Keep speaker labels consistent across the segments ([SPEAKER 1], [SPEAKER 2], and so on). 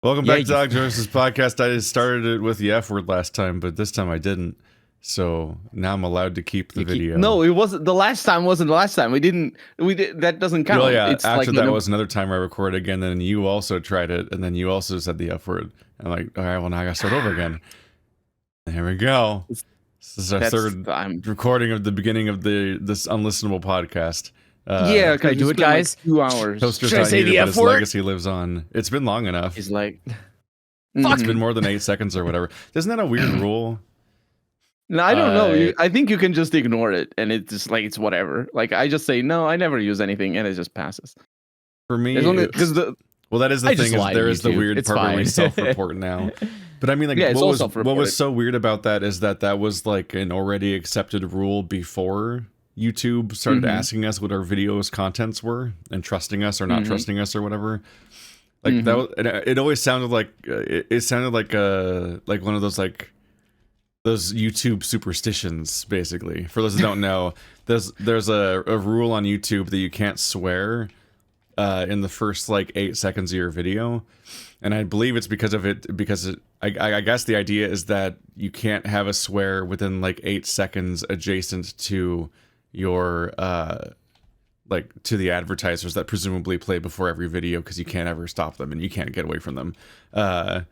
[SPEAKER 1] Welcome back to Dog Jones's podcast. I started it with the F word last time, but this time I didn't. So now I'm allowed to keep the video.
[SPEAKER 2] No, it wasn't. The last time wasn't the last time. We did. That doesn't count.
[SPEAKER 1] Well, yeah.
[SPEAKER 2] It's
[SPEAKER 1] after
[SPEAKER 2] like,
[SPEAKER 1] that was another time I recorded again. Then you also tried it, and then you also said the F word. I'm like, all right, well now I got to start over again. There we go. This is our third recording of the beginning of this unlistenable podcast.
[SPEAKER 2] Yeah,
[SPEAKER 3] can I do it, guys?
[SPEAKER 2] Like 2 hours.
[SPEAKER 1] Toaster's not here, but his legacy lives on. It's been long enough.
[SPEAKER 2] He's like,
[SPEAKER 1] it's been more than 8 seconds or whatever. Isn't that a weird rule?
[SPEAKER 2] No, I don't know. I think you can just ignore it, and it's just like it's whatever. Like I just say no, I never use anything, and it just passes.
[SPEAKER 1] For me,
[SPEAKER 2] because
[SPEAKER 1] well, that is the thing. Is there is the weird part where we self-report now. But I mean, like, what was so weird about that is that was like an already accepted rule before YouTube started asking us what our videos contents were and trusting us or not trusting us or whatever. Like that was, it always sounded like it sounded like one of those like those YouTube superstitions, basically. For those that don't know, there's a rule on YouTube that you can't swear in the first like 8 seconds of your video, and I believe it's because I guess the idea is that you can't have a swear within like 8 seconds adjacent to your like to the advertisers that presumably play before every video, because you can't ever stop them and you can't get away from them. But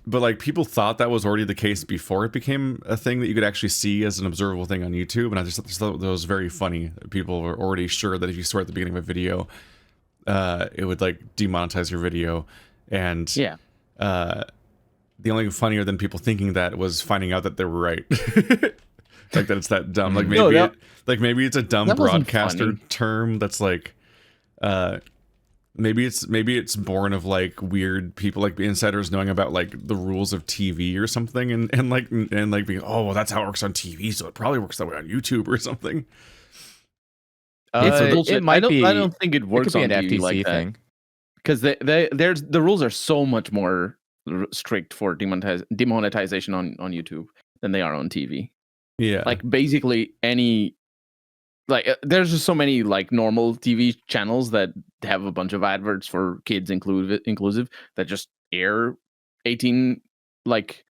[SPEAKER 1] like people thought that was already the case before it became a thing that you could actually see as an observable thing on YouTube, and I just thought that was very funny. People were already sure that if you swear at the beginning of a video, it would like demonetize your video. And the only funnier than people thinking that was finding out that they were right. Like that it's that dumb. Like maybe it's a dumb broadcaster term that's like maybe it's born of like weird people, like insiders knowing about like the rules of TV or something, and like being, oh well, that's how it works on TV, so it probably works that way on YouTube or something.
[SPEAKER 2] It might be. I don't think it works on
[SPEAKER 3] an
[SPEAKER 2] TV
[SPEAKER 3] FTC
[SPEAKER 2] like
[SPEAKER 3] thing,
[SPEAKER 2] because the rules are so much more strict for demonetization on YouTube than they are on TV.
[SPEAKER 1] Yeah,
[SPEAKER 2] like basically any, like there's just so many like normal TV channels that have a bunch of adverts for kids inclusive that just air 18, like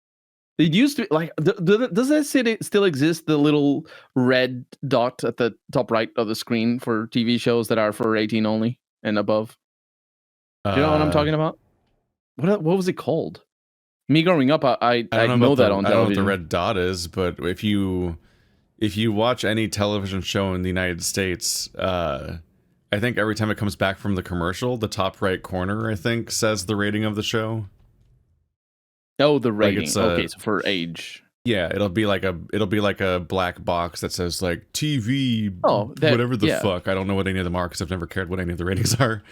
[SPEAKER 2] it used to, like does that still exist, the little red dot at the top right of the screen for TV shows that are for 18 only and above? Do you know what I'm talking about? What was it called? Me growing up, I know that on television.
[SPEAKER 1] I don't know what the red dot is, but if you watch any television show in the United States, I think every time it comes back from the commercial, the top right corner, I think, says the rating of the show.
[SPEAKER 2] Oh, the rating.
[SPEAKER 1] Like
[SPEAKER 2] okay, so for age.
[SPEAKER 1] Yeah, it'll be like a black box that says like TV, whatever the fuck. I don't know what any of them are because I've never cared what any of the ratings are.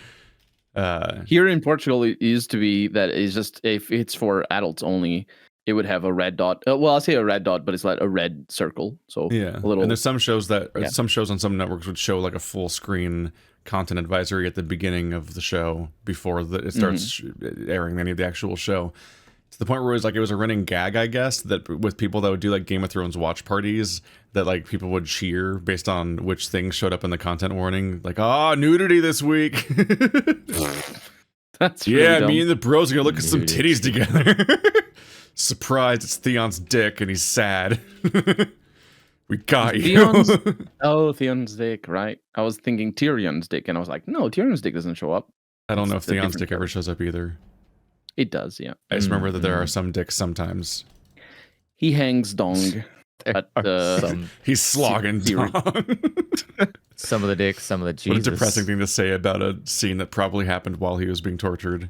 [SPEAKER 2] Here in Portugal, it used to be that it's just, if it's for adults only, it would have a red dot. Well, I'll say a red dot, but it's like a red circle. So
[SPEAKER 1] yeah, a little. And there's some shows some shows on some networks would show like a full screen content advisory at the beginning of the show before it starts airing any of the actual show. To the point where it was a running gag, I guess, that with people that would do like Game of Thrones watch parties, that like people would cheer based on which things showed up in the content warning, like, nudity this week.
[SPEAKER 2] That's really dumb.
[SPEAKER 1] Me and the bros are gonna look at some titties together. Surprise, it's Theon's dick and he's sad. We got you.
[SPEAKER 2] Theon's dick, right? I was thinking Tyrion's dick, and I was like, no, Tyrion's dick doesn't show up.
[SPEAKER 1] I don't know if Theon's dick ever shows up either.
[SPEAKER 2] It does, yeah.
[SPEAKER 1] I just remember that there are some dicks sometimes.
[SPEAKER 2] He hangs dong.
[SPEAKER 1] He's slogging dong.
[SPEAKER 3] Some of the dicks, some of the Jesus.
[SPEAKER 1] What a depressing thing to say about a scene that probably happened while he was being tortured.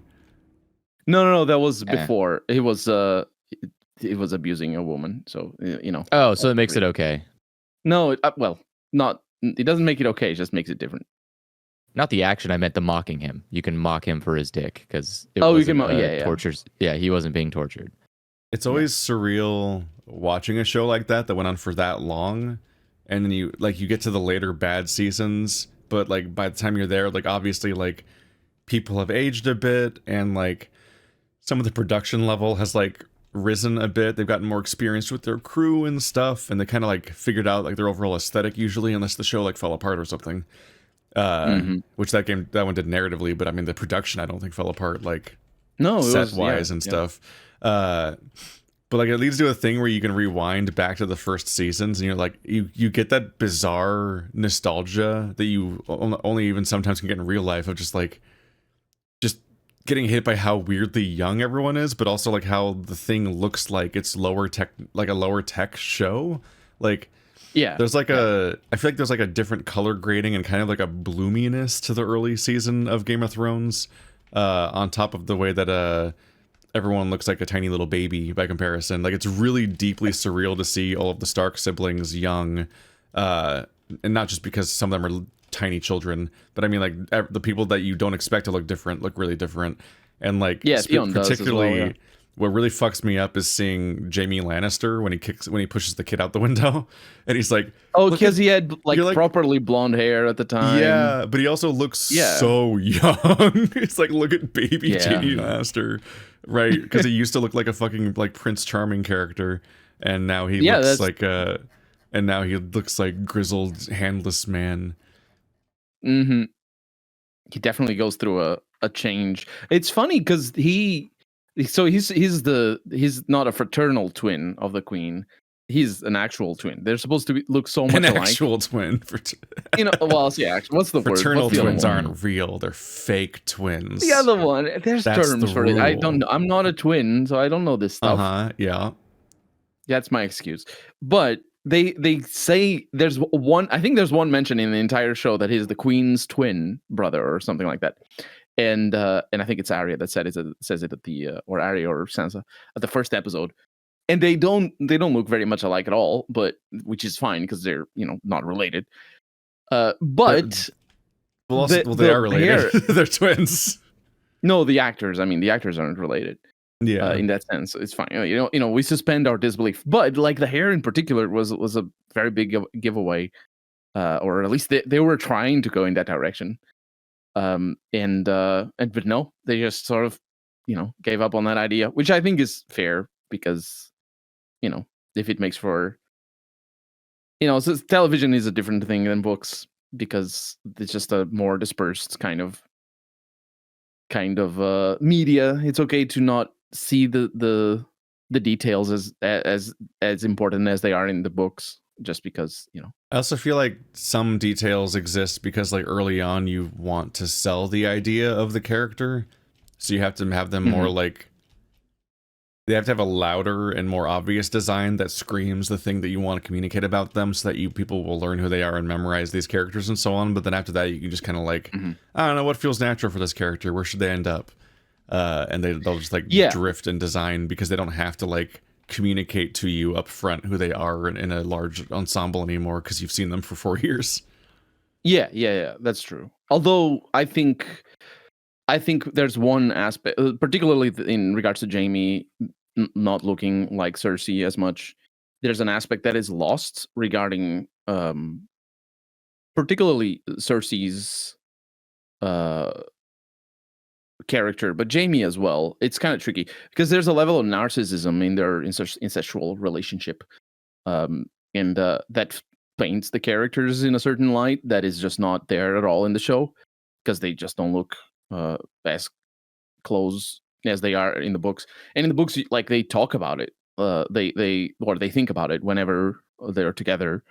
[SPEAKER 2] No, that was before. He was abusing a woman, so you know.
[SPEAKER 3] Oh, so it makes it okay.
[SPEAKER 2] No, it doesn't make it okay. It just makes it different.
[SPEAKER 3] Not the action. I meant the mocking him. You can mock him for his dick because
[SPEAKER 2] you can
[SPEAKER 3] tortures. Yeah, he wasn't being tortured.
[SPEAKER 1] It's always surreal watching a show like that went on for that long, and then you get to the later bad seasons, but like by the time you're there, like obviously like people have aged a bit, and like some of the production level has like risen a bit. They've gotten more experienced with their crew and stuff, and they kind of like figured out like their overall aesthetic usually, unless the show like fell apart or something. Which that one did narratively, but I mean the production I don't think fell apart like
[SPEAKER 2] No,
[SPEAKER 1] set wise and stuff. But like it leads to a thing where you can rewind back to the first seasons, and you're like, you get that bizarre nostalgia that you only even sometimes can get in real life of just getting hit by how weirdly young everyone is, but also like how the thing looks like it's lower tech, like a lower tech show. Like, there's like I feel like there's like a different color grading and kind of like a bloominess to the early season of Game of Thrones, on top of the way that everyone looks like a tiny little baby by comparison. Like, it's really deeply surreal to see all of the Stark siblings young, and not just because some of them are tiny children, but I mean, like, the people that you don't expect to look different look really different. And like, particularly, what really fucks me up is seeing Jaime Lannister when he pushes the kid out the window, and he's like,
[SPEAKER 2] oh, because he had like properly blonde hair at the time.
[SPEAKER 1] Yeah, but he also looks so young. It's like, look at baby Jaime Lannister, right? Because he used to look like a fucking like Prince Charming character, and now he looks like grizzled, handless man.
[SPEAKER 2] Mm-hmm. He definitely goes through a change. It's funny because he's not a fraternal twin of the queen. He's an actual twin. They're supposed to look so much alike.
[SPEAKER 1] An actual twin.
[SPEAKER 2] What's the word?
[SPEAKER 1] Fraternal twins aren't real. They're fake twins.
[SPEAKER 2] The other one, there's terms for it. I don't know. I'm not a twin, so I don't know this stuff.
[SPEAKER 1] Yeah.
[SPEAKER 2] That's my excuse. But they say there's one. I think there's one mention in the entire show that he's the queen's twin brother or something like that. And I think it's Arya that says it at the or Arya or Sansa at the first episode. And they don't look very much alike at all, but which is fine because they're not related. But
[SPEAKER 1] they are related. They're twins.
[SPEAKER 2] No, the actors. I mean, the actors aren't related.
[SPEAKER 1] Yeah,
[SPEAKER 2] in that sense, it's fine. We suspend our disbelief. But like the hair in particular was a very big giveaway, or at least they were trying to go in that direction. But no, they just sort of gave up on that idea, which I think is fair because if it makes for so television is a different thing than books because it's just a more dispersed kind of media. It's okay to not see the details as important as they are in the books, just because
[SPEAKER 1] I also feel like some details exist because like early on you want to sell the idea of the character, so you have to have them more like they have to have a louder and more obvious design that screams the thing that you want to communicate about them, so that people will learn who they are and memorize these characters and so on. But then after that, you can just kind of like, I don't know what feels natural for this character. Where should they end up? And they'll just like drift in design because they don't have to like communicate to you up front who they are in a large ensemble anymore because you've seen them for 4 years.
[SPEAKER 2] Yeah, that's true. Although I think there's one aspect, particularly in regards to Jaime not looking like Cersei as much. There's an aspect that is lost regarding, particularly Cersei's character, but Jaime as well. It's kind of tricky because there's a level of narcissism in their incestual relationship, and that paints the characters in a certain light that is just not there at all in the show because they just don't look as close as they are in the books. And in the books, like they talk about it, they think about it whenever they're together.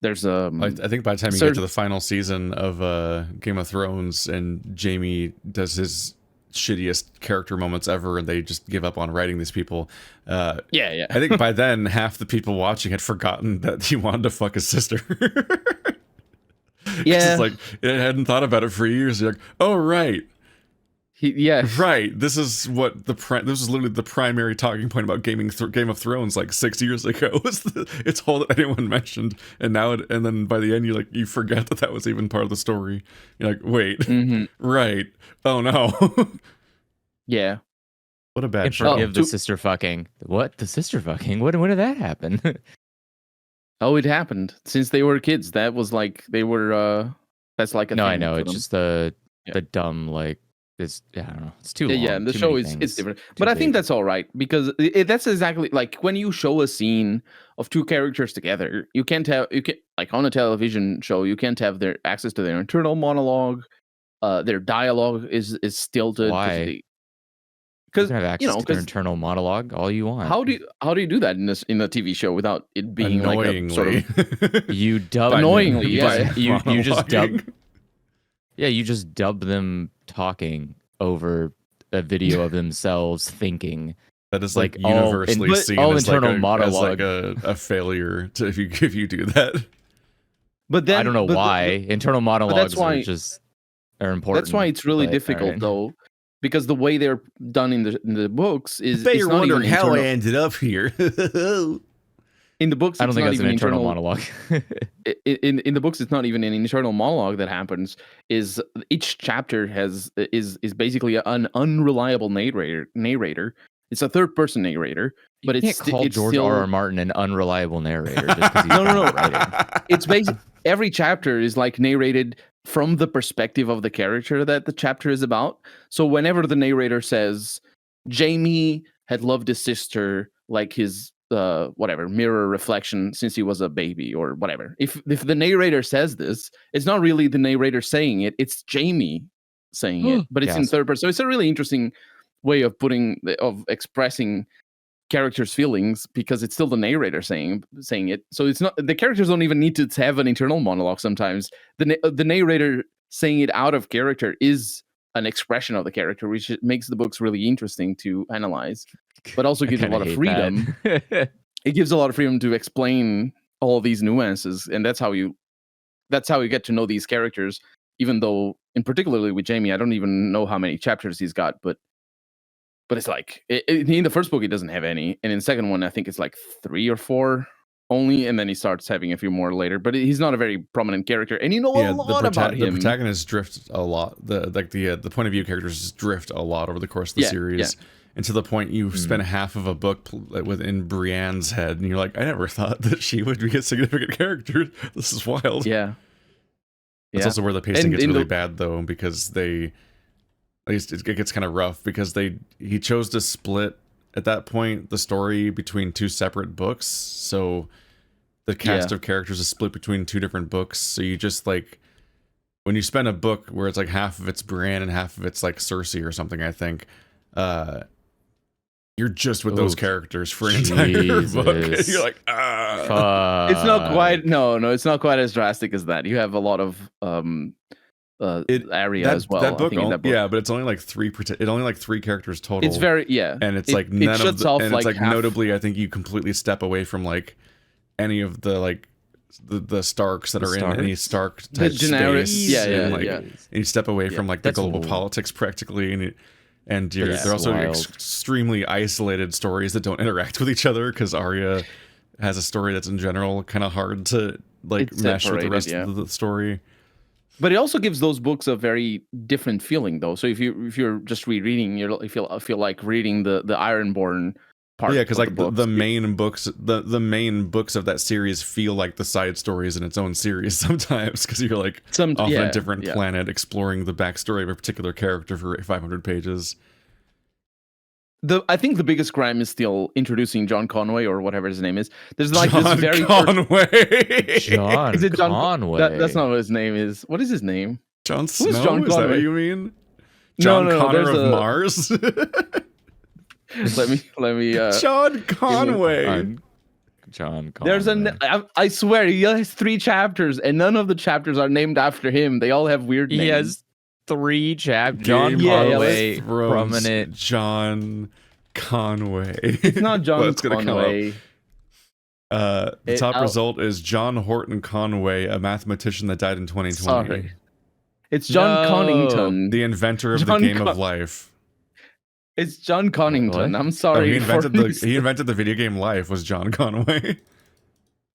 [SPEAKER 2] There's I
[SPEAKER 1] think by the time you get to the final season of Game of Thrones and Jaime does his shittiest character moments ever and they just give up on writing these people, I think by then half the people watching had forgotten that he wanted to fuck his sister. It's like it hadn't thought about it for years. You're like, oh right. Right. This is what this is literally the primary talking point about Game of Thrones like 6 years ago. It's all that anyone mentioned, and now and then by the end you forget that was even part of the story. You're like, wait, right? Oh no.
[SPEAKER 2] Yeah.
[SPEAKER 1] What a bad show.
[SPEAKER 3] Forgive the sister fucking. What? The sister fucking? When did that happen?
[SPEAKER 2] Oh, it happened since they were kids. That was like they were. That's like a
[SPEAKER 3] no,
[SPEAKER 2] thing
[SPEAKER 3] I know. It's just the dumb like. I don't know. It's too long.
[SPEAKER 2] Yeah, and the show is different. But I think that's all right because that's exactly like when you show a scene of two characters together, you can't like on a television show, you can't have their access to their internal monologue. Their dialogue is stilted.
[SPEAKER 3] Why? Because have access to their internal monologue all you want.
[SPEAKER 2] How do you do that in the TV show without it being
[SPEAKER 1] annoyingly.
[SPEAKER 2] like a sort of
[SPEAKER 3] you dub
[SPEAKER 2] annoyingly?
[SPEAKER 3] You just dub. Yeah, you just dub them talking over a video of themselves thinking.
[SPEAKER 1] That is like universally seen as like a failure if you do that.
[SPEAKER 2] But then
[SPEAKER 3] I don't know why internal monologues are important.
[SPEAKER 2] That's why it's really difficult though, because the way they're done in the books is.
[SPEAKER 1] You're wondering how I ended up here.
[SPEAKER 2] In the books,
[SPEAKER 3] I don't think that's an internal monologue.
[SPEAKER 2] in the books, it's not even an internal monologue that happens. Is each chapter is basically an unreliable narrator. It's a third person narrator, but
[SPEAKER 3] you can't call George R.R. Martin an unreliable narrator just because he's
[SPEAKER 2] no.
[SPEAKER 3] writing.
[SPEAKER 2] It's basically every chapter is like narrated from the perspective of the character that the chapter is about. So whenever the narrator says Jamie had loved his sister like his mirror reflection since he was a baby or whatever. If the narrator says this, it's not really the narrator saying it, it's Jamie saying it, but it's in third person. So it's a really interesting way of expressing characters' feelings because it's still the narrator saying it. So it's not the characters don't even need to have an internal monologue sometimes. The narrator saying it out of character is an expression of the character, which makes the books really interesting to analyze. But also gives a lot of freedom. It gives a lot of freedom to explain all these nuances, and that's how you get to know these characters. Even though, in particularly with Jamie, I don't even know how many chapters he's got, but it's like in the first book he doesn't have any, and in the second one I think it's like 3 or 4 only, and then he starts having a few more later. But he's not a very prominent character, and you know a lot about him.
[SPEAKER 1] The protagonists drift a lot. The point of view characters drift a lot over the course of the series. Yeah. And to the point you spend half of a book within Brienne's head, and you're like, I never thought that she would be a significant character. This is wild.
[SPEAKER 2] Yeah.
[SPEAKER 1] That's also where the pacing gets really bad, though, because at least it gets kind of rough, because he chose to split, at that point, the story between 2 separate books. So the cast of characters is split between 2 different books. So you just, like, when you spend a book where it's like half of it's Brienne and half of it's like Cersei or something, I think, you're just with those characters for an entire book. And you're like,
[SPEAKER 2] It's not quite. No, it's not quite as drastic as that. You have a lot of area as well.
[SPEAKER 1] That book, yeah, but it's only like 3. It's only like 3 characters total.
[SPEAKER 2] It's very
[SPEAKER 1] and it's like none of the, and it's like notably, I think you completely step away from like any of the like the Starks that are in any Stark type space. And you step away from like the global politics practically, and they're also extremely isolated stories that don't interact with each other, because Arya has a story that's in general kind of hard to like mesh with the rest of the story.
[SPEAKER 2] But it also gives those books a very different feeling, though. So if you're just rereading, you feel like reading the Ironborn part.
[SPEAKER 1] Yeah, because like the main books, the main books of that series feel like the side stories in its own series sometimes, because you're like off on a different planet exploring the backstory of a particular character for 500 pages.
[SPEAKER 2] I think the biggest crime is still introducing John Conway or whatever his name is. There's like
[SPEAKER 1] John
[SPEAKER 2] this very
[SPEAKER 1] Conway.
[SPEAKER 3] John
[SPEAKER 2] is it John
[SPEAKER 3] Conway?
[SPEAKER 2] That's not what his name is. What is his name?
[SPEAKER 1] Jon Snow. Who's John Conway? Is that what you mean? John Connor of Mars.
[SPEAKER 2] let me.
[SPEAKER 1] John Conway.
[SPEAKER 3] John Conway.
[SPEAKER 2] There's I swear he has 3 chapters, and none of the chapters are named after him. They all have weird names.
[SPEAKER 3] He has 3 chapters. John Conway, prominent.
[SPEAKER 1] John Conway.
[SPEAKER 2] It's not John Conway.
[SPEAKER 1] The top result is John Horton Conway, a mathematician that died in 2020.
[SPEAKER 2] Sorry. It's John Connington,
[SPEAKER 1] the inventor of the game of life.
[SPEAKER 2] It's John Connington. I'm sorry.
[SPEAKER 1] He invented the video game Life. Was John Conway?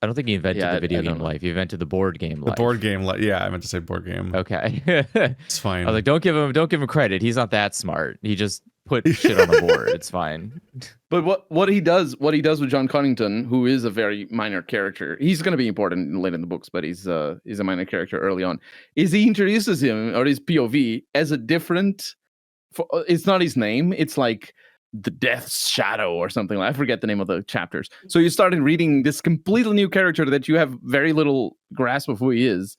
[SPEAKER 3] I don't think he invented the video game Life. He invented the board game Life.
[SPEAKER 1] The board game Life. Yeah, I meant to say board game.
[SPEAKER 3] Okay.
[SPEAKER 1] It's fine.
[SPEAKER 3] I was like, don't give him credit. He's not that smart. He just put shit on the board. It's fine.
[SPEAKER 2] But what he does with John Connington, who is a very minor character, he's going to be important later in the books, but he's a minor character early on, is he introduces him, or his POV, as a different. It's not his name. It's like the Death's Shadow or something. I forget the name of the chapters. So you started reading this completely new character that you have very little grasp of who he is,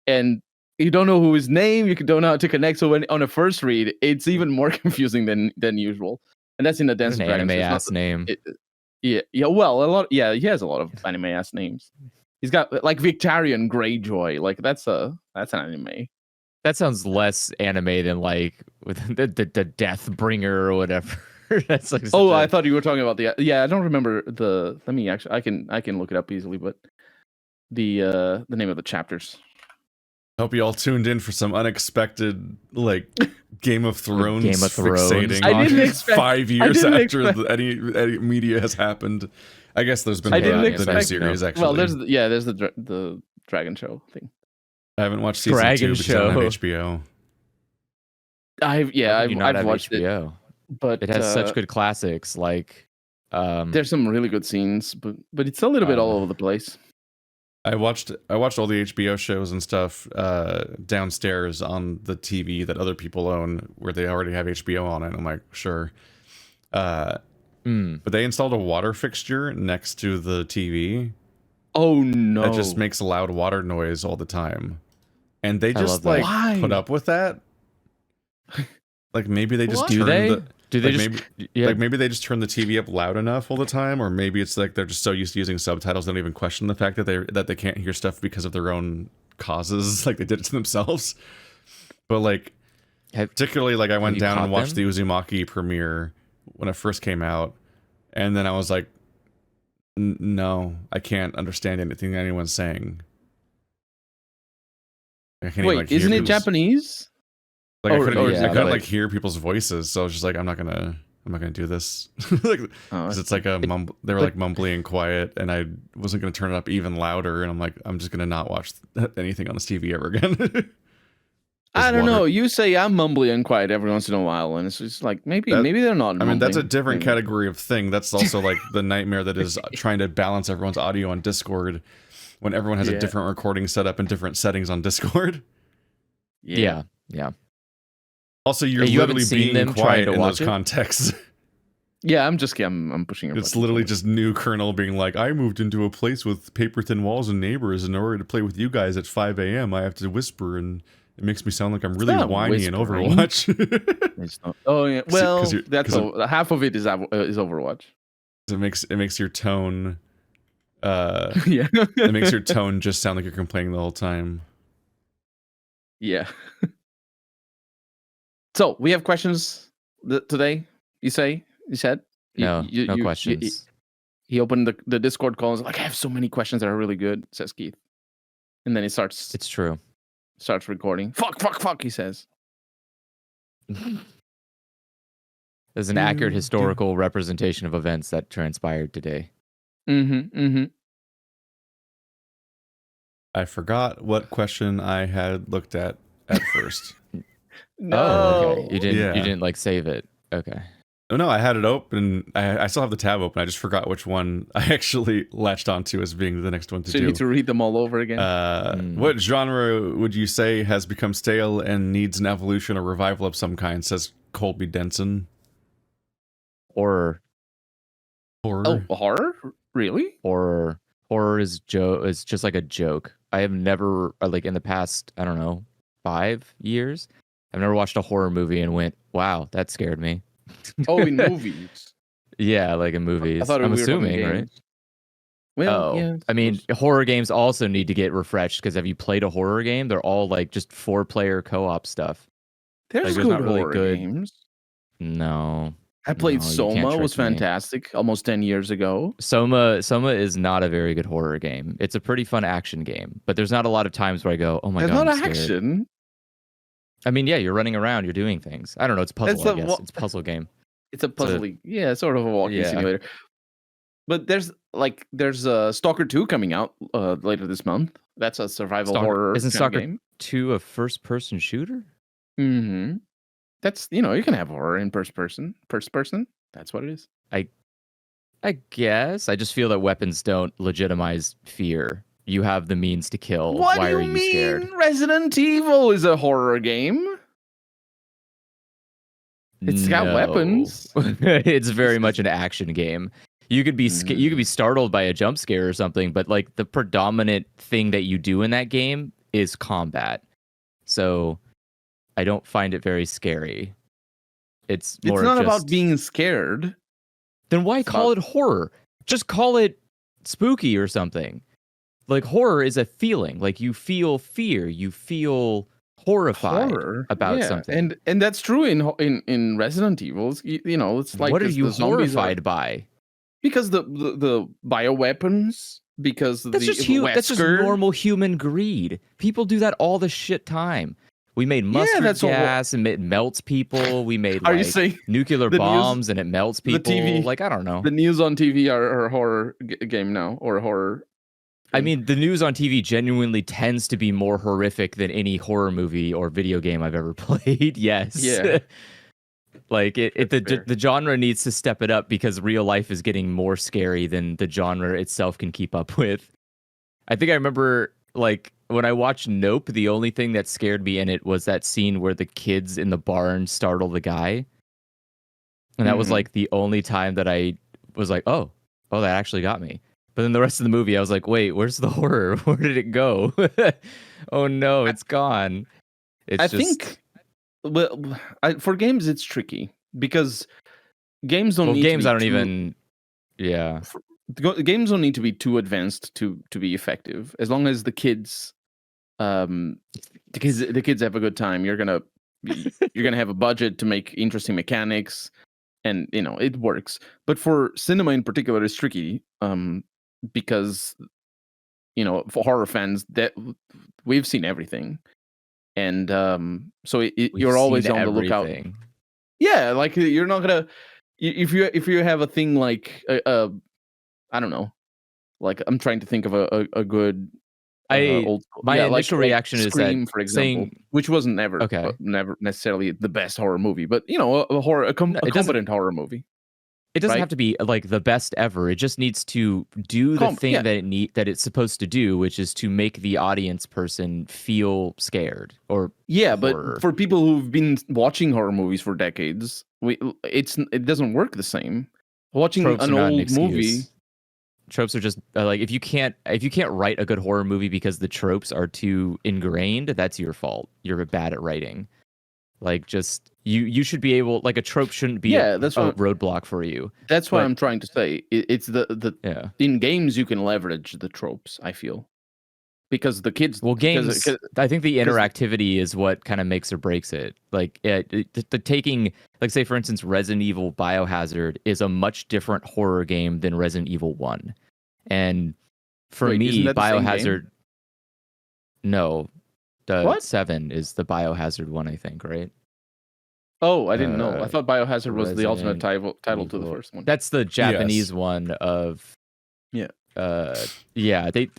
[SPEAKER 2] and you don't know who his name, you don't know how to connect. So when on a first read, it's even more confusing than usual. And that's in the Dance of Dragons.
[SPEAKER 3] Anime ass name.
[SPEAKER 2] Yeah. Well, a lot. Yeah, he has a lot of anime ass names. He's got like Victarion Greyjoy. Like that's an anime.
[SPEAKER 3] That sounds less anime than like with the Deathbringer or whatever. That's like
[SPEAKER 2] I thought you were talking about the. Yeah, I don't remember the. Let me actually. I can look it up easily, but the name of the chapters.
[SPEAKER 1] Hope you all tuned in for some unexpected like Game of Thrones,
[SPEAKER 3] fixating.
[SPEAKER 1] I didn't expect 5 years after any media has happened. I guess there's been the new series actually.
[SPEAKER 2] Well, there's the Dragon Show thing.
[SPEAKER 1] I haven't watched season 2 because I don't have HBO.
[SPEAKER 2] I've watched HBO. It, but
[SPEAKER 3] it has such good classics. Like,
[SPEAKER 2] there's some really good scenes, but it's a little bit all over the place.
[SPEAKER 1] I watched all the HBO shows and stuff downstairs on the TV that other people own, where they already have HBO on it. I'm like, sure. But they installed a water fixture next to the TV.
[SPEAKER 2] Oh no!
[SPEAKER 1] That just makes loud water noise all the time, and they just like put up with that. Like maybe they just maybe they just turn the TV up loud enough all the time, or maybe it's like they're just so used to using subtitles they don't even question the fact that they can't hear stuff because of their own causes, like they did it to themselves. But like, particularly like I went down and watched the Uzumaki premiere when it first came out, and then I was like, no, I can't understand anything anyone's saying.
[SPEAKER 2] I can't even, like, isn't it Japanese?
[SPEAKER 1] Like I couldn't like hear people's voices, so I was just like, I'm not gonna do this. Like, because it's like they were like mumbly and quiet, and I wasn't gonna turn it up even louder, and I'm like, I'm just gonna not watch anything on this TV ever again.
[SPEAKER 2] I don't know. You say I'm mumbly and quiet every once in a while, and it's just like maybe they're not.
[SPEAKER 1] I mean, that's a different category of thing. That's also like the nightmare that is trying to balance everyone's audio on Discord when everyone has a different recording setup and different settings on Discord.
[SPEAKER 3] Yeah.
[SPEAKER 1] Also, you're literally being quiet in those contexts.
[SPEAKER 2] Yeah, I'm pushing it.
[SPEAKER 1] It's literally just new Colonel being like, I moved into a place with paper-thin walls and neighbors, and in order to play with you guys at 5 a.m., I have to whisper, and it makes me sound like I'm really whiny in Overwatch.
[SPEAKER 2] It's not. Oh yeah, well, that's half of it is Overwatch.
[SPEAKER 1] It makes your tone. It makes your tone just sound like you're complaining the whole time.
[SPEAKER 2] Yeah. So we have questions today. You said
[SPEAKER 3] no questions.
[SPEAKER 2] He opened the Discord call and was like, I have so many questions that are really good, says Keith, and then he starts.
[SPEAKER 3] It's true.
[SPEAKER 2] Starts recording. Fuck. He says.
[SPEAKER 3] There's an accurate historical representation of events that transpired today.
[SPEAKER 1] I forgot what question I had looked at first.
[SPEAKER 2] No.
[SPEAKER 3] Oh, okay. You didn't like save it. Okay.
[SPEAKER 1] Oh no, I had it open. I still have the tab open. I just forgot which one I actually latched onto as being the next one to do.
[SPEAKER 2] So you need to read them all over again.
[SPEAKER 1] What genre would you say has become stale and needs an evolution or revival of some kind? Says Colby Denson.
[SPEAKER 3] Horror.
[SPEAKER 2] Oh, horror? Really?
[SPEAKER 3] Horror is just like a joke. I have never, like in the past, I don't know, 5 years, I've never watched a horror movie and went, wow, that scared me.
[SPEAKER 2] Oh, in movies?
[SPEAKER 3] Yeah, like in movies. I'm assuming, right?
[SPEAKER 2] Well, yeah.
[SPEAKER 3] I mean, horror games also need to get refreshed, because have you played a horror game? They're all like just 4-player co-op stuff.
[SPEAKER 2] There's good not really horror good games.
[SPEAKER 3] No.
[SPEAKER 2] I played Soma, was fantastic, almost 10 years ago.
[SPEAKER 3] Soma is not a very good horror game. It's a pretty fun action game, but there's not a lot of times where I go, oh my God,
[SPEAKER 2] it's not action.
[SPEAKER 3] I mean, yeah, you're runing around, you're doing things. I don't know, it's puzzle, I guess. It's a puzzle game.
[SPEAKER 2] It's a puzzle, sort of a walking simulator. But there's Stalker 2 coming out later this month. That's a survival horror.
[SPEAKER 3] Isn't Stalker 2 a first-person shooter?
[SPEAKER 2] Mm-hmm. That's, you can have horror in first person. That's what it is.
[SPEAKER 3] I guess. I just feel that weapons don't legitimize fear. You have the means to kill. Why are you scared?
[SPEAKER 2] Resident Evil is a horror game. It's got weapons.
[SPEAKER 3] It's very much an action game. You could be you could be startled by a jump scare or something, but like the predominant thing that you do in that game is combat. so I don't find it very scary. It's more
[SPEAKER 2] not
[SPEAKER 3] just,
[SPEAKER 2] about being scared.
[SPEAKER 3] Then why call it horror? Just call it spooky or something. Like, horror is a feeling. Like, you feel fear, you feel horrified about something.
[SPEAKER 2] And that's true in Resident Evil. You know, it's like,
[SPEAKER 3] what are you horrified by?
[SPEAKER 2] Because the bioweapons, because
[SPEAKER 3] that's just normal human greed. People do that all the shit time. We made mustard gas and it melts people. We made
[SPEAKER 2] are you saying
[SPEAKER 3] nuclear bombs and it melts people.
[SPEAKER 2] TV,
[SPEAKER 3] like, I don't know.
[SPEAKER 2] The news on TV are a horror game now, or a horror.
[SPEAKER 3] I mean, the news on TV genuinely tends to be more horrific than any horror movie or video game I've ever played. Yes.
[SPEAKER 2] Yeah.
[SPEAKER 3] Like the genre needs to step it up because real life is getting more scary than the genre itself can keep up with. I think I remember, like, when I watched Nope, the only thing that scared me in it was that scene where the kids in the barn startle the guy. And that was like the only time that I was like, oh, that actually got me. But then the rest of the movie, I was like, wait, where's the horror? Where did it go? Oh no, it's gone. I
[SPEAKER 2] think for games, it's tricky because games don't need
[SPEAKER 3] games
[SPEAKER 2] to be
[SPEAKER 3] I don't even... Yeah.
[SPEAKER 2] Games don't need to be too advanced to be effective. As long as the kids the kids have a good time, you're gonna have a budget to make interesting mechanics, and you know it works. But for cinema in particular, it's tricky because you know, for horror fans, that we've seen everything, and so you're always on the lookout. Yeah, like you're not gonna if you have a thing like I don't know, like I'm trying to think of a good old
[SPEAKER 3] my initial reaction is
[SPEAKER 2] Scream,
[SPEAKER 3] that,
[SPEAKER 2] for example, which wasn't never necessarily the best horror movie, but you know, a competent horror movie.
[SPEAKER 3] It doesn't have to be like the best ever. It just needs to do the thing that it's supposed to do, which is to make the audience person feel scared or
[SPEAKER 2] But for people who've been watching horror movies for decades, it doesn't work the same. Watching an old movie.
[SPEAKER 3] Tropes are just like, if you can't write a good horror movie because the tropes are too ingrained, that's your fault. You're bad at writing. Like, just you should be able, like, a trope shouldn't be a roadblock for you.
[SPEAKER 2] That's what I'm trying to say. It's in games you can leverage the tropes, I feel, because the kids.
[SPEAKER 3] Well, games. I think the interactivity is what kind of makes or breaks it. Like, the taking, like, say for instance, Resident Evil Biohazard is a much different horror game than Resident Evil 1, and for me, Biohazard. No. The 7 is the Biohazard one, I think, right?
[SPEAKER 2] Oh, I didn't know. I thought Biohazard was the alternate title to the first one.
[SPEAKER 3] That's the Japanese one of...
[SPEAKER 2] Yeah.
[SPEAKER 3] They're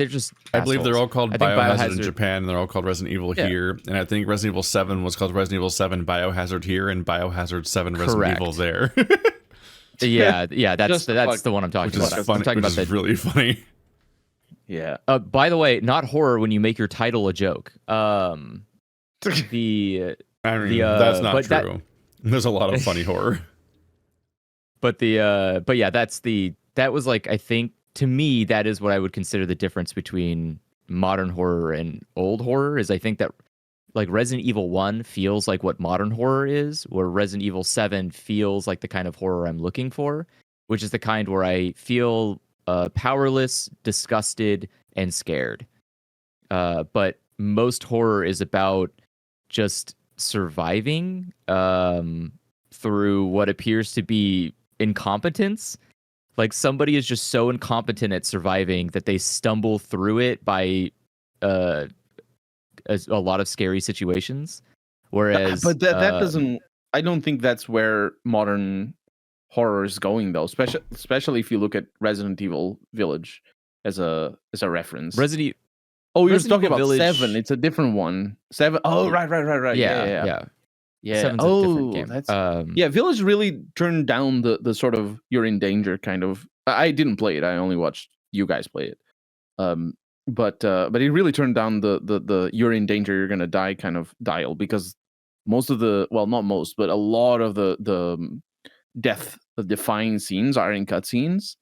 [SPEAKER 3] just
[SPEAKER 1] I believe they're all called Biohazard in Japan, and they're all called Resident Evil here. And I think Resident Evil 7 was called Resident Evil 7 Biohazard here, and Biohazard 7 Resident Evil there.
[SPEAKER 3] That's the one I'm talking about.
[SPEAKER 1] I'm talking about that. Really funny.
[SPEAKER 2] Yeah.
[SPEAKER 3] By the way, not horror when you make your title a joke. That's not
[SPEAKER 1] true. There's a lot of funny horror.
[SPEAKER 3] That was like, I think, to me, that is what I would consider the difference between modern horror and old horror. Is I think that, like, Resident Evil 1 feels like what modern horror is, where Resident Evil 7 feels like the kind of horror I'm looking for, which is the kind where I feel powerless, disgusted, and scared. But most horror is about just surviving through what appears to be incompetence. Like, somebody is just so incompetent at surviving that they stumble through it by a lot of scary situations. Whereas,
[SPEAKER 2] but that doesn't. I don't think that's where modern horror is going, though. Especially if you look at Resident Evil Village as a reference.
[SPEAKER 3] Oh,
[SPEAKER 2] you're talking about Village. 7. It's a different one. 7. Oh, right.
[SPEAKER 3] Yeah.
[SPEAKER 2] 7's a different game. Village really turned down the sort of you're in danger kind of. I didn't play it. I only watched you guys play it. But it really turned down the you're in danger, you're gonna die kind of dial, because most of the, well, not most, but a lot of the death defying scenes are in cutscenes,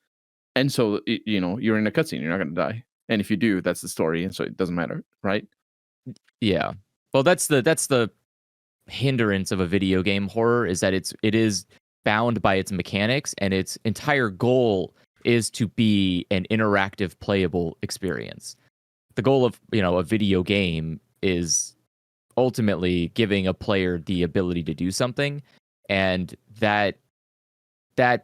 [SPEAKER 2] and so you're in a cutscene, you're not gonna die, and if you do, that's the story, and so it doesn't matter, right?
[SPEAKER 3] Yeah. Well, that's the hindrance of a video game horror, is that it is bound by its mechanics, and its entire goal is to be an interactive, playable experience. The goal of a video game is ultimately giving a player the ability to do something, and that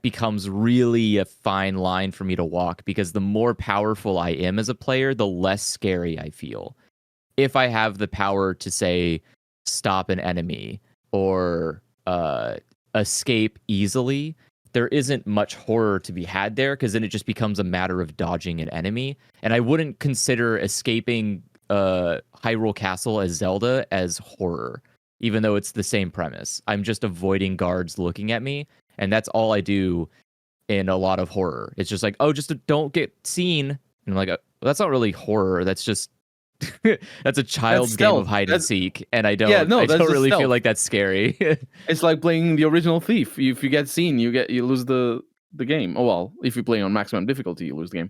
[SPEAKER 3] becomes really a fine line for me to walk, because the more powerful I am as a player, the less scary I feel. If I have the power to, say, stop an enemy or escape easily, there isn't much horror to be had there, because then it just becomes a matter of dodging an enemy. And I wouldn't consider escaping Hyrule Castle as Zelda as horror, even though it's the same premise. I'm just avoiding guards looking at me, and that's all I do in a lot of horror. It's just like, oh, just don't get seen. And I'm like, well, that's not really horror. That's just that's a child's game of hide and seek, and I don't really feel like that's scary.
[SPEAKER 2] It's like playing the original Thief. If you get seen, you lose the game. Oh well, if you play on maximum difficulty, you lose the game.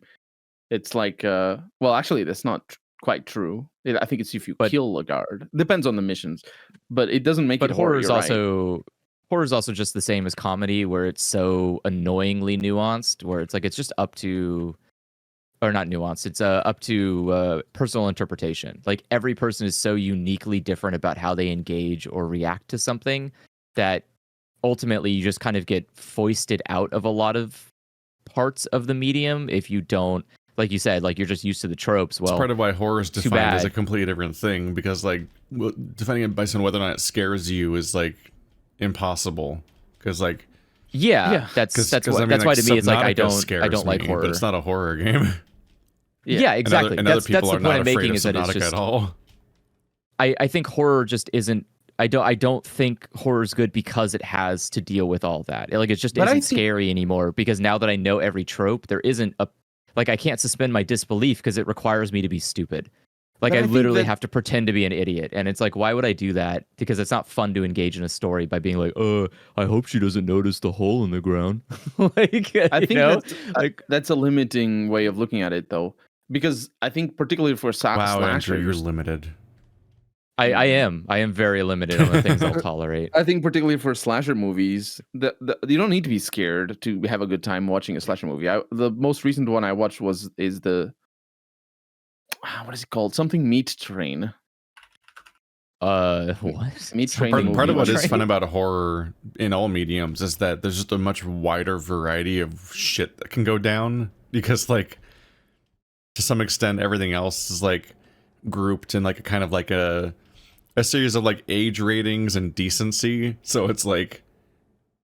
[SPEAKER 2] It's like well, actually, that's not quite true. I think it's if you kill a guard. Depends on the missions, but it doesn't make it horror.
[SPEAKER 3] Horror is also just the same as comedy, where it's so annoyingly nuanced, where it's like it's just up to. Or not nuanced, it's up to personal interpretation. Like, every person is so uniquely different about how they engage or react to something that ultimately you just kind of get foisted out of a lot of parts of the medium if you don't, like you said, like, you're just used to the tropes. Well,
[SPEAKER 1] it's part of why horror is defined as a completely different thing, because, like, defining it based on whether or not it scares you is, like, impossible. Because, like,
[SPEAKER 3] that's why to me it's like I don't like horror.
[SPEAKER 1] But it's not a horror game.
[SPEAKER 3] Yeah, exactly.
[SPEAKER 1] And other people are not afraid of Subnautica at all.
[SPEAKER 3] I think horror just isn't. I don't think horror's good because it has to deal with all that. Like, it just isn't scary anymore, because now that I know every trope, there isn't I can't suspend my disbelief because it requires me to be stupid. Like, I literally have to pretend to be an idiot, and it's like, why would I do that? Because it's not fun to engage in a story by being like, I hope she doesn't notice the hole in the ground.
[SPEAKER 2] I think that's a limiting way of looking at it, though. Because I think particularly for slashers...
[SPEAKER 1] Wow, Andrew, you're limited.
[SPEAKER 3] I am very limited on the things I'll tolerate.
[SPEAKER 2] I think particularly for slasher movies, you don't need to be scared to have a good time watching a slasher movie. The most recent one I watched is the... what is it called? Something Meat Train.
[SPEAKER 3] What?
[SPEAKER 2] Meat Train.
[SPEAKER 1] Part of what is fun about horror in all mediums is that there's just a much wider variety of shit that can go down, because, like, to some extent, everything else is, like, grouped in, like, a kind of like a series of, like, age ratings and decency. So it's like,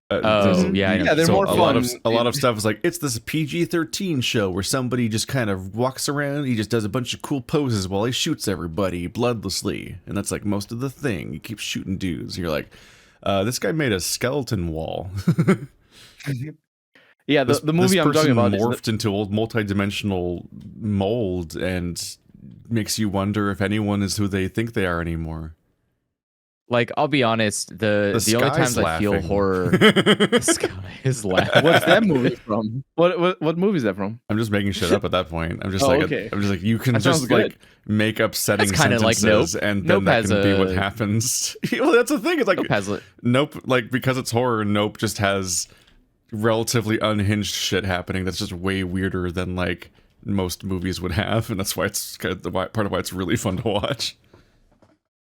[SPEAKER 2] they're more fun.
[SPEAKER 1] A lot of stuff is like, it's this PG-13 show where somebody just kind of walks around, he just does a bunch of cool poses while he shoots everybody bloodlessly, and that's like most of the thing. He keeps shooting dudes. You're like, this guy made a skeleton wall.
[SPEAKER 2] Yeah, the movie I'm talking about
[SPEAKER 1] morphed into a multi-dimensional mold and makes you wonder if anyone is who they think they are anymore.
[SPEAKER 3] Like, I'll be honest, the only times I feel horror, the sky is laughing.
[SPEAKER 2] What's that movie from? What movie is that from?
[SPEAKER 1] I'm just making shit up at that point. I'm just
[SPEAKER 2] okay.
[SPEAKER 1] I'm just like, you can just like make upsetting sentences, like Nope. And then that can be what happens. Well, that's the thing. It's like Nope, like, because it's horror, Nope just has relatively unhinged shit happening that's just way weirder than, like, most movies would have, and that's why it's kind of part of why it's really fun to watch.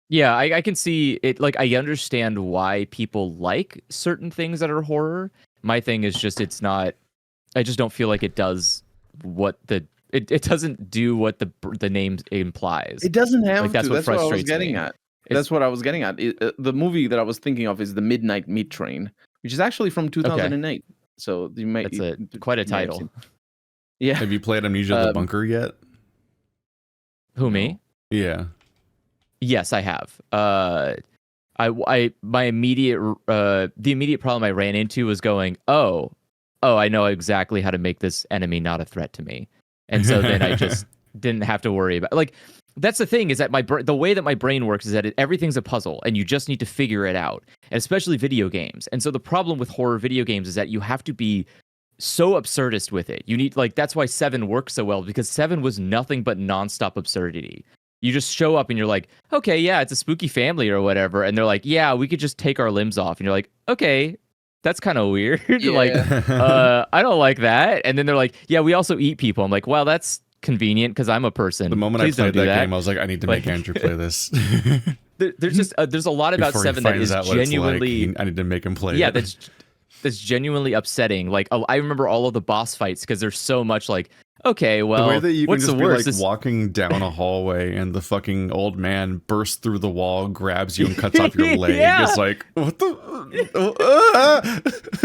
[SPEAKER 3] Yeah, I can see it. Like, I understand why people like certain things that are horror. My thing is just, it's not. I just don't feel like it does what it doesn't do what the name implies.
[SPEAKER 2] It doesn't have
[SPEAKER 3] like, that's
[SPEAKER 2] to.
[SPEAKER 3] What
[SPEAKER 2] that's
[SPEAKER 3] frustrates
[SPEAKER 2] what I was getting
[SPEAKER 3] me.
[SPEAKER 2] at. That's what I was getting at. The movie that I was thinking of is The Midnight Meat Train, which is actually from 2008. Okay. So you might.
[SPEAKER 3] That's quite a title.
[SPEAKER 2] Yeah.
[SPEAKER 1] Have you played Amnesia the Bunker yet?
[SPEAKER 3] Who, me?
[SPEAKER 1] Yeah.
[SPEAKER 3] Yes, I have. My immediate the immediate problem I ran into was going, oh, I know exactly how to make this enemy not a threat to me, and so then I just didn't have to worry about. Like, that's the thing, is that the way that my brain works is that everything's a puzzle, and you just need to figure it out, and especially video games. And so the problem with horror video games is that you have to be so absurdist with it. You need, like, that's why 7 works so well, because 7 was nothing but nonstop absurdity. You just show up and you're like, okay, yeah, it's a spooky family or whatever. And they're like, yeah, we could just take our limbs off. And you're like, okay, that's kind of weird. Like, I don't like that. And then they're like, yeah, we also eat people. I'm like, well, that's convenient because I'm a person.
[SPEAKER 1] The moment
[SPEAKER 3] Please
[SPEAKER 1] I played
[SPEAKER 3] don't do
[SPEAKER 1] that game, I was like, I need to make Andrew play this.
[SPEAKER 3] There's just there's a lot about 7 that is genuinely.
[SPEAKER 1] Like, I need to make him play.
[SPEAKER 3] Yeah,
[SPEAKER 1] it.
[SPEAKER 3] that's genuinely upsetting. Like, I remember all of the boss fights because there's so much like, okay, well,
[SPEAKER 1] the way that you
[SPEAKER 3] what's
[SPEAKER 1] can just
[SPEAKER 3] the worst?
[SPEAKER 1] Be like walking down a hallway and the fucking old man bursts through the wall, grabs you, and cuts off your leg.
[SPEAKER 3] Yeah.
[SPEAKER 1] It's like, what the?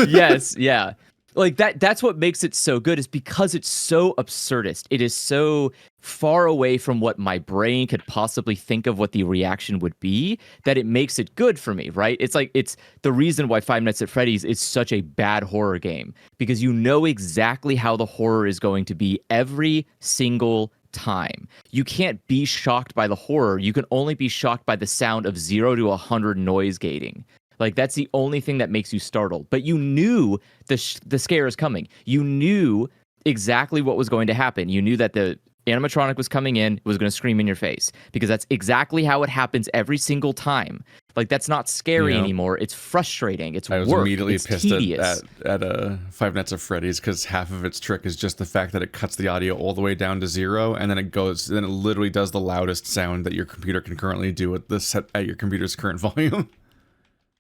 [SPEAKER 3] Yes, yeah. Like that's what makes it so good, is because it's so absurdist. It is so far away from what my brain could possibly think of what the reaction would be, that it makes it good for me, right? It's like, it's the reason why Five Nights at Freddy's is such a bad horror game, because you know exactly how the horror is going to be every single time. You can't be shocked by the horror. You can only be shocked by the sound of 0 to 100 noise gating. Like, that's the only thing that makes you startled. But you knew the scare is coming. You knew exactly what was going to happen. You knew that the animatronic was coming in, was going to scream in your face, because that's exactly how it happens every single time. Like, that's not scary anymore. It's frustrating. It's
[SPEAKER 1] I was
[SPEAKER 3] work.
[SPEAKER 1] immediately
[SPEAKER 3] it's
[SPEAKER 1] pissed
[SPEAKER 3] tedious.
[SPEAKER 1] at Five Nights at Freddy's, because half of its trick is just the fact that it cuts the audio all the way down to 0, and then it literally does the loudest sound that your computer can currently do at your computer's current volume.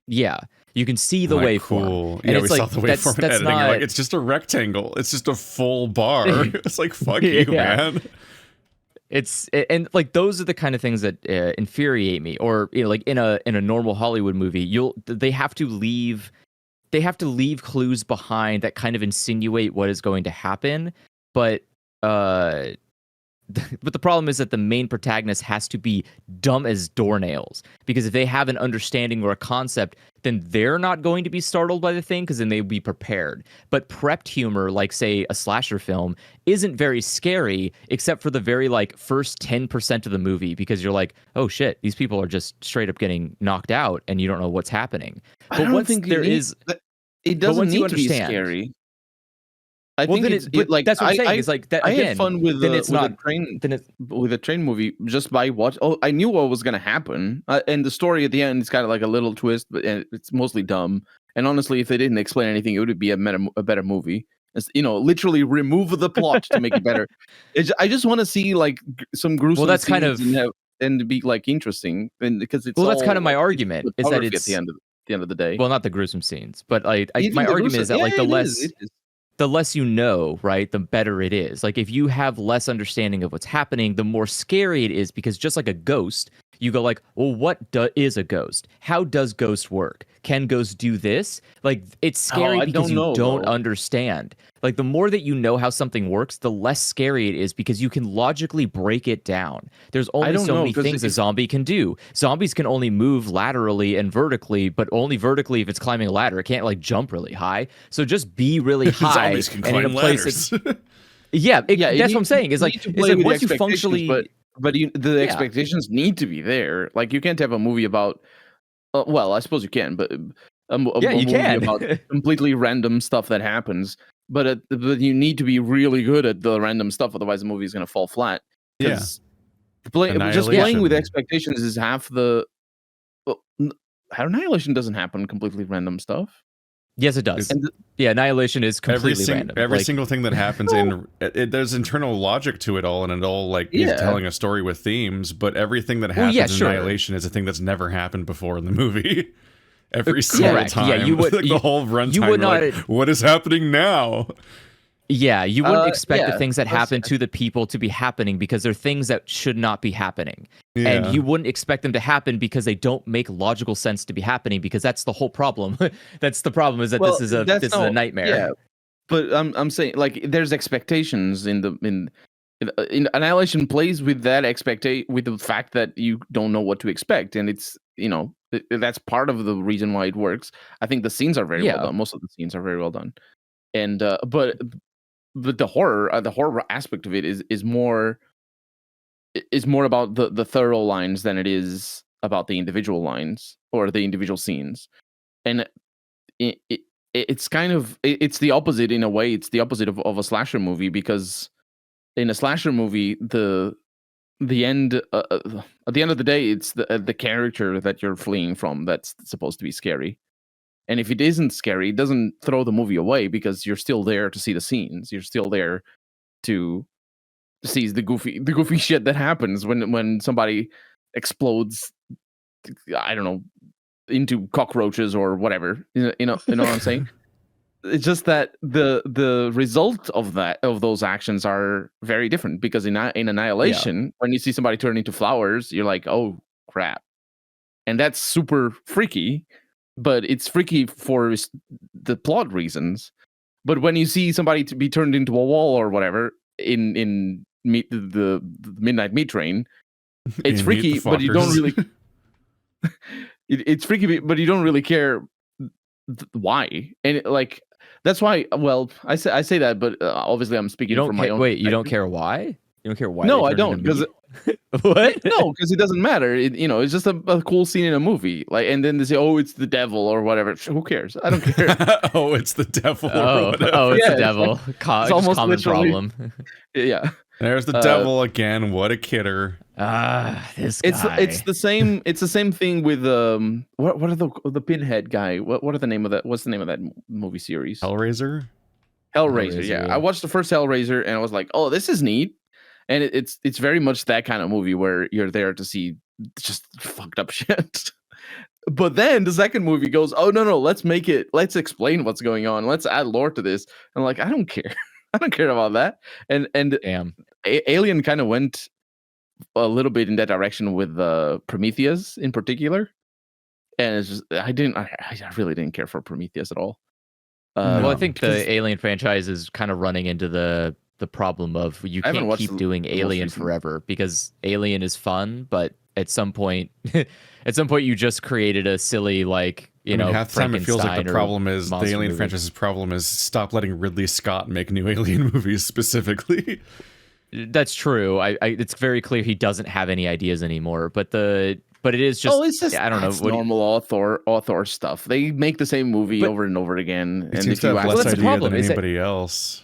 [SPEAKER 3] Yeah, you can see the waveform.
[SPEAKER 1] Cool. And we saw the waveform in editing. Not... You're like, it's just a rectangle. It's just a full bar. It's like, fuck you, man.
[SPEAKER 3] And like, those are the kind of things that infuriate me. Or, you know, like in a normal Hollywood movie, they have to leave clues behind that kind of insinuate what is going to happen. But the problem is that the main protagonist has to be dumb as doornails, because if they have an understanding or a concept, then they're not going to be startled by the thing, because then they'll be prepared. But prepped humor, like, say, a slasher film, isn't very scary, except for the very, like, first 10% of the movie, because you're like, oh shit, these people are just straight up getting knocked out, and you don't know what's happening. But
[SPEAKER 2] I don't think it doesn't need to be scary. I think like,
[SPEAKER 3] that's what I'm saying. Is like that.
[SPEAKER 2] I
[SPEAKER 3] again,
[SPEAKER 2] had fun with a train movie just by watch. Oh, I knew what was gonna happen, and the story at the end is kind of like a little twist, but it's mostly dumb. And honestly, if they didn't explain anything, it would be a better movie. It's, literally remove the plot to make it better. I just want to see like some gruesome.
[SPEAKER 3] Well, that's kind of
[SPEAKER 2] and be like interesting, and because it's
[SPEAKER 3] that's kind of my argument, is that it's
[SPEAKER 2] at the end of the day.
[SPEAKER 3] Well, not the gruesome scenes, but my argument is that like the less you know, right, the better it is. Like, if you have less understanding of what's happening, the more scary it is, because just like a ghost, you go like, well, what is a ghost? How does ghost work? Can ghosts do this? Like, it's scary because you don't understand. Like, the more that you know how something works, the less scary it is, because you can logically break it down. There's only so many things a zombie can do. Zombies can only move laterally and vertically, but only vertically if it's climbing a ladder. It can't like jump really high. So just be really high.
[SPEAKER 1] Zombies can climb ladders.
[SPEAKER 3] That's what I'm saying. It's like once you functionally,
[SPEAKER 2] but the expectations need to be there. Like, you can't have a movie about. Well, I suppose you can, but a movie about completely random stuff that happens. But you need to be really good at the random stuff, otherwise the movie is going to fall flat. Just playing with expectations is half the. Annihilation doesn't happen completely random stuff.
[SPEAKER 3] Yes, it does. Annihilation is completely random.
[SPEAKER 1] Every single thing that happens there's internal logic to it all, and it all is telling a story with themes. But everything that happens in Annihilation is a thing that's never happened before in the movie. Every single time.
[SPEAKER 3] Yeah, you would.
[SPEAKER 1] Like, the whole runtime. Like, what is happening now?
[SPEAKER 3] Yeah, you wouldn't expect the things that happen to the people to be happening, because they're things that should not be happening. Yeah. And you wouldn't expect them to happen because they don't make logical sense to be happening, because that's the whole problem. That's the problem, is that this is a nightmare.
[SPEAKER 2] Yeah. But I'm saying, like, there's expectations in Annihilation plays with that with the fact that you don't know what to expect, and it's that's part of the reason why it works. I think the scenes are very well done. Most of the scenes are very well done, and but the horror aspect of it is more about the thorough lines than it is about the individual lines or the individual scenes, and it's kind of it's the opposite in a way. It's the opposite of a slasher movie, because in a slasher movie the end. At the end of the day, it's the character that you're fleeing from that's supposed to be scary. And if it isn't scary, it doesn't throw the movie away because you're still there to see the scenes. You're still there to see the goofy shit that happens when somebody explodes. I don't know, into cockroaches or whatever. You know what I'm saying? It's just that the result of those actions are very different because in Annihilation, when you see somebody turn into flowers, you're like, oh crap, and that's super freaky. But it's freaky for the plot reasons. But when you see somebody to be turned into a wall or whatever in the Midnight Meat Train, it's freaky, but you don't really. It's freaky, but you don't really care why. And that's why. Well, I say that, but obviously I'm speaking from my own.
[SPEAKER 3] Wait, you don't care why? You don't care why?
[SPEAKER 2] No, I don't. Because
[SPEAKER 3] what?
[SPEAKER 2] No, because it doesn't matter. It's just a cool scene in a movie. And then they say, "Oh, it's the devil" or whatever. Who cares? I don't care.
[SPEAKER 1] Oh, it's the devil.
[SPEAKER 3] It's the devil. It's almost common problem.
[SPEAKER 2] Yeah.
[SPEAKER 1] There's the devil again. What a kidder.
[SPEAKER 3] This guy.
[SPEAKER 2] It's the same. It's the same thing with what are the Pinhead guy? What are the name of that? What's the name of that movie series?
[SPEAKER 1] Hellraiser.
[SPEAKER 2] Hellraiser. Yeah, I watched the first Hellraiser and I was like, oh, this is neat. And it's very much that kind of movie where you're there to see just fucked up shit. But then the second movie goes, oh no, let's explain what's going on. Let's add lore to this. And I'm like, I don't care. I don't care about that. And
[SPEAKER 3] damn.
[SPEAKER 2] Alien kind of went a little bit in that direction with Prometheus in particular. And it's just I really didn't care for Prometheus at all.
[SPEAKER 3] Well, I think the Alien franchise is kind of running into the problem of you can't keep doing Alien forever because Alien is fun, but at some point you just created a silly
[SPEAKER 1] half the time it feels like the problem is the Alien franchise's problem is stop letting Ridley Scott make new Alien movies specifically.
[SPEAKER 3] That's true. It's very clear he doesn't have any ideas anymore, but it is just,
[SPEAKER 2] it's just
[SPEAKER 3] I don't know,
[SPEAKER 2] normal author stuff. They make the same movie over and over again,
[SPEAKER 1] and if you have less idea than anybody else.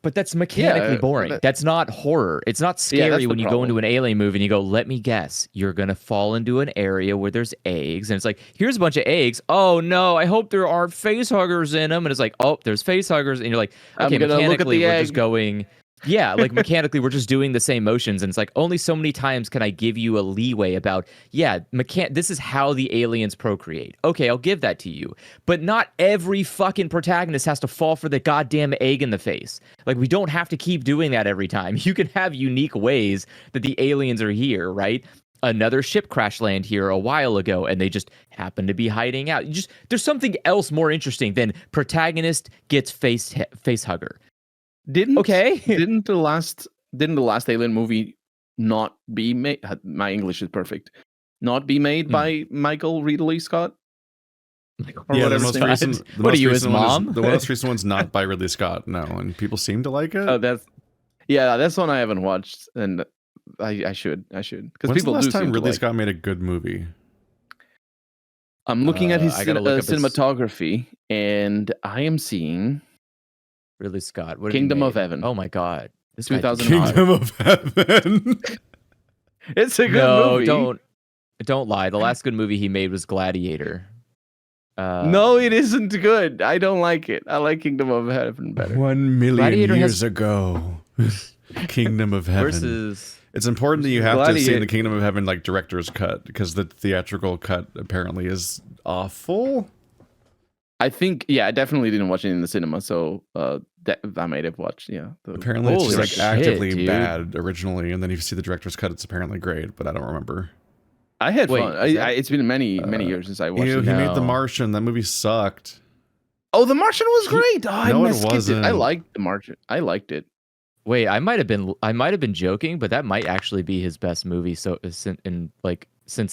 [SPEAKER 3] But that's mechanically boring. That's not horror. It's not scary when you go into an Alien movie and you go, let me guess, you're going to fall into an area where there's eggs. And it's like, here's a bunch of eggs. Oh, no, I hope there aren't face huggers in them. And it's like, oh, there's face huggers. And you're like, okay, mechanically, we're just going... Yeah, mechanically, we're just doing the same motions. And it's like, only so many times can I give you a leeway about, this is how the aliens procreate. Okay, I'll give that to you. But not every fucking protagonist has to fall for the goddamn egg in the face. We don't have to keep doing that every time. You can have unique ways that the aliens are here, right? Another ship crash land here a while ago, and they just happen to be hiding out. There's something else more interesting than protagonist gets face hugger.
[SPEAKER 2] Didn't the last Alien movie not be made? My English is perfect. Not be made by Michael Ridley Scott.
[SPEAKER 1] Yeah, the most recent. What are you, his mom? The most recent one's not by Ridley Scott. No, and people seem to like it.
[SPEAKER 2] Oh, that's one I haven't watched, and I should because people
[SPEAKER 1] the last
[SPEAKER 2] do.
[SPEAKER 1] Time Ridley Scott made a good movie.
[SPEAKER 2] I'm looking at his cinematography, and I am seeing.
[SPEAKER 3] Ridley Scott.
[SPEAKER 2] Kingdom of Heaven.
[SPEAKER 3] Oh my god.
[SPEAKER 2] This 2005.
[SPEAKER 1] Kingdom of Heaven.
[SPEAKER 2] It's a good movie.
[SPEAKER 3] Don't lie. The last good movie he made was Gladiator.
[SPEAKER 2] No, it isn't good. I don't like it. I like Kingdom of Heaven better.
[SPEAKER 1] 1 million years ago. Kingdom of Heaven. It's important that you have to see the Kingdom of Heaven director's cut because the theatrical cut apparently is awful.
[SPEAKER 2] I think, I definitely didn't watch it in the cinema, so I might have watched,
[SPEAKER 1] Apparently it's just actively bad originally, and then if you see the director's cut, it's apparently great, but I don't remember.
[SPEAKER 2] I had fun. It's been many years since I watched it.
[SPEAKER 1] He made The Martian. That movie sucked.
[SPEAKER 2] Oh, The Martian was great.
[SPEAKER 1] No, it wasn't.
[SPEAKER 2] I liked The Martian. I liked it.
[SPEAKER 3] Wait, I might have been joking, but that might actually be his best movie since the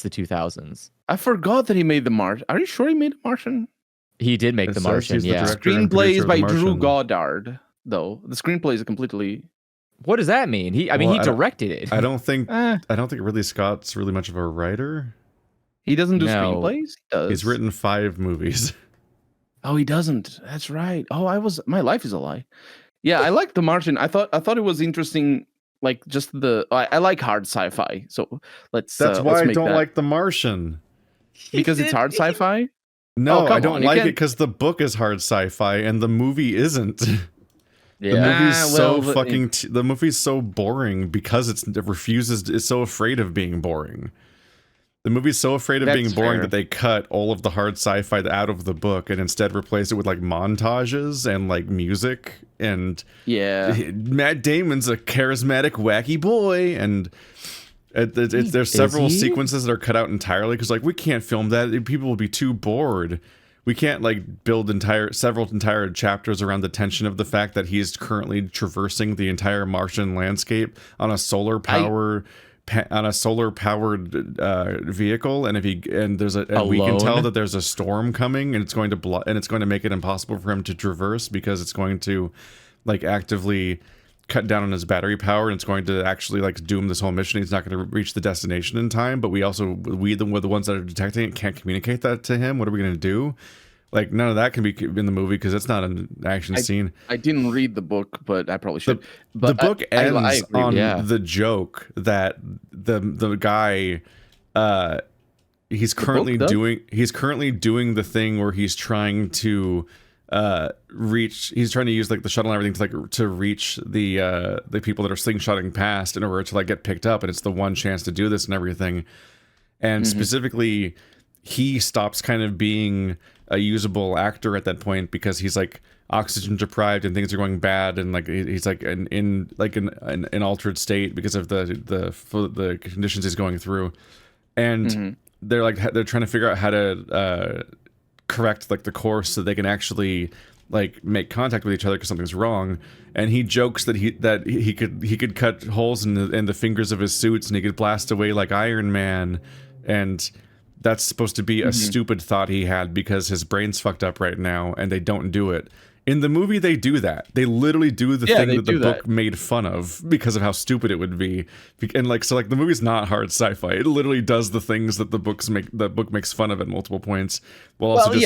[SPEAKER 3] 2000s.
[SPEAKER 2] I forgot that he made The Martian. Are you sure he made The Martian?
[SPEAKER 3] He did make The Martian, yeah.
[SPEAKER 2] The screenplay is by Drew Goddard, though. The screenplay is completely...
[SPEAKER 3] What does that mean? He directed it.
[SPEAKER 1] I don't think Ridley Scott's really much of a writer.
[SPEAKER 2] He doesn't do screenplays? He does.
[SPEAKER 1] He's written 5 movies.
[SPEAKER 2] Oh, he doesn't. That's right. Oh, my life is a lie. Yeah, I liked The Martian. I thought it was interesting Like just I like hard sci-fi. So
[SPEAKER 1] that's why I don't like The Martian.
[SPEAKER 2] Because it's hard sci-fi?
[SPEAKER 1] No, I don't like it because the book is hard sci-fi and the movie isn't.
[SPEAKER 3] Yeah.
[SPEAKER 1] The movie's the movie's so boring because it's so afraid of being boring. The movie's so afraid of being boring that they cut all of the hard sci-fi out of the book and instead replace it with like montages and like music and Matt Damon's a charismatic wacky boy and there's several sequences that are cut out entirely because like we can't film that, people will be too bored. We can't like build several entire chapters around the tension of the fact that he's currently traversing the entire Martian landscape on a solar powered vehicle, and we can tell that there's a storm coming, and it's going to make it impossible for him to traverse because it's going to like actively cut down on his battery power, and it's going to actually like doom this whole mission. He's not going to reach the destination in time, but we're the ones that are detecting it can't communicate that to him. What are we going to do? Like none of that can be in the movie because it's not an action scene.
[SPEAKER 2] I didn't read the book, but I probably should.
[SPEAKER 1] The book ends on the joke that the guy he's currently doing the thing where he's trying to use like the shuttle and everything to reach the people that are slingshotting past in order to like get picked up, and it's the one chance to do this and everything. And specifically, he stops kind of being a usable actor at that point because he's like oxygen deprived and things are going bad, and like he's like in an altered state because of the conditions he's going through, and they're trying to figure out how to correct like the course so they can actually like make contact with each other because something's wrong. And he jokes that he could cut holes in the fingers of his suits and he could blast away like Iron Man, and that's supposed to be a stupid thought he had because his brain's fucked up right now, and they don't do it. In the movie, they do that. They literally do the thing that the book made fun of because of how stupid it would be. And like, so like the movie's not hard sci-fi. It literally does the things that the book makes fun of at multiple points, while also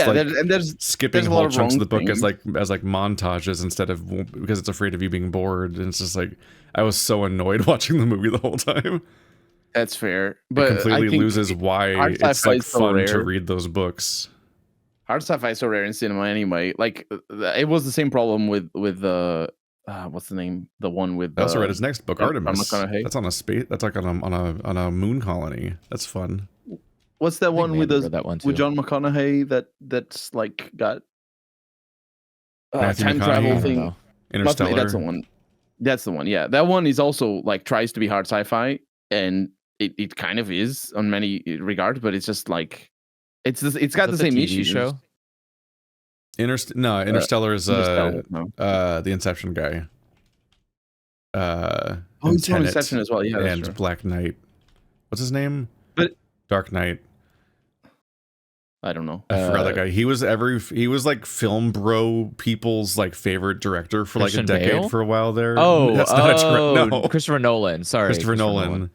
[SPEAKER 1] skipping whole chunks of the book as like montages instead of, because it's afraid of you being bored. And it's just like, I was so annoyed watching the movie the whole time.
[SPEAKER 2] That's fair, but
[SPEAKER 1] it completely loses why it's like fun to read those books.
[SPEAKER 2] Hard sci-fi is so rare in cinema anyway. Like it was the same problem with what's the name? The one with
[SPEAKER 1] I also read his next book, Artemis. That's on a space. That's like on a moon colony. That's fun.
[SPEAKER 2] What's that one with John McConaughey that's like got time travel thing?
[SPEAKER 1] Interstellar.
[SPEAKER 2] That's the one. That's the one. Yeah, that one is also like tries to be hard sci-fi, and it kind of is on many regards, but it's just like it's got the same issue.
[SPEAKER 3] Show.
[SPEAKER 1] Interstellar is the Inception guy.
[SPEAKER 2] He's from Inception as well. Yeah,
[SPEAKER 1] and Black Knight. What's his name? Dark Knight.
[SPEAKER 2] I don't know.
[SPEAKER 1] I forgot that guy. He was like film bro people's like favorite director for
[SPEAKER 3] Christian
[SPEAKER 1] like a decade
[SPEAKER 3] Bale?
[SPEAKER 1] for a while there.
[SPEAKER 3] No, Christopher Nolan. Sorry,
[SPEAKER 1] Christopher Nolan.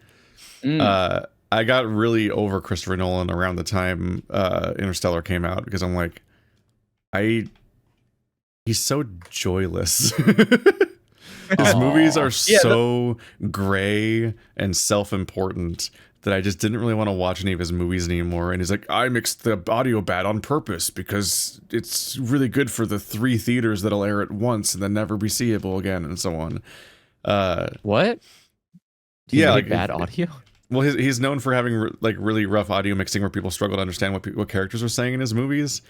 [SPEAKER 1] I got really over Christopher Nolan around the time Interstellar came out because I'm like, he's so joyless. His movies are so gray and self-important that I just didn't really want to watch any of his movies anymore. And he's like, I mixed the audio bad on purpose because it's really good for the 3 theaters that'll air it once and then never be seeable again, and so on.
[SPEAKER 3] What? Like bad audio?
[SPEAKER 1] Well, he's known for having like really rough audio mixing where people struggle to understand what characters are saying in his movies.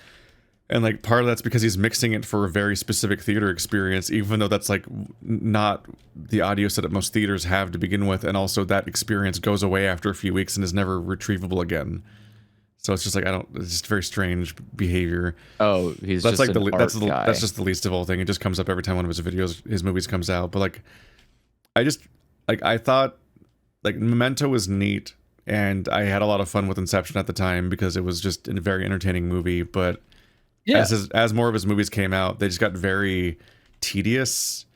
[SPEAKER 1] And like part of that's because he's mixing it for a very specific theater experience, even though that's like not the audio set that most theaters have to begin with. And also that experience goes away after a few weeks and is never retrievable again. So it's just like, it's just very strange behavior.
[SPEAKER 3] Oh, that's just like
[SPEAKER 1] that's just the least of all thing. It just comes up every time one of his movies comes out. But like, I thought like Memento was neat, and I had a lot of fun with Inception at the time because it was just a very entertaining movie. But as more of his movies came out, they just got very tedious,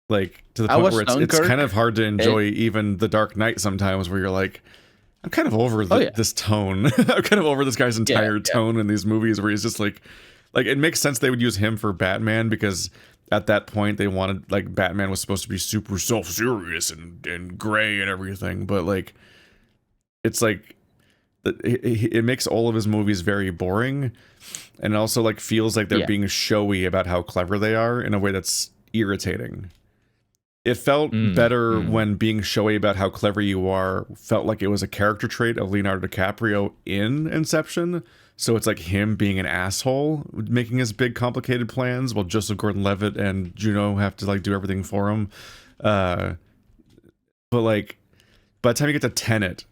[SPEAKER 1] like to the point where it's kind of hard to enjoy even The Dark Knight sometimes, where you're like, I'm kind of over this tone. I'm kind of over this guy's entire tone in these movies where he's just like it makes sense they would use him for Batman because at that point they wanted, like, Batman was supposed to be super self-serious and gray and everything, but like it's like it makes all of his movies very boring, and it also like feels like they're being showy about how clever they are in a way that's irritating. It felt better when being showy about how clever you are felt like it was a character trait of Leonardo DiCaprio in Inception. So it's like him being an asshole, making his big complicated plans, while Joseph Gordon-Levitt and Juno have to like do everything for him. But like by the time you get to Tenet,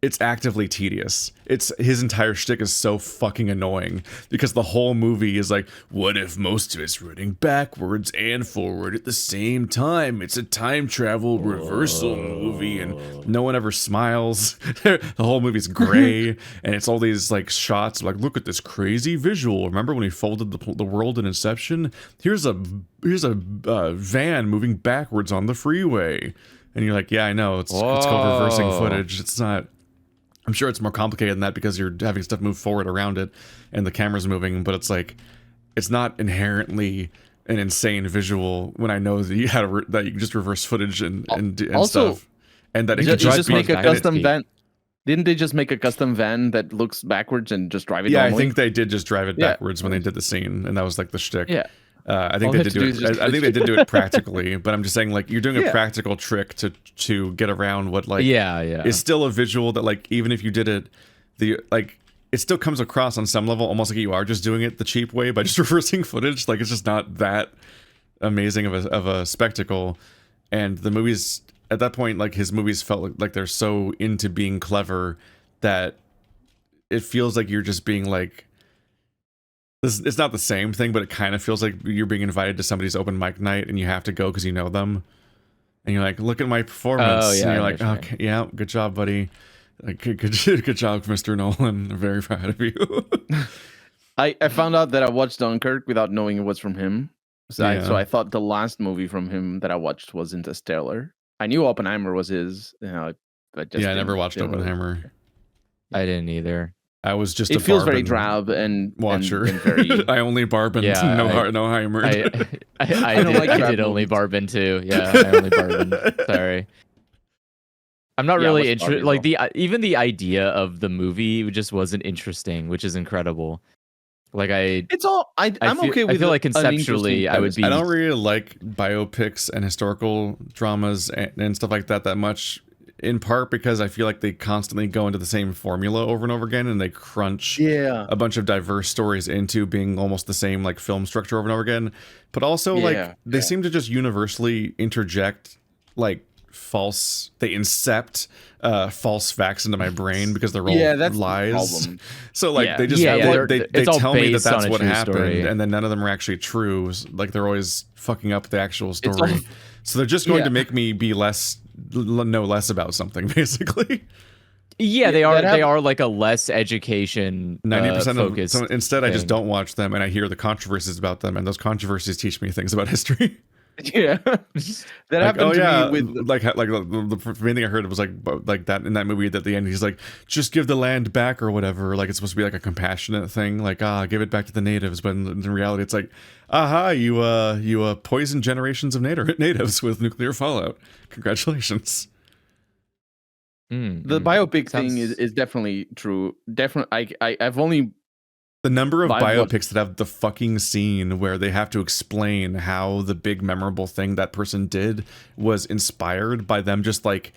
[SPEAKER 1] it's actively tedious. His entire shtick is so fucking annoying because the whole movie is like, what if most of it's running backwards and forward at the same time? It's a time travel reversal movie, and no one ever smiles. The whole movie's gray, and it's all these like shots like, look at this crazy visual. Remember when he folded the world in Inception? Here's a van moving backwards on the freeway, and you're like, yeah, I know. It's called reversing footage. It's not. I'm sure it's more complicated than that because you're having stuff move forward around it and the camera's moving, but it's like, it's not inherently an insane visual when I know that you had that you can just reverse footage and
[SPEAKER 2] also,
[SPEAKER 1] stuff. And that it
[SPEAKER 2] can
[SPEAKER 1] drive
[SPEAKER 2] just make a custom van. Didn't they just make a custom van that looks backwards and just drive it normally?
[SPEAKER 1] I think they did just drive it backwards when they did the scene, and that was like the shtick.
[SPEAKER 2] Yeah.
[SPEAKER 1] I think they did do it. I think they did do it practically, but I'm just saying, like, you're doing a practical trick to get around what, like, is still a visual that, like, even if you did it, it still comes across on some level almost like you are just doing it the cheap way by just reversing footage. Like, it's just not that amazing of a spectacle. And the movies at that point, like, his movies felt like they're so into being clever that it feels like you're just being like. It's not the same thing, but it kind of feels like you're being invited to somebody's open mic night and you have to go because you know them. And you're like, look at my performance. And you're like, okay, yeah, good job, buddy. Like, good job, Mr. Nolan. I'm very proud of you.
[SPEAKER 2] I found out that I watched Dunkirk without knowing it was from him. So I thought the last movie from him that I watched was Interstellar. I knew Oppenheimer was his. I
[SPEAKER 1] never watched Oppenheimer.
[SPEAKER 3] I didn't either.
[SPEAKER 1] I was just.
[SPEAKER 2] It feels very drab and
[SPEAKER 1] watcher.
[SPEAKER 2] And very...
[SPEAKER 1] I only Barben, no Heimer.
[SPEAKER 3] I did only Barben too. Yeah, I only Barben. Sorry. I'm not really interested. Like even the idea of the movie just wasn't interesting, which is incredible. Like it's all. I'm okay with. I feel like conceptually, I would be.
[SPEAKER 1] I don't really like biopics and historical dramas and stuff like that much. In part because I feel like they constantly go into the same formula over and over again, and they crunch a bunch of diverse stories into being almost the same like film structure over and over again. But also they seem to just universally interject like they incept false facts into my brain because they're all lies. So like they just they tell me that that's what happened, and then none of them are actually true. Like they're always fucking up the actual story. So they're just going to make me be know less about something, basically.
[SPEAKER 3] Yeah, they are. They are like a less education
[SPEAKER 1] 90%
[SPEAKER 3] focused.
[SPEAKER 1] So instead, I just don't watch them, and I hear the controversies about them, and those controversies teach me things about history.
[SPEAKER 2] Yeah, that happened to me with
[SPEAKER 1] like the main thing I heard was like that in that movie at the end he's like, just give the land back or whatever, like it's supposed to be like a compassionate thing, like give it back to the natives, but in reality it's like, you poisoned generations of natives with nuclear fallout. Congratulations.
[SPEAKER 2] The biopic thing is definitely true. Definitely, I've only.
[SPEAKER 1] The number of biopics that have the fucking scene where they have to explain how the big memorable thing that person did was inspired by them just like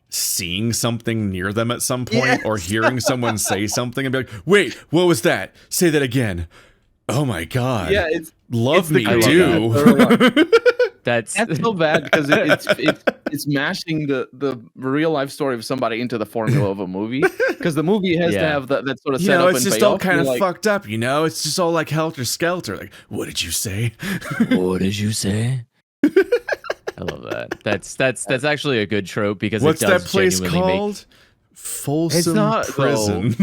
[SPEAKER 1] seeing something near them at some point or hearing someone say something and be like, wait, what was that? Say that again. Oh my God.
[SPEAKER 2] Yeah,
[SPEAKER 1] Love me, do.
[SPEAKER 2] That's so bad because it's mashing the real life story of somebody into the formula of a movie, because the movie has to have that sort of setup.
[SPEAKER 1] It's just all kind of fucked up, it's just all like helter skelter. Like, what did you say?
[SPEAKER 3] What did you say? I love that. That's actually a good trope because
[SPEAKER 1] what's
[SPEAKER 3] it does
[SPEAKER 1] that place called? Folsom Prison.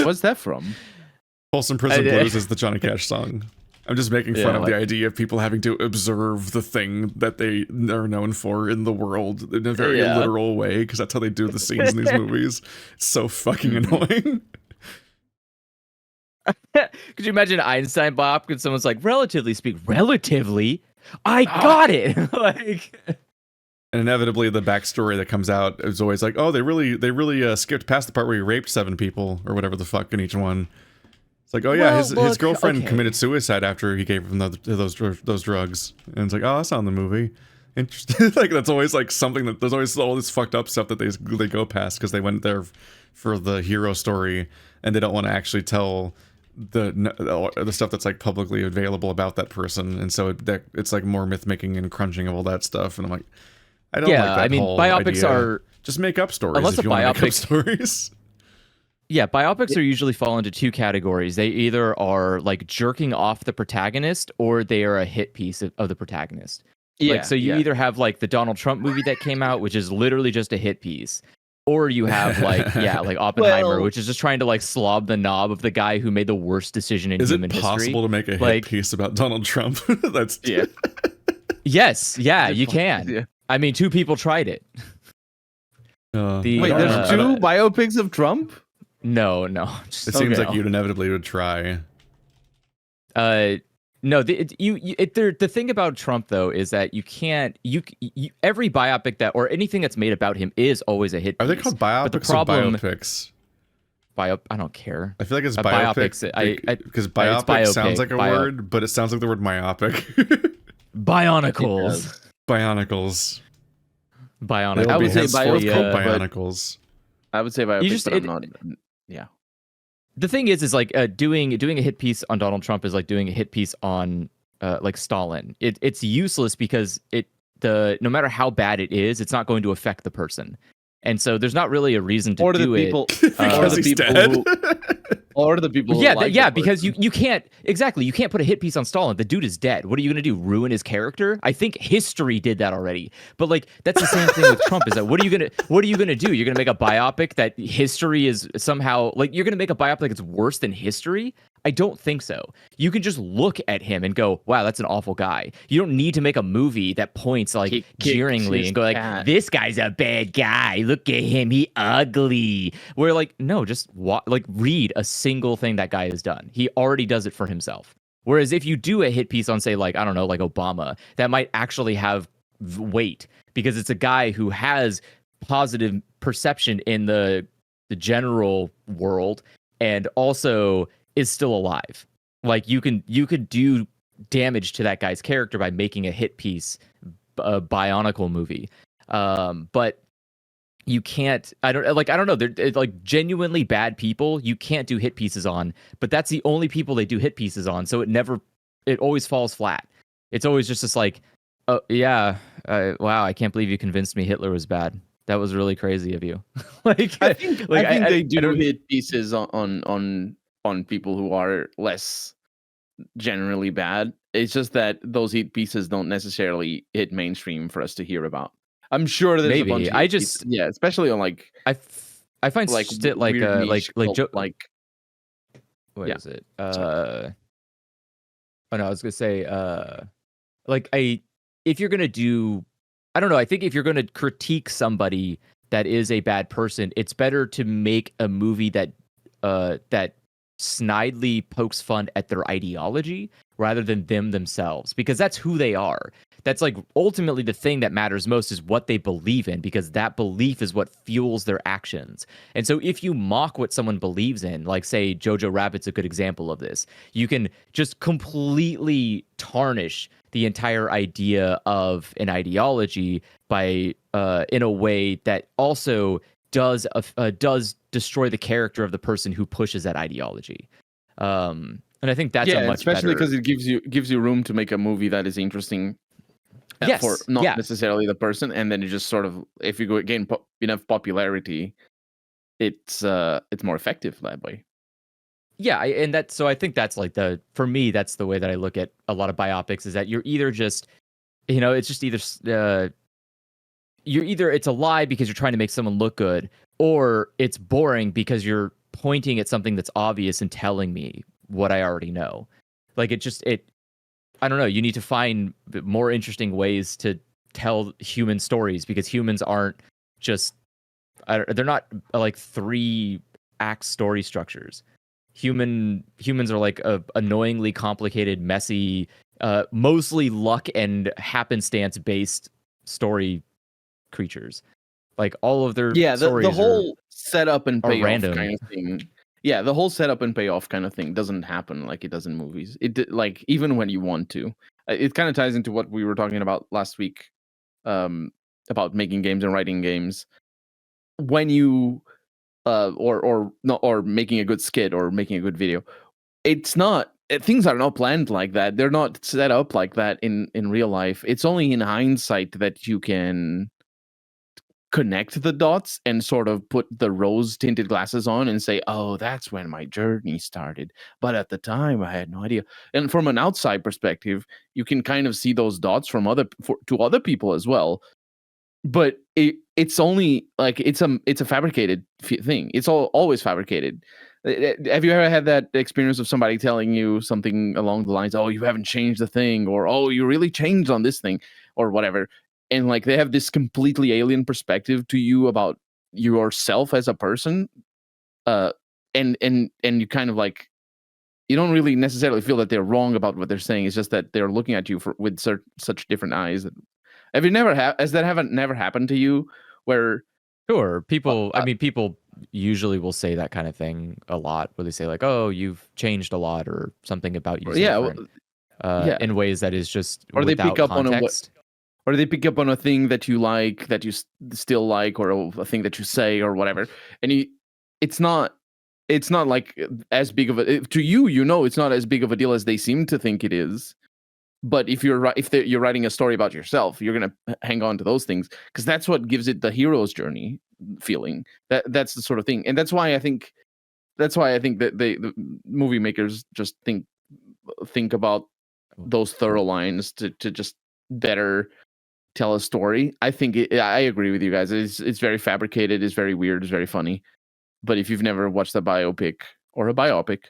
[SPEAKER 2] What's that from?
[SPEAKER 1] Folsom Prison Blues is the Johnny Cash song. I'm just making fun of the idea of people having to observe the thing that they are known for in the world in a very literal way, because that's how they do the scenes in these movies. It's so fucking annoying.
[SPEAKER 3] Could you imagine Einstein biopic and someone's like, relatively I got it. Like,
[SPEAKER 1] and inevitably the backstory that comes out is always like, oh, they really skipped past the part where he raped 7 people or whatever the fuck in each one. It's like, oh yeah, his girlfriend committed suicide after he gave him those drugs, and it's like, oh, that's not in the movie. Interesting. Like that's always like something that there's always all this fucked up stuff that they go past because they went there for the hero story and they don't want to actually tell the stuff that's like publicly available about that person, and so it's like more myth making and crunching of all that stuff. And I'm like, I don't like that. I mean, whole
[SPEAKER 3] biopics
[SPEAKER 1] idea.
[SPEAKER 3] are
[SPEAKER 1] just make up stories unless if you want to make up stories.
[SPEAKER 3] Yeah, biopics are usually fall into 2 categories. They either are like jerking off the protagonist or they are a hit piece of the protagonist. Yeah, like, so you either have like the Donald Trump movie that came out, which is literally just a hit piece, or you have like like Oppenheimer, which is just trying to like slob the knob of the guy who made the worst decision in human history. Is it possible
[SPEAKER 1] to make a hit piece about Donald Trump? That's
[SPEAKER 3] Yes, you can. Yeah. I mean, 2 people tried it.
[SPEAKER 2] Wait, there's 2 biopics of Trump?
[SPEAKER 3] No.
[SPEAKER 1] It seems like you'd inevitably would try.
[SPEAKER 3] No, the thing about Trump though is that you can't every biopic that or anything that's made about him is always a hit piece.
[SPEAKER 1] Are they called biopics or biopics?
[SPEAKER 3] I don't care.
[SPEAKER 1] I feel like it's biopics. Because biopic sounds like a word, but it sounds like the word myopic.
[SPEAKER 3] Bionicles.
[SPEAKER 1] Bionicles.
[SPEAKER 3] I would say
[SPEAKER 1] bionicles.
[SPEAKER 2] I would say biopics, but I'm not. Yeah.
[SPEAKER 3] The thing is like doing a hit piece on Donald Trump is like doing a hit piece on like Stalin. It's useless because no matter how bad it is, it's not going to affect the person. And so there's not really a reason to do it.
[SPEAKER 1] Because he's dead.
[SPEAKER 2] Or the people who
[SPEAKER 3] because you can't put a hit piece on Stalin. The dude is dead. What are you going to do? Ruin his character? I think history did that already. But like that's the same thing with Trump is that what are you going to do? You're going to make a biopic that history is somehow like you're going to make a biopic that's worse than history? I don't think so. You can just look at him and go, wow, that's an awful guy. You don't need to make a movie that points like jeeringly and go like, this guy's a bad guy. Look at him. He ugly. We're like, no, just read a single thing that guy has done. He already does it for himself. Whereas if you do a hit piece on, say, like, I don't know, like Obama, that might actually have weight because it's a guy who has positive perception in the general world and also is still alive. Like you could do damage to that guy's character by making a hit piece, a Bionicle movie. But you can't. I don't know. They're like genuinely bad people. You can't do hit pieces on. But that's the only people they do hit pieces on. So it always falls flat. It's always just this like, oh yeah, wow, I can't believe you convinced me Hitler was bad. That was really crazy of you.
[SPEAKER 2] I think they do hit pieces on people who are less generally bad. It's just that those hit pieces don't necessarily hit mainstream for us to hear about. I'm sure there's a bunch of pieces, especially on like
[SPEAKER 3] I find like shit like what is it? Oh no, I was gonna say if you're gonna do, I don't know. I think if you're gonna critique somebody that is a bad person, it's better to make a movie that snidely pokes fun at their ideology rather than them themselves, because that's who they are. That's like ultimately the thing that matters most is what they believe in, because that belief is what fuels their actions. And so if you mock what someone believes in, like say Jojo Rabbit's a good example of this, you can just completely tarnish the entire idea of an ideology by in a way that also does destroy the character of the person who pushes that ideology. And I think that's a much
[SPEAKER 2] especially
[SPEAKER 3] better...
[SPEAKER 2] because it gives you room to make a movie that is interesting for not necessarily the person, and then you just sort of, if you gain enough popularity, it's more effective that way.
[SPEAKER 3] Yeah, so I think that's like for me, that's the way that I look at a lot of biopics, is that you're either just, it's just either it's a lie because you're trying to make someone look good, or it's boring because you're pointing at something that's obvious and telling me what I already know. Like I don't know, you need to find more interesting ways to tell human stories, because humans aren't just, they're not like 3-act story structures. humans are like a annoyingly complicated, messy, mostly luck and happenstance based story creatures. Like all of their stories
[SPEAKER 2] the whole setup and
[SPEAKER 3] are
[SPEAKER 2] payoff
[SPEAKER 3] random.
[SPEAKER 2] kind of thing. Yeah, the whole setup and payoff kind of thing doesn't happen like it does in movies. Like even when you want to. It kind of ties into what we were talking about last week, about making games and writing games. When you or making a good skit or making a good video, it's not things are not planned like that. They're not set up like that in real life. It's only in hindsight that you can connect the dots and sort of put the rose tinted glasses on and say, oh, that's when my journey started, but at the time I had no idea. And from an outside perspective, you can kind of see those dots from to other people as well, but it's only like it's a fabricated thing. It's always fabricated. Have you ever had that experience of somebody telling you something along the lines, oh, you haven't changed the thing, or oh, you really changed on this thing, or whatever, and like they have this completely alien perspective to you about yourself as a person, and you kind of like, you don't really necessarily feel that they're wrong about what they're saying. It's just that they're looking at you with such different eyes. Have you has that never happened to you where?
[SPEAKER 3] Sure. People, I mean, people usually will say that kind of thing a lot, where they say like, "Oh, you've changed a lot," or something about you. In ways that is just
[SPEAKER 2] or they pick up
[SPEAKER 3] context.
[SPEAKER 2] Or they pick up on a thing that you like, that you still like, or a thing that you say, or whatever, and it's not like as big of a to you. It's not as big of a deal as they seem to think it is. But if you're writing a story about yourself, you're gonna hang on to those things because that's what gives it the hero's journey feeling. That's the sort of thing, and that's why I think that the movie makers just think about those thorough lines to just better tell a story. I think I agree with you guys. It's very fabricated. It's very weird. It's very funny. But if you've never watched a biopic or a biopic,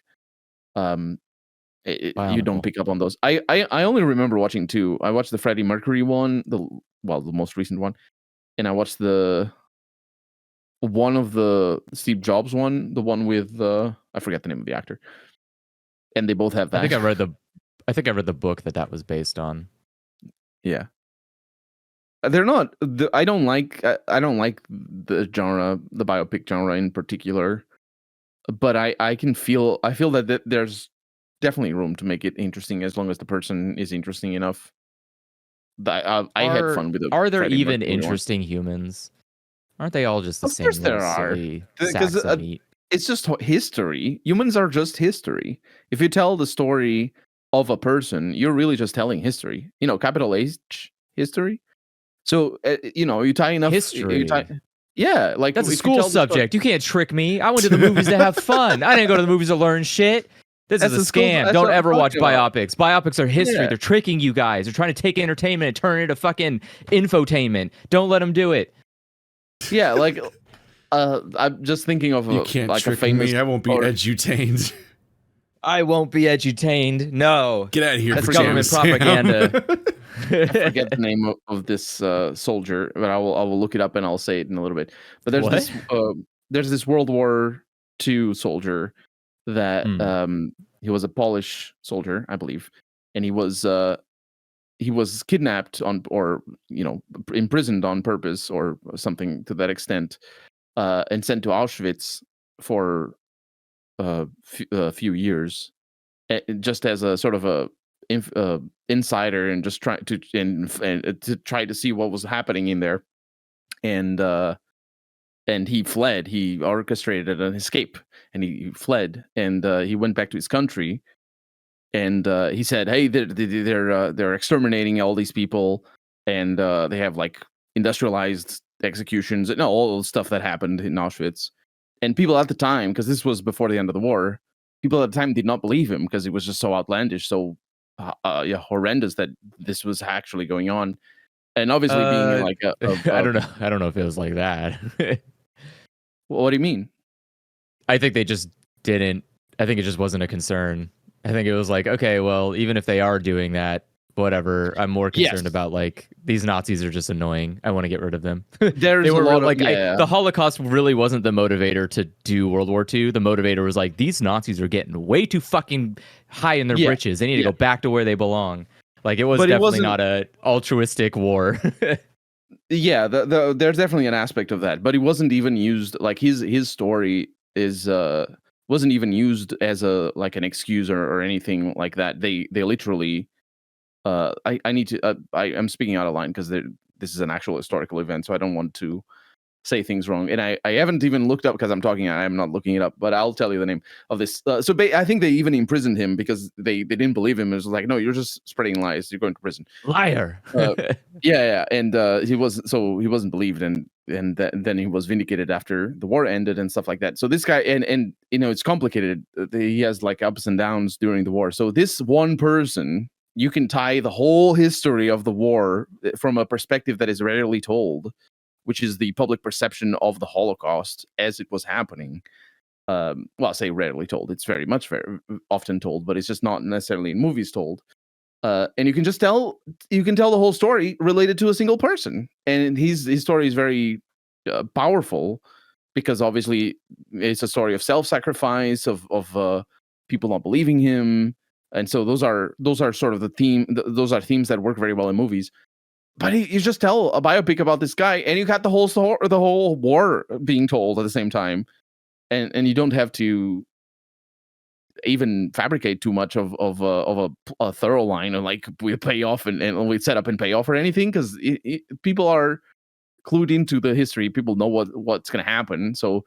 [SPEAKER 2] you don't pick up on those. I only remember watching two. I watched the Freddie Mercury one, the most recent one, and I watched one of the Steve Jobs one, the one with I forget the name of the actor. And they both have that.
[SPEAKER 3] I think I read the book that was based on.
[SPEAKER 2] Yeah. They're not I don't like the genre, the biopic genre in particular, but I feel that there's definitely room to make it interesting as long as the person is interesting enough. I had fun with it.
[SPEAKER 3] Are there even interesting humans? Aren't they all just the same? Of course there are. Because
[SPEAKER 2] it's just history. Humans are just history. If you tell the story of a person, you're really just telling history. Capital H history. So you tie enough
[SPEAKER 3] history.
[SPEAKER 2] Yeah, like
[SPEAKER 3] that's a school subject. You can't trick me. I went to the movies to have fun. I didn't go to the movies to learn shit. This is a scam. Don't ever watch biopics. Biopics are history. Yeah. They're tricking you guys. They're trying to take entertainment and turn it into fucking infotainment. Don't let them do it.
[SPEAKER 2] Yeah, like I'm just thinking of
[SPEAKER 1] you can't trick me. I won't be edutained.
[SPEAKER 3] I won't be edutained. No.
[SPEAKER 1] Get out of here.
[SPEAKER 3] That's government propaganda.
[SPEAKER 2] I forget the name of this soldier, but I will look it up and I'll say it in a little bit. But there's this World War II soldier that he was a Polish soldier, I believe, and he was kidnapped or imprisoned on purpose or something to that extent, and sent to Auschwitz for a few years, just as a sort of a insider, and just try to try to see what was happening in there, and he fled. He orchestrated an escape, and he fled, and he went back to his country, and he said, "Hey, they're exterminating all these people, and they have like industrialized executions and all the stuff that happened in Auschwitz." And people at the time, because this was before the end of the war, people at the time did not believe him because it was just so outlandish, so horrendous that this was actually going on. And obviously, being like
[SPEAKER 3] I don't know if it was like that.
[SPEAKER 2] What do you mean?
[SPEAKER 3] I think they just didn't. I think it just wasn't a concern. I think it was like, okay, well, even if they are doing that, whatever. I'm more concerned about like these Nazis are just annoying. I want to get rid of them.
[SPEAKER 2] There's
[SPEAKER 3] they were
[SPEAKER 2] a lot
[SPEAKER 3] like
[SPEAKER 2] of,
[SPEAKER 3] the Holocaust really wasn't the motivator to do World War II. The motivator was like these Nazis are getting way too fucking high in their britches. They need to go back to where they belong. Like it was definitely not a altruistic war.
[SPEAKER 2] Yeah, there's definitely an aspect of that, but it wasn't even used like his story is wasn't even used as a like an excuse or anything like that. They literally I need to I'm speaking out of line because this is an actual historical event, so I don't want to say things wrong. And I haven't even looked up because I'm talking. I'm not looking it up, but I'll tell you the name of this. I think they even imprisoned him because they didn't believe him. It was like, no, you're just spreading lies. You're going to prison.
[SPEAKER 3] Liar.
[SPEAKER 2] Yeah. And he wasn't believed, and then he was vindicated after the war ended and stuff like that. So this guy, and you know, it's complicated. He has like ups and downs during the war. So this one person, you can tie the whole history of the war from a perspective that is rarely told, which is the public perception of the Holocaust as it was happening. Well, I say rarely told. It's very often told, but it's just not necessarily in movies told. And you can tell the whole story related to a single person. And his story is very powerful because obviously it's a story of self-sacrifice, of people not believing him. And so those are sort of the theme. Those are themes that work very well in movies. But you just tell a biopic about this guy, and you got the whole war being told at the same time, and you don't have to even fabricate too much of a thorough line, or like we pay off and we set up and pay off or anything, because people are clued into the history. People know what's going to happen, so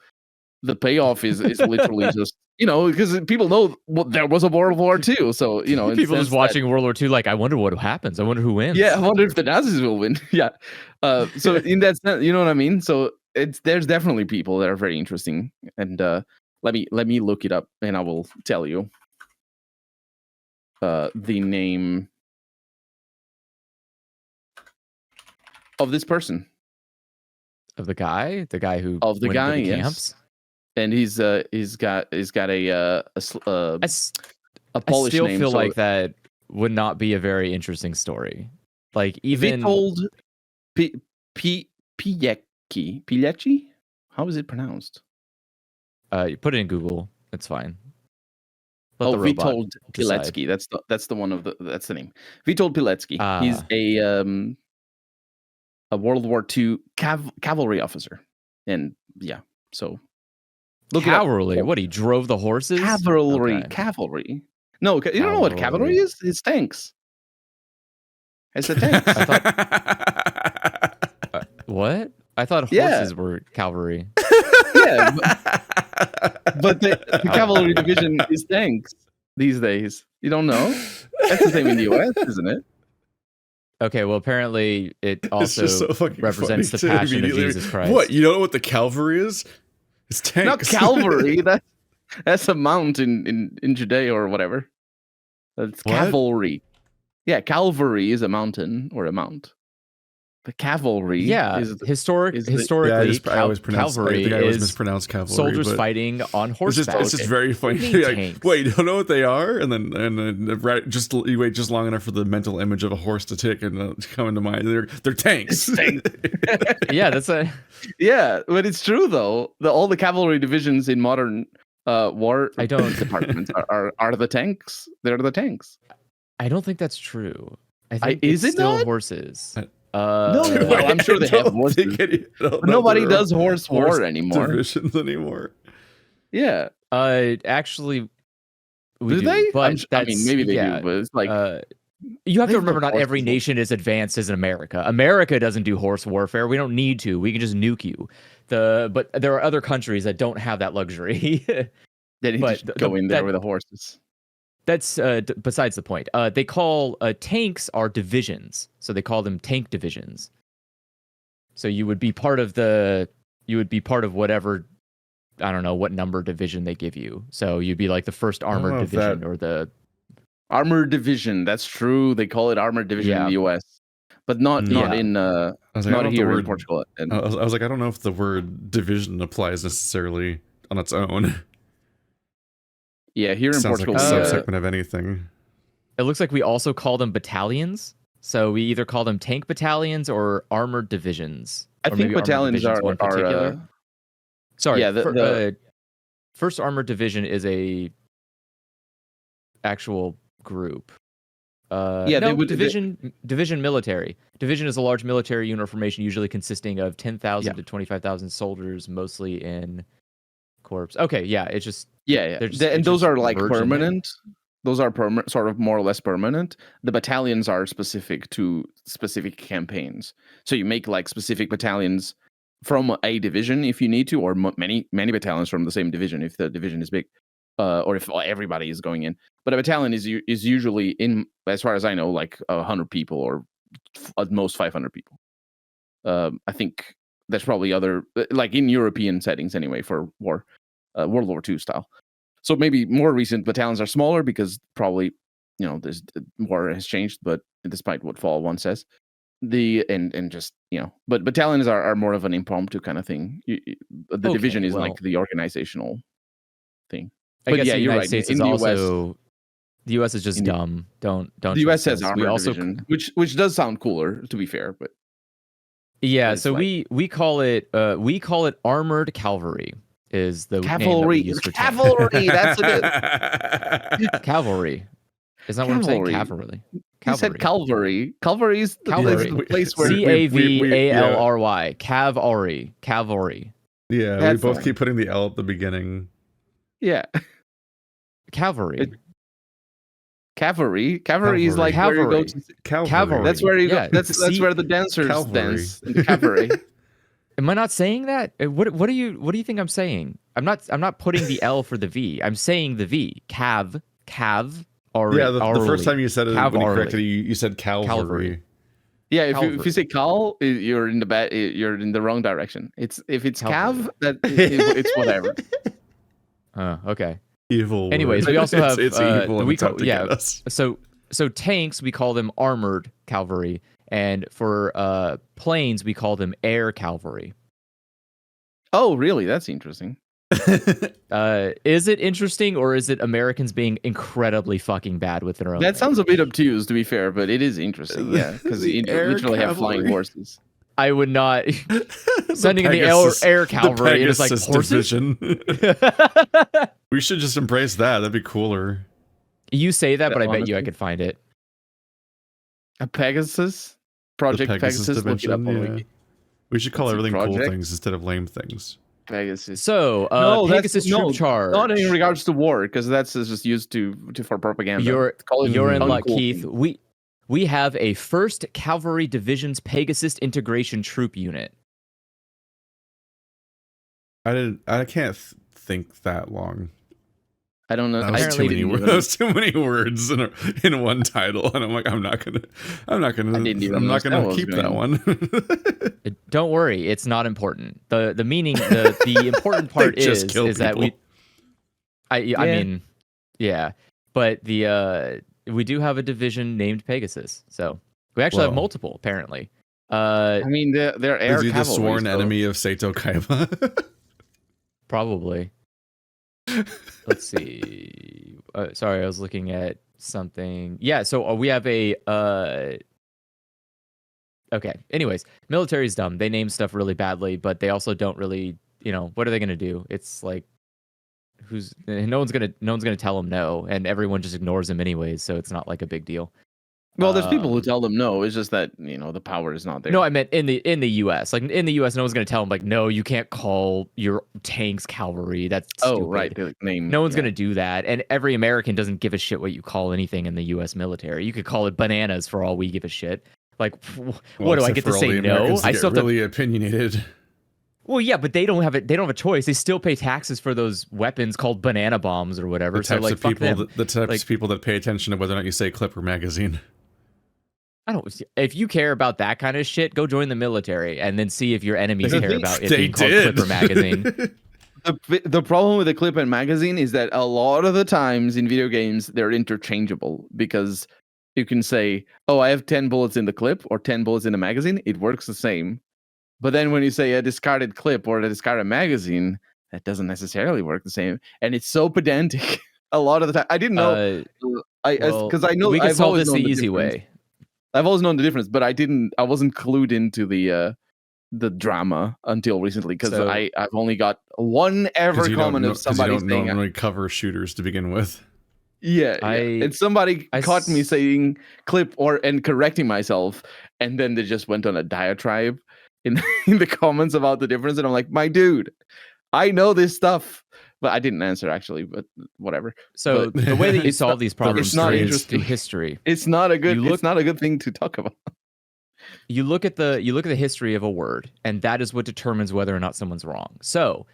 [SPEAKER 2] the payoff is literally just, you know, because people know there was a World War II. So, you know,
[SPEAKER 3] people just watching World War II, like, I wonder what happens. I wonder who wins.
[SPEAKER 2] Yeah, I wonder if the Nazis will win. Yeah. So in that sense, you know what I mean? So there's definitely people that are very interesting. And let me look it up and I will tell you the name of this person.
[SPEAKER 3] Of the guy who
[SPEAKER 2] of the
[SPEAKER 3] went
[SPEAKER 2] guy,
[SPEAKER 3] to the
[SPEAKER 2] yes.
[SPEAKER 3] camps.
[SPEAKER 2] And he's got a Polish
[SPEAKER 3] I still
[SPEAKER 2] name.
[SPEAKER 3] feel like that would not be a very interesting story. Like even
[SPEAKER 2] Witold Pilecki. How is it pronounced?
[SPEAKER 3] You put it in Google. It's fine. Let the robot
[SPEAKER 2] Witold
[SPEAKER 3] decide.
[SPEAKER 2] Pilecki. That's the one of the that's the name. Witold Pilecki. He's a World War II cavalry officer, and yeah, so.
[SPEAKER 3] Cavalry? What, he drove the horses?
[SPEAKER 2] Cavalry. No, you don't know what cavalry is? It's tanks. It's the tanks.
[SPEAKER 3] What? I thought horses were cavalry.
[SPEAKER 2] Yeah, but the cavalry division is tanks these days. You don't know? That's the same in the US, isn't it?
[SPEAKER 3] Okay, well, apparently it also represents the passion of Jesus Christ.
[SPEAKER 1] What? You don't know what the cavalry is? It's tanks.
[SPEAKER 2] Not cavalry. That's a mount in Judea or whatever. That's cavalry. Yeah, Calvary is a mountain or a mount. The cavalry,
[SPEAKER 3] is historically.
[SPEAKER 1] I always pronounce
[SPEAKER 3] cavalry.
[SPEAKER 1] I think I always mispronounce cavalry.
[SPEAKER 3] Soldiers fighting on horseback.
[SPEAKER 1] It's just very funny. Like, wait, you don't know what they are, and then you wait just long enough for the mental image of a horse to tick and come into mind. They're tanks.
[SPEAKER 3] Yeah, that's a.
[SPEAKER 2] Yeah, but it's true though. All the cavalry divisions in modern war departments are the tanks. They're the tanks.
[SPEAKER 3] I don't think that's true. I think
[SPEAKER 2] is it
[SPEAKER 3] still
[SPEAKER 2] not?
[SPEAKER 3] horses.
[SPEAKER 2] No, I'm sure they have horses. Nobody does horse war anymore.
[SPEAKER 1] Divisions anymore.
[SPEAKER 2] Yeah.
[SPEAKER 3] Actually,
[SPEAKER 2] do they?
[SPEAKER 3] But
[SPEAKER 2] I mean, maybe they do. But it's like
[SPEAKER 3] you have to remember, not every nation is advanced as in America. America doesn't do horse warfare. We don't need to. We can just nuke you. But there are other countries that don't have that luxury.
[SPEAKER 2] They just go in there with the horses.
[SPEAKER 3] That's besides the point. They call tanks are divisions, so they call them tank divisions. So you would be part of whatever, I don't know what number division they give you. So you'd be like the first armored division or the
[SPEAKER 2] armored division. That's true. They call it armored division in the US, but not in not here in Portugal. And
[SPEAKER 1] I was like, I don't know if the word division applies necessarily on its own.
[SPEAKER 2] Yeah, here in Portugal,
[SPEAKER 1] like a subsegment of anything.
[SPEAKER 3] It looks like we also call them battalions. So we either call them tank battalions or armored divisions.
[SPEAKER 2] I think battalions are
[SPEAKER 3] one particular. Sorry,
[SPEAKER 2] yeah.
[SPEAKER 3] First Armored Division is a actual group. Division military. Division is a large military unit formation, usually consisting of 10,000 to 25,000 soldiers, mostly in corps. Okay, yeah, it's just
[SPEAKER 2] and those are like permanent. Those are sort of more or less permanent. The battalions are specific to specific campaigns. So you make like specific battalions from a division if you need to, or many battalions from the same division if the division is big, or if everybody is going in. But a battalion is usually, in, as far as I know, like 100 people or at most 500 people. I think there's probably other, like in European settings anyway, for war, World War II style. So maybe more recent battalions are smaller because probably, this war has changed, but despite what Fall 1 says. But battalions are more of an impromptu kind of thing. The division is like the organizational thing.
[SPEAKER 3] But yeah, you're right. States in the US, the US is just dumb. Don't. The
[SPEAKER 2] US says armored division, which does sound cooler, to be fair. But
[SPEAKER 3] yeah, so we call it armored cavalry. Is the
[SPEAKER 2] cavalry?
[SPEAKER 3] Name that we use for
[SPEAKER 2] cavalry. That's it.
[SPEAKER 3] Cavalry. Is that what I'm saying? Cavalry.
[SPEAKER 2] You said Calvary. Calvary is the place where
[SPEAKER 3] Cavalry. Cavalry.
[SPEAKER 1] Yeah, we both keep putting the L at the beginning.
[SPEAKER 2] Yeah.
[SPEAKER 3] Cavalry.
[SPEAKER 2] Cavalry is like where you go to
[SPEAKER 3] Cavalry.
[SPEAKER 2] That's where you go. That's where the dancers dance in the cavalry.
[SPEAKER 3] Am I not saying that? What do you think I'm saying? I'm not putting the L for the V. I'm saying the V. Cav.
[SPEAKER 1] The first time you said it, when you corrected it, you said Calvary.
[SPEAKER 2] Yeah, if you say Cal, you're in the wrong direction. If it's Cav, it's whatever.
[SPEAKER 3] Okay.
[SPEAKER 1] Evil.
[SPEAKER 3] Anyways, we also have
[SPEAKER 1] it's evil and to get us.
[SPEAKER 3] So tanks, we call them armored cavalry, and for planes we call them air cavalry.
[SPEAKER 2] Oh, really? That's interesting.
[SPEAKER 3] Is it interesting, or is it Americans being incredendly fucking bad with their own?
[SPEAKER 2] That sounds a bit obtuse, to be fair, but it is interesting. Yeah, because you literally have flying horses.
[SPEAKER 3] I would not sending the air cavalry. It is like horses.
[SPEAKER 1] We should just embrace that. That'd be cooler.
[SPEAKER 3] You say that, but I bet you I could find it.
[SPEAKER 2] A Pegasus Project Pegasus
[SPEAKER 1] dimension, yeah. We should call everything cool things instead of lame things.
[SPEAKER 2] Pegasus.
[SPEAKER 3] So, Pegasus troop charge.
[SPEAKER 2] Not in regards to war, because that's just used for propaganda.
[SPEAKER 3] You're in luck, Keith. We have a 1st Cavalry Division's Pegasus Integration Troop Unit.
[SPEAKER 1] I can't think that long.
[SPEAKER 2] I don't know.
[SPEAKER 1] That was too many words in one title, and I'm like, I'm not gonna keep that one.
[SPEAKER 3] Don't worry, it's not important. The meaning, the important part is that I mean, yeah, but we do have a division named Pegasus, so we actually have multiple apparently.
[SPEAKER 2] I mean, they're air cavalry.
[SPEAKER 1] Is he the sworn enemy of Seto Kaiba?
[SPEAKER 3] Probably. Let's see. Sorry, I was looking at something. Yeah, so we have a okay. Anyways, military's dumb. They name stuff really badly, but they also don't really, what are they gonna do? It's like no one's gonna tell them no, and everyone just ignores them anyways, so it's not like a big deal.
[SPEAKER 2] Well, there's people who tell them no. It's just that the power is not there.
[SPEAKER 3] No, I meant in the U.S. Like in the U.S., no one's gonna tell them like, no, you can't call your tanks cavalry. That's stupid.
[SPEAKER 2] Right.
[SPEAKER 3] No one's gonna do that, and every American doesn't give a shit what you call anything in the U.S. military. You could call it bananas for all we give a shit. Like, what do I get to say no?
[SPEAKER 1] I still really opinionated.
[SPEAKER 3] Well, yeah, but they don't have a choice. They still pay taxes for those weapons called banana bombs or whatever.
[SPEAKER 1] The types of people that pay attention to whether or not you say clip or magazine.
[SPEAKER 3] If you care about that kind of shit, go join the military and then see if your enemies care about it being called clip or magazine.
[SPEAKER 2] The problem with the clip and magazine is that a lot of the times in video games, they're interchangeable because you can say, oh, I have 10 bullets in the clip or 10 bullets in the magazine. It works the same. But then when you say a discarded clip or a discarded magazine, that doesn't necessarily work the same. And it's so pedantic a lot of the time. I didn't know Because I know
[SPEAKER 3] we can
[SPEAKER 2] I've
[SPEAKER 3] solve
[SPEAKER 2] always
[SPEAKER 3] this
[SPEAKER 2] known
[SPEAKER 3] the easy
[SPEAKER 2] difference.
[SPEAKER 3] way.
[SPEAKER 2] I've always known the difference, but I wasn't clued into the drama until recently because I've only got one ever comment of somebody saying.
[SPEAKER 1] Because you don't normally cover shooters to begin with.
[SPEAKER 2] Yeah, and somebody caught me saying clip and correcting myself, and then they just went on a diatribe in the comments about the difference, and I'm like, my dude, I know this stuff, but I didn't answer actually, but whatever.
[SPEAKER 3] So the way that you solve these problems is through history.
[SPEAKER 2] It's not a good thing to talk about.
[SPEAKER 3] You look at the history of a word, and that is what determines whether or not someone's wrong. So,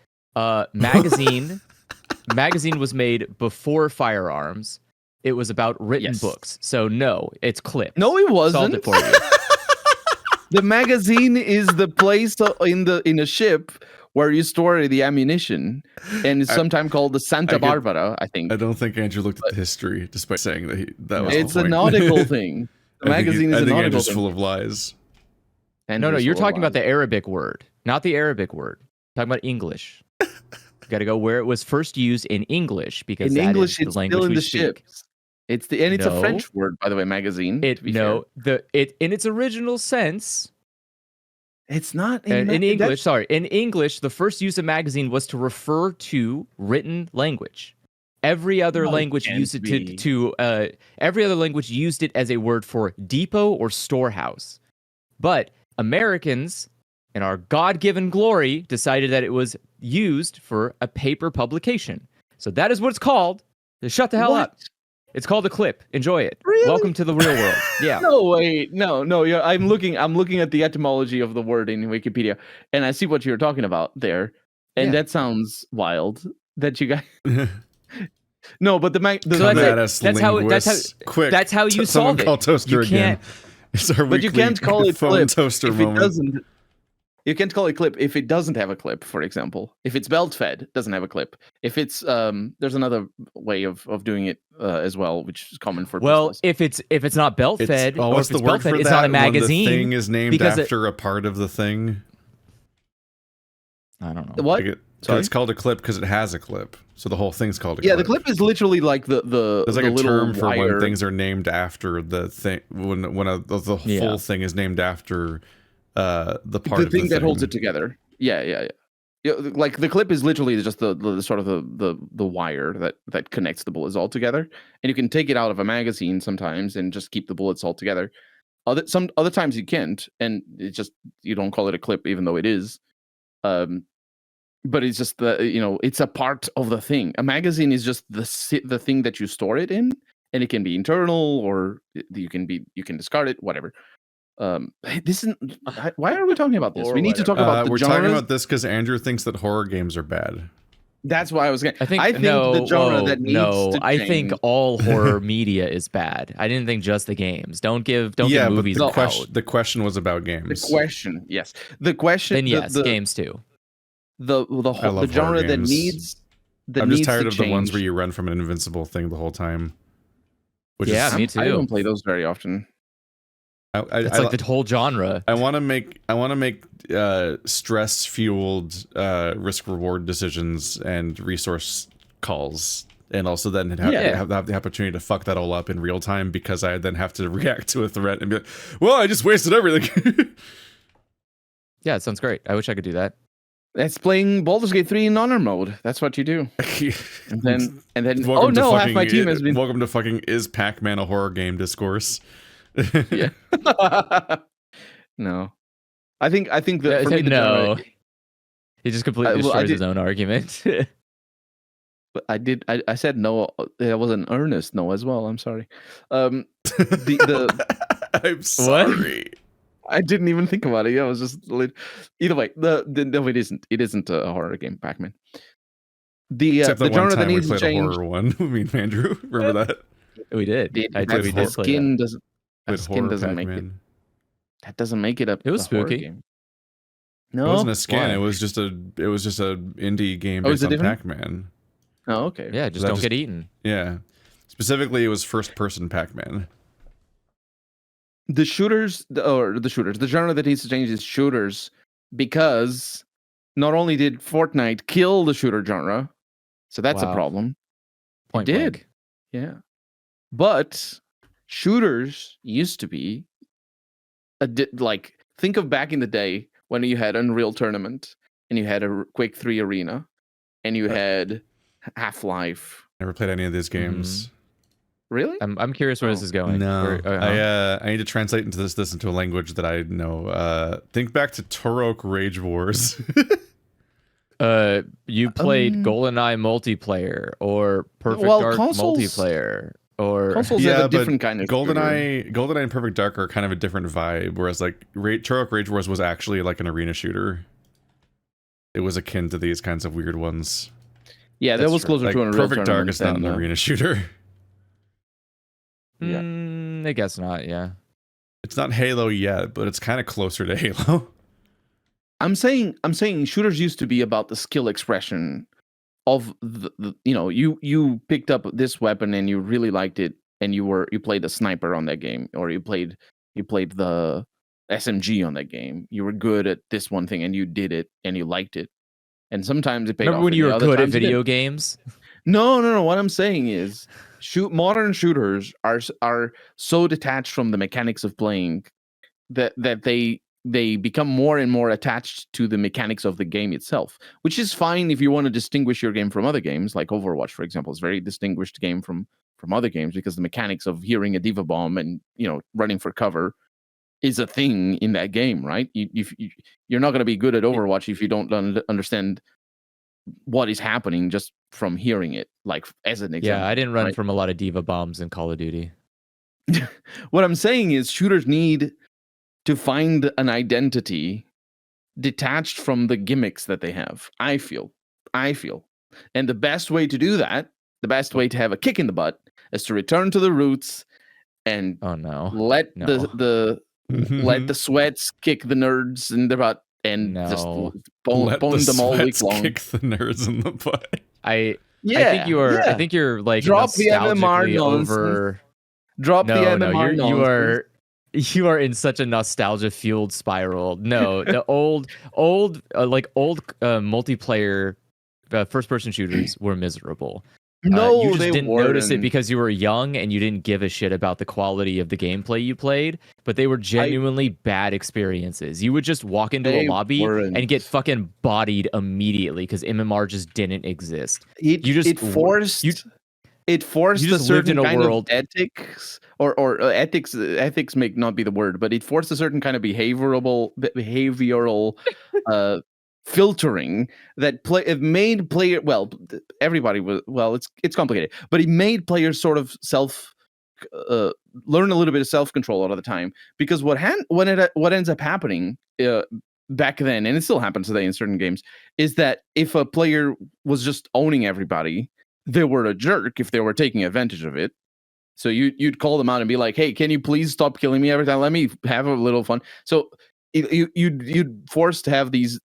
[SPEAKER 3] magazine was made before firearms. It was about written books. So no, it's clips.
[SPEAKER 2] No, it wasn't.
[SPEAKER 3] Solved it for you.
[SPEAKER 2] The magazine is the place in a ship where you store the ammunition, and it's sometimes called the Santa Barbara, I think.
[SPEAKER 1] I don't think Andrew looked at the history, despite saying that was
[SPEAKER 2] it's a nautical thing. The magazine is a nautical
[SPEAKER 1] Andrew's
[SPEAKER 2] thing.
[SPEAKER 1] full of lies.
[SPEAKER 3] No, you're talking about the Arabic word, not the Arabic word. You're talking about English. You got to go where it was first used in English, because
[SPEAKER 2] in English
[SPEAKER 3] is the language we speak.
[SPEAKER 2] Ships. It's a French word, by the way. Magazine.
[SPEAKER 3] In its original sense.
[SPEAKER 2] It's not
[SPEAKER 3] in English. Sorry, in English, the first use of magazine was to refer to written language. Every other language used it every other language used it as a word for depot or storehouse. But Americans, in our God-given glory, decided that it was used for a paper publication. So that is what it's called. Shut the hell up. It's called a clip. Enjoy it.
[SPEAKER 2] Really?
[SPEAKER 3] Welcome to the real world. Yeah.
[SPEAKER 2] No, wait. No. I'm looking at the etymology of the word in Wikipedia, and I see what you're talking about there. And that sounds wild that you guys No, but
[SPEAKER 3] that's how you solve it.
[SPEAKER 1] Call Toaster again. It's our
[SPEAKER 2] but you can't call it
[SPEAKER 1] phone
[SPEAKER 2] clip
[SPEAKER 1] toaster
[SPEAKER 2] if
[SPEAKER 1] moment.
[SPEAKER 2] It doesn't. You can't call it clip if it doesn't have a clip, for example. If it's belt fed, it doesn't have a clip. If it's there's another way of doing it as well, which is common for pistols.
[SPEAKER 3] if it's not belt fed, or
[SPEAKER 1] what's
[SPEAKER 3] if it's
[SPEAKER 1] the word
[SPEAKER 3] belt fed,
[SPEAKER 1] for
[SPEAKER 3] it's
[SPEAKER 1] that
[SPEAKER 3] not a magazine.
[SPEAKER 1] When the thing is named after a part of the thing.
[SPEAKER 3] I don't know.
[SPEAKER 2] What?
[SPEAKER 1] So it's called a clip because it has a clip. So the whole thing's called a clip.
[SPEAKER 2] Yeah, the clip is literally like the
[SPEAKER 1] There's like a term for
[SPEAKER 2] wire.
[SPEAKER 1] when things are named after the thing. When the whole thing is named after the part of the thing
[SPEAKER 2] that holds it together. Yeah. Like the clip is literally just the sort of the wire that connects the bullets all together, and you can take it out of a magazine sometimes and just keep the bullets all together. Other times you can't, and it's just you don't call it a clip even though it is. But it's just it's a part of the thing. A magazine is just the thing that you store it in, and it can be internal or you can discard it, whatever. This is why are we talking about this? We need to talk about the
[SPEAKER 1] we're
[SPEAKER 2] genres.
[SPEAKER 1] talking about this because Andrew thinks that horror games are bad.
[SPEAKER 2] That's why I was going.
[SPEAKER 3] I think
[SPEAKER 2] the genre that needs to
[SPEAKER 3] I
[SPEAKER 2] change.
[SPEAKER 3] think all horror media is bad. I didn't think just the games. Don't give movies
[SPEAKER 1] but
[SPEAKER 3] out.
[SPEAKER 1] The question was about games.
[SPEAKER 2] The question, yes. The question.
[SPEAKER 3] Then yes, games too.
[SPEAKER 2] The genre that needs.
[SPEAKER 1] I'm just tired of the ones where you run from an invincible thing the whole time.
[SPEAKER 3] Me too.
[SPEAKER 2] I don't play those very often.
[SPEAKER 3] It's like the whole genre.
[SPEAKER 1] I want to make stress fueled risk reward decisions and resource calls, and also then have the opportunity to fuck that all up in real time because I then have to react to a threat and be like, well, I just wasted everything.
[SPEAKER 3] Yeah, it sounds great. I wish I could do that.
[SPEAKER 2] That's playing Baldur's Gate 3 in honor mode. That's what you do. And then half my team has been.
[SPEAKER 1] Welcome to fucking Is Pac-Man a horror game discourse.
[SPEAKER 2] Yeah. No. I think for me the genre,
[SPEAKER 3] he just completely destroys his own argument.
[SPEAKER 2] But I said no. That was an earnest no as well. I'm sorry.
[SPEAKER 1] I'm sorry.
[SPEAKER 2] What? I didn't even think about it. Yeah, I was just either way. No, it isn't. It isn't a horror game, Pac-Man. The genre that needs to change.
[SPEAKER 1] A horror one. I mean, Andrew, remember that?
[SPEAKER 3] We did.
[SPEAKER 2] The skin doesn't.
[SPEAKER 1] Skin doesn't make it.
[SPEAKER 2] That doesn't make it
[SPEAKER 3] It was spooky. Game.
[SPEAKER 2] No,
[SPEAKER 1] it wasn't a skin. Why? It was just a indie game based on Pac-Man.
[SPEAKER 2] Oh, okay.
[SPEAKER 3] Yeah, just don't get eaten.
[SPEAKER 1] Yeah. Specifically, it was first-person Pac-Man.
[SPEAKER 2] The genre that needs to change is shooters, because not only did Fortnite kill the shooter genre, so that's a problem.
[SPEAKER 3] Point
[SPEAKER 2] it did.
[SPEAKER 3] blank.
[SPEAKER 2] Yeah. But shooters used to be like, think of back in the day when you had Unreal Tournament and you had a Quake 3 Arena and you had Half-Life.
[SPEAKER 1] Never played any of these games.
[SPEAKER 2] Really?
[SPEAKER 3] I'm curious where this is going.
[SPEAKER 1] No, I need to translate this into a language that I know. Think back to Turok Rage Wars.
[SPEAKER 3] You played GoldenEye multiplayer or Perfect Dark multiplayer, or
[SPEAKER 2] consoles have a different kind of
[SPEAKER 1] GoldenEye and Perfect Dark are kind of a different vibe. Whereas like Turok Rage Wars was actually like an arena shooter. It was akin to these kinds of weird ones.
[SPEAKER 2] Yeah, that was closer to an Unreal
[SPEAKER 1] Perfect Dark is not an arena shooter.
[SPEAKER 3] Yeah, I guess not. Yeah,
[SPEAKER 1] it's not Halo yet, but it's kind of closer to Halo.
[SPEAKER 2] I'm saying shooters used to be about the skill expression of the you picked up this weapon and you really liked it, and you played the sniper on that game, or you played the SMG on that game. You were good at this one thing and you did it and you liked it, and sometimes it paid off.
[SPEAKER 3] Remember when you were good at video games?
[SPEAKER 2] No. What I'm saying is, modern shooters are so detached from the mechanics of playing that they become more and more attached to the mechanics of the game itself, which is fine if you want to distinguish your game from other games. Like Overwatch, for example, is a very distinguished game from other games because the mechanics of hearing a diva bomb and running for cover is a thing in that game, right? You're not going to be good at Overwatch if you don't understand what is happening just from hearing it, like as an example.
[SPEAKER 3] Yeah, I didn't run from a lot of diva bombs in Call of Duty.
[SPEAKER 2] What I'm saying is shooters need to find an identity detached from the gimmicks that they have. I feel. And the best way to do that, the best way to have a kick in the butt, is to return to the roots and let the sweats kick the nerds in the butt and just bone them all week long.
[SPEAKER 1] Kick the nerds in the butt.
[SPEAKER 3] I think you are. I think you're like
[SPEAKER 2] drop the MMR
[SPEAKER 3] over.
[SPEAKER 2] Drop the MMR nonsense.
[SPEAKER 3] You are in such a nostalgia-fueled spiral. No, the old multiplayer first-person shooters were miserable.
[SPEAKER 2] No,
[SPEAKER 3] you just
[SPEAKER 2] they
[SPEAKER 3] didn't
[SPEAKER 2] weren't.
[SPEAKER 3] notice it because you were young and you didn't give a shit about the quality of the gameplay you played, but they were genuinely bad experiences. You would just walk into a lobby and get fucking bodied immediately because MMR just didn't exist.
[SPEAKER 2] It forced a certain kind of ethics, or ethics. Ethics may not be the word, but it forced a certain kind of behavioral filtering that it made player. Well, everybody was. Well, it's complicated, but it made players sort of learn a little bit of self-control a lot of the time, because what ends up happening back then, and it still happens today in certain games, is that if a player was just owning everybody, they were a jerk if they were taking advantage of it. So you'd call them out and be like, "Hey, can you please stop killing me every time? Let me have a little fun." So you'd force to have these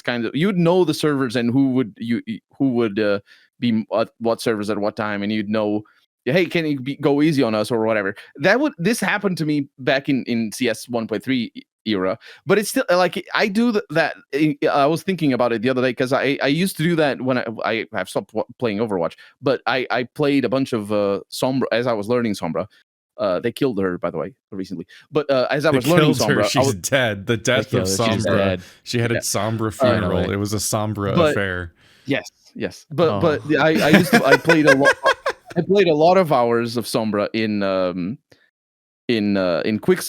[SPEAKER 2] kinds of, you'd know the servers and who would be at what servers at what time, and you'd know, hey, can you go easy on us or whatever. This happened to me back in CS 1.3 era, but it's still like I do that. I was thinking about it the other day because I used to do that when I've stopped playing Overwatch, but I played a bunch of Sombra as I was learning Sombra. They killed her, by the way, recently. But as I was learning Sombra,
[SPEAKER 1] she's dead. The death of Sombra. She had a Sombra funeral. It was a Sombra affair.
[SPEAKER 2] Yes. But I played a lot. I played a lot of hours of Sombra in quick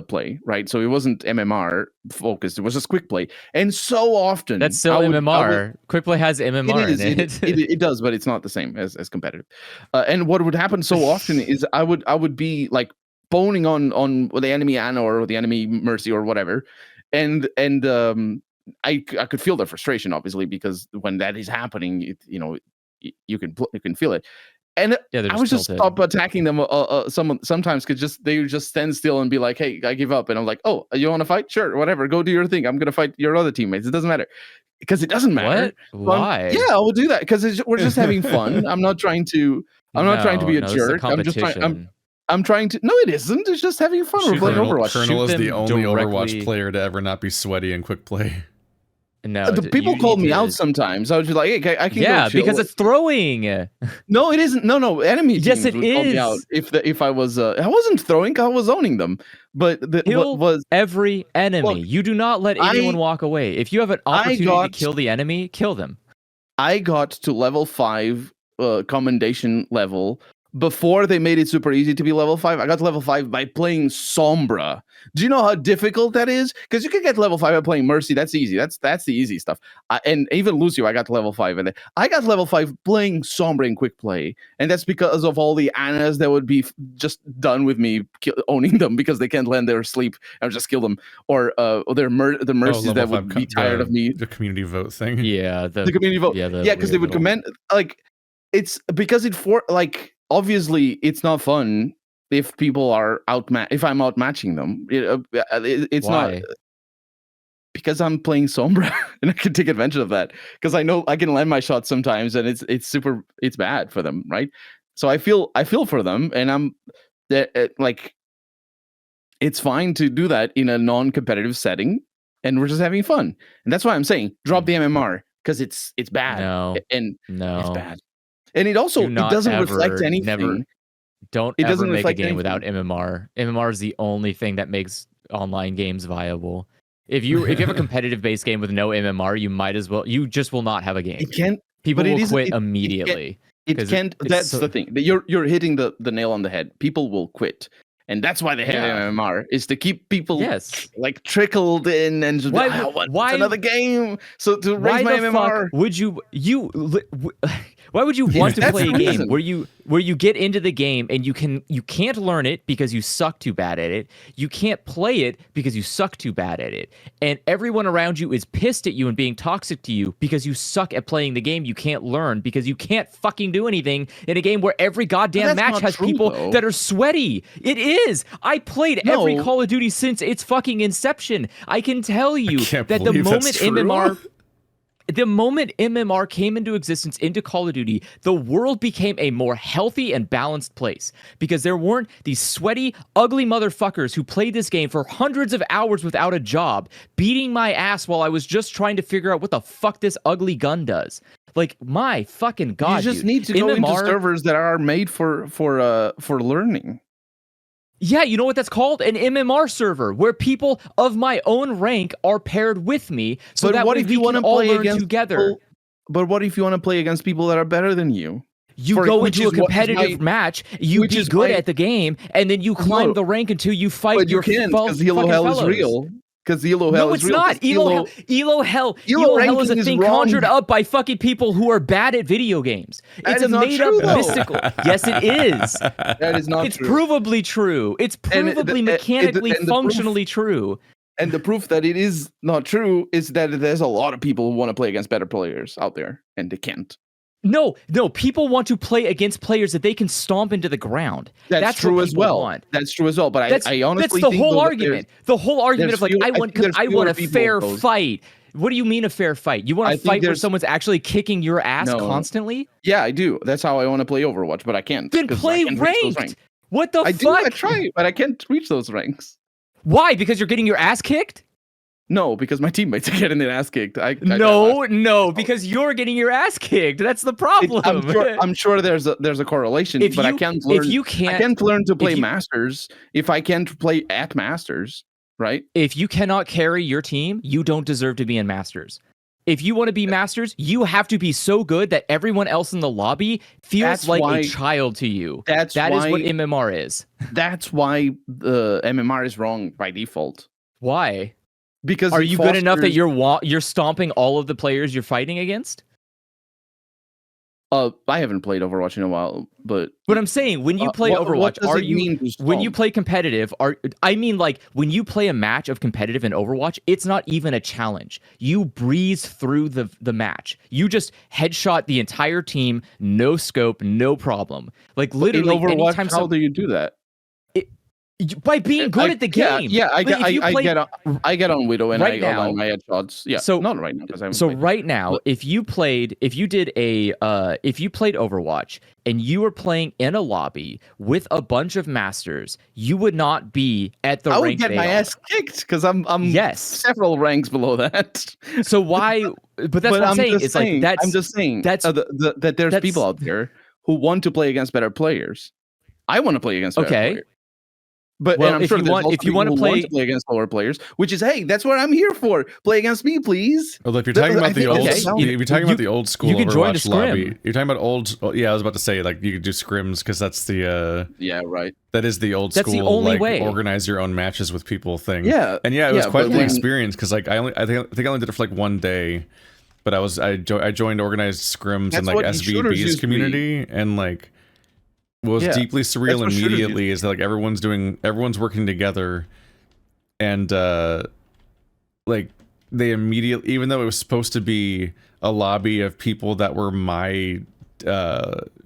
[SPEAKER 2] play, right? So it wasn't MMR focused; it was just quick play. And so often
[SPEAKER 3] that's still MMR. Quick play has MMR in it.
[SPEAKER 2] It does, but it's not the same as competitive. And what would happen so often is I would be like boning on the enemy Ana or the enemy Mercy or whatever, and I could feel their frustration, obviously, because when that is happening, you can feel it. And I would just stop attacking them sometimes because they would just stand still and be like, "Hey, I give up." And I'm like, "Oh, you want to fight? Sure, whatever. Go do your thing. I'm gonna fight your other teammates. It doesn't matter." Because it doesn't matter.
[SPEAKER 3] What? Why?
[SPEAKER 2] Yeah, I will do that because we're just having fun. I'm not trying to. I'm not trying to be a jerk. I'm just trying. I'm trying to. No, it isn't. It's just having fun. We're playing Overwatch.
[SPEAKER 1] Colonel is the only Overwatch player to ever not be sweaty in quick play.
[SPEAKER 3] No,
[SPEAKER 2] the people call me out sometimes. I was just like, hey, I can go chill.
[SPEAKER 3] Because it's throwing.
[SPEAKER 2] No, it isn't. No, enemy teams
[SPEAKER 3] yes, it
[SPEAKER 2] would call me out if I was. I wasn't throwing. I was owning them. But
[SPEAKER 3] kill
[SPEAKER 2] what was
[SPEAKER 3] every enemy.
[SPEAKER 2] Look,
[SPEAKER 3] you do not let anyone walk away. If you have an opportunity to kill the enemy, kill them.
[SPEAKER 2] I got to level 5 commendation level before they made it super easy to be level 5. I got to level 5 by playing Sombra. Do you know how difficult that is? Because you can get to level 5 by playing Mercy. That's easy. That's the easy stuff. And even Lucio, I got to level 5. And I got to level 5 playing Sombra in quick play. And that's because of all the Annas that would be just done with me owning them because they can't land their sleep and just kill them. Or the Mercies that would be tired of me.
[SPEAKER 1] The community vote thing.
[SPEAKER 3] Yeah.
[SPEAKER 2] The community vote. Yeah, because they would commend... it's because obviously, it's not fun if people are if I'm outmatching them. It's
[SPEAKER 3] Why?
[SPEAKER 2] not because I'm playing Sombra and I can take advantage of that because I know I can land my shots sometimes and it's bad for them, right? So I feel for them and I'm it's fine to do that in a non-competitive setting and we're just having fun. And that's why I'm saying drop the MMR because it's bad.
[SPEAKER 3] No,
[SPEAKER 2] it's bad. And it doesn't reflect anything.
[SPEAKER 3] Don't ever make a game without MMR. MMR is the only thing that makes online games viable. If you have a competitive based game with no MMR, you just will not have a game. People will quit immediately.
[SPEAKER 2] That's the thing. You're hitting the nail on the head. People will quit. And that's why they have MMR is to keep people trickled in and just why another game. So to raise my MMR.
[SPEAKER 3] Why would you want to play a game where you get into the game and you can't learn it because you suck too bad at it. You can't play it because you suck too bad at it. And everyone around you is pissed at you and being toxic to you because you suck at playing the game you can't learn because you can't fucking do anything in a game where every goddamn match has people that are sweaty. It is. I played every Call of Duty since its fucking inception. I can tell you that the moment MMR came into existence into Call of Duty, the world became a more healthy and balanced place because there weren't these sweaty, ugly motherfuckers who played this game for hundreds of hours without a job, beating my ass while I was just trying to figure out what the fuck this ugly gun does. Like, my fucking god,
[SPEAKER 2] you just need to go into servers that are made for learning.
[SPEAKER 3] Yeah, you know what that's called? An MMR server, where people of my own rank are paired with me, so that way we can all learn together.
[SPEAKER 2] But what if you want to play against people that are better than you?
[SPEAKER 3] You go into a competitive match, you be good at the game, and then you climb the rank until you fight your fellows.
[SPEAKER 2] Because Elo Hell is real. Because Elo Hell is real.
[SPEAKER 3] No, it's not. Elo Hell is a thing conjured up by fucking people who are bad at video games. It's a made-up mystical. Yes, it is.
[SPEAKER 2] That is not true.
[SPEAKER 3] It's provably true. It's provably mechanically, functionally true.
[SPEAKER 2] And the proof that it is not true is that there's a lot of people who want to play against better players out there, and they can't.
[SPEAKER 3] No, people want to play against players that they can stomp into the ground. That's true as well.
[SPEAKER 2] That's true as well. But I honestly
[SPEAKER 3] think the whole argument. The whole argument of I want a fair fight. What do you mean a fair fight? You want to fight where someone's actually kicking your ass constantly?
[SPEAKER 2] Yeah, I do. That's how I want to play Overwatch, but I can't.
[SPEAKER 3] Then play ranked. What the fuck?
[SPEAKER 2] I try, but I can't reach those ranks.
[SPEAKER 3] Why? Because you're getting your ass kicked?
[SPEAKER 2] No, because my teammates are getting their ass kicked.
[SPEAKER 3] No, because you're getting your ass kicked. That's the problem.
[SPEAKER 2] I'm sure there's a correlation, but I can't learn. I can't learn to play Masters if I can't play at Masters, right?
[SPEAKER 3] If you cannot carry your team, you don't deserve to be in Masters. If you want to be Masters, you have to be so good that everyone else in the lobby feels a child to you. That is what MMR is.
[SPEAKER 2] That's why the MMR is wrong by default.
[SPEAKER 3] Why?
[SPEAKER 2] Because
[SPEAKER 3] are you good enough that you're stomping all of the players you're fighting against?
[SPEAKER 2] I haven't played Overwatch in a while, but
[SPEAKER 3] I'm saying when you play Overwatch, when you play competitive, when you play a match of competitive in Overwatch, it's not even a challenge. You breeze through the match. You just headshot the entire team, no scope, no problem. Like literally,
[SPEAKER 2] in Overwatch, how do you do that?
[SPEAKER 3] By being good at the game.
[SPEAKER 2] I get on Widow and I align my headshots. Yeah,
[SPEAKER 3] so
[SPEAKER 2] not right now because I'm
[SPEAKER 3] right now, if you played Overwatch and you were playing in a lobby with a bunch of masters, you would not be at the rank. I would
[SPEAKER 2] get my ass kicked because I'm several ranks below that.
[SPEAKER 3] So why? But that's what I'm saying. It's like that's.
[SPEAKER 2] I'm just saying that there's people out there who want to play against better players. I want to play against better players. But and I'm sure if you want to play against lower players, which is that's what I'm here for. Play against me, please.
[SPEAKER 1] Well, if you're talking about the old, if you're talking about the old school Overwatch lobby, you're talking about old. Yeah, I was about to say like you could do scrims because that's the
[SPEAKER 2] right.
[SPEAKER 1] That is the old school.
[SPEAKER 3] The only way.
[SPEAKER 1] Organize your own matches with people thing.
[SPEAKER 2] Yeah,
[SPEAKER 1] and it was quite the experience because like I think I only did it for like one day, but I joined organized scrims in like SVB's community and like. What was deeply surreal immediately is that like everyone's working together, and like they immediately, even though it was supposed to be a lobby of people that were my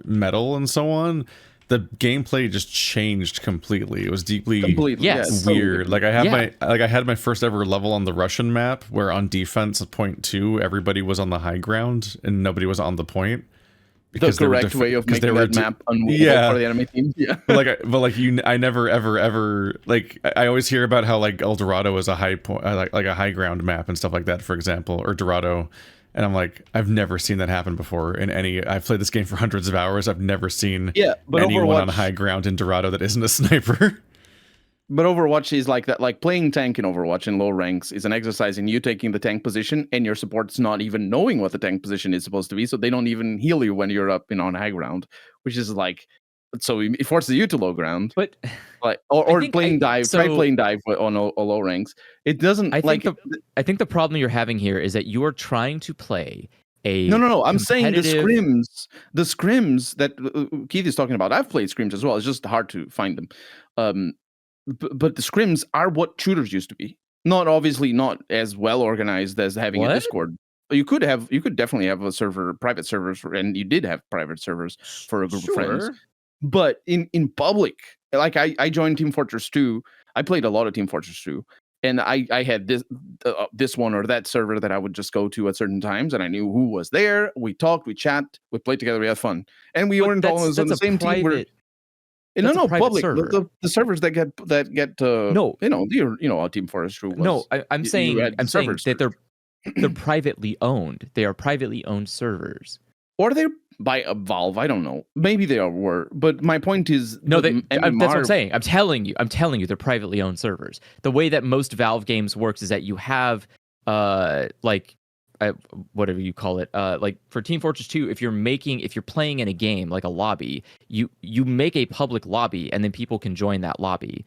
[SPEAKER 1] metal and so on, the gameplay just changed completely. It was deeply weird. Like I had my first ever level on the Russian map where on defense at point 2 everybody was on the high ground and nobody was on the point.
[SPEAKER 2] Because the correct way of making that map unmovable for the enemy team. Yeah.
[SPEAKER 1] but I never ever like I always hear about how like El Dorado is a high point, like a high ground map and stuff like that, for example, or Dorado, and I'm like I've never seen that happen before in any. I've played this game for hundreds of hours. I've never seen anyone on high ground in Dorado that isn't a sniper.
[SPEAKER 2] But Overwatch is like that. Like playing tank in Overwatch in low ranks is an exercise in you taking the tank position and your support's not even knowing what the tank position is supposed to be, so they don't even heal you when you're up on high ground, which is like, so it forces you to low ground.
[SPEAKER 3] But
[SPEAKER 2] like, or playing dive, try playing dive on low ranks. It doesn't.
[SPEAKER 3] I think the problem you're having here is that you are trying to play a
[SPEAKER 2] no. I'm saying the scrims that Keith is talking about. I've played scrims as well. It's just hard to find them. But the scrims are what shooters used to be. Not as well organized as having a Discord. You could definitely have a server, private servers, and you did have private servers for a group of friends. But in public, like I joined Team Fortress 2. I played a lot of Team Fortress 2, and I had this one or that server that I would just go to at certain times, and I knew who was there. We talked, we chat, we played together, we had fun, and we weren't always on the same team. No, public. The servers that get Team Fortress 2 was.
[SPEAKER 3] No, I'm saying that they're privately owned. They are privately owned servers.
[SPEAKER 2] Or they're by Valve. I don't know. Maybe they were. But my point is,
[SPEAKER 3] that's what I'm saying. I'm telling you, they're privately owned servers. The way that most Valve games works is that you have whatever you call it, like for Team Fortress 2, if you're playing in a game like a lobby, you make a public lobby and then people can join that lobby.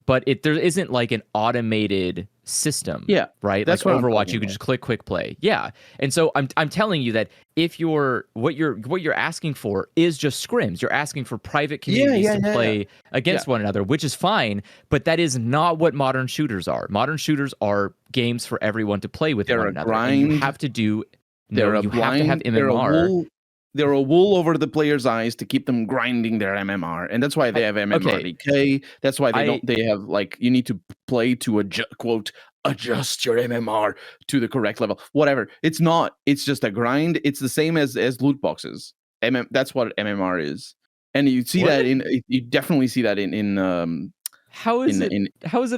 [SPEAKER 3] But there isn't like an automated system.
[SPEAKER 2] Yeah,
[SPEAKER 3] right.
[SPEAKER 2] That's
[SPEAKER 3] like Overwatch, you can just click quick play. Yeah, and so I'm telling you that if what you're asking for is just scrims, you're asking for private communities to play against one another, which is fine. But that is not what modern shooters are. Modern shooters are games for everyone to play with one another.
[SPEAKER 2] Grind.
[SPEAKER 3] And you have to do. You have to have MMR.
[SPEAKER 2] They're a wool over the player's eyes to keep them grinding their MMR, and that's why they have MMR decay. That's why they have like you need to play to adjust your MMR to the correct level. Whatever. It's not. It's just a grind. It's the same as loot boxes. That's what MMR is, and you see that you definitely see that in
[SPEAKER 3] How is it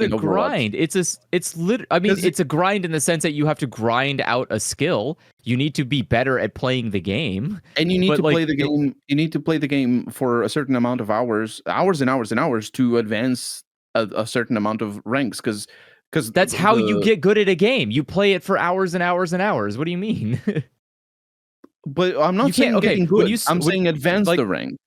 [SPEAKER 3] a grind? It's a grind in the sense that you have to grind out a skill. You need to be better at playing the game,
[SPEAKER 2] and you need to play the game. You need to play the game for a certain amount of hours and hours to advance a certain amount of ranks. Because
[SPEAKER 3] that's how you get good at a game. You play it for hours and hours and hours. What do you mean?
[SPEAKER 2] But I'm not saying getting good. I'm saying advance the rank.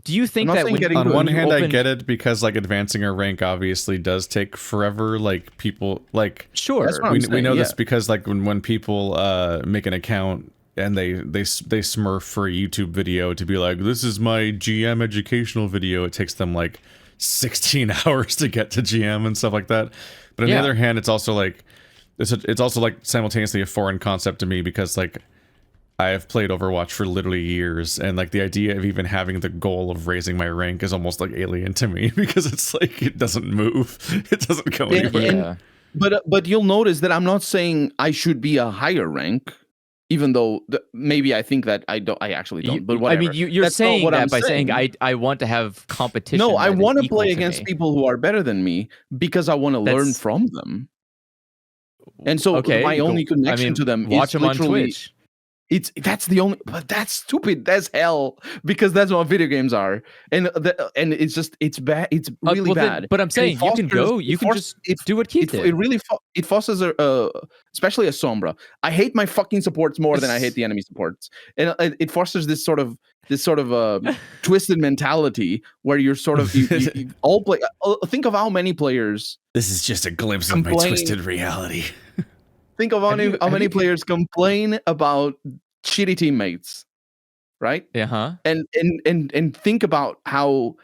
[SPEAKER 3] Do you think that
[SPEAKER 1] on one hand I get it because like advancing a rank obviously does take forever, like people like
[SPEAKER 3] sure
[SPEAKER 1] we know this because like when people make an account and they smurf for a YouTube video to be like, this is my GM educational video, it takes them like 16 hours to get to GM and stuff like that. But on the other hand, it's also like it's also like simultaneously a foreign concept to me because like I have played Overwatch for literally years, and like the idea of even having the goal of raising my rank is almost like alien to me because it's like it doesn't move, it doesn't go anywhere.
[SPEAKER 2] But you'll notice that I'm not saying I should be a higher rank, even though maybe I think that I actually don't. But whatever.
[SPEAKER 3] I mean, you're saying that by saying I want to have competition.
[SPEAKER 2] No, I want to play against people who are better than me because I want to learn from them. And so my only connection to them
[SPEAKER 3] watch
[SPEAKER 2] is
[SPEAKER 3] them on Twitch.
[SPEAKER 2] That's the only, but that's stupid as hell because that's what video games are, and it's just it's bad. It's really bad.
[SPEAKER 3] But I'm saying you can just do what Keith did.
[SPEAKER 2] It really fosters especially a Sombra. I hate my fucking supports more than I hate the enemy supports, and it fosters this sort of twisted mentality where you're sort of you all play. Think of how many players.
[SPEAKER 1] This is just a glimpse of my twisted reality.
[SPEAKER 2] Think of how many players complain about shitty teammates, right? And think about how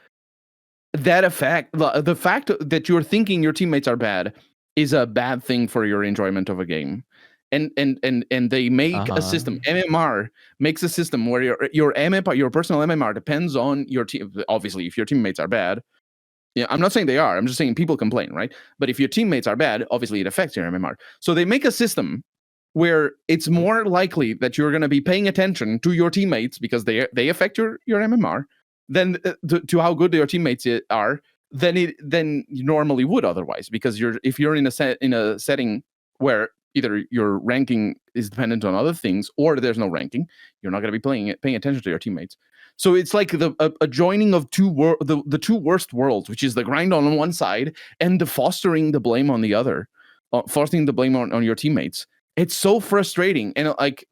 [SPEAKER 2] that the fact that you're thinking your teammates are bad is a bad thing for your enjoyment of a game. And they make a system. MMR makes a system where your MMR, your personal MMR depends on your team. Obviously, if your teammates are bad. Yeah, I'm not saying they are. I'm just saying people complain, right? But if your teammates are bad, obviously it affects your MMR. So they make a system where it's more likely that you're going to be paying attention to your teammates because they affect your MMR than to how good your teammates are than you normally would otherwise. Because if you're in a setting where either your ranking is dependent on other things or there's no ranking, you're not going to be paying attention to your teammates. So it's like a joining of the two worst worlds, which is the grind on one side and the fostering the blame on the other, fostering the blame on your teammates. It's so frustrating, and like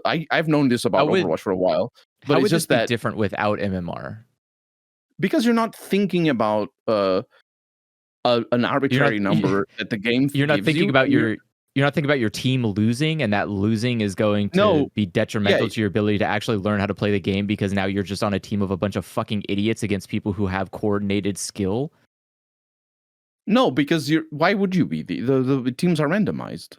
[SPEAKER 2] I've known this about Overwatch for a while, but it's just that
[SPEAKER 3] different without MMR
[SPEAKER 2] because you're not thinking about an arbitrary number that the game.
[SPEAKER 3] You're not thinking about You're not thinking about your team losing, and that losing is going to be detrimental to your ability to actually learn how to play the game because now you're just on a team of a bunch of fucking idiots against people who have coordinated skill.
[SPEAKER 2] No, because why would you be? The teams are randomized.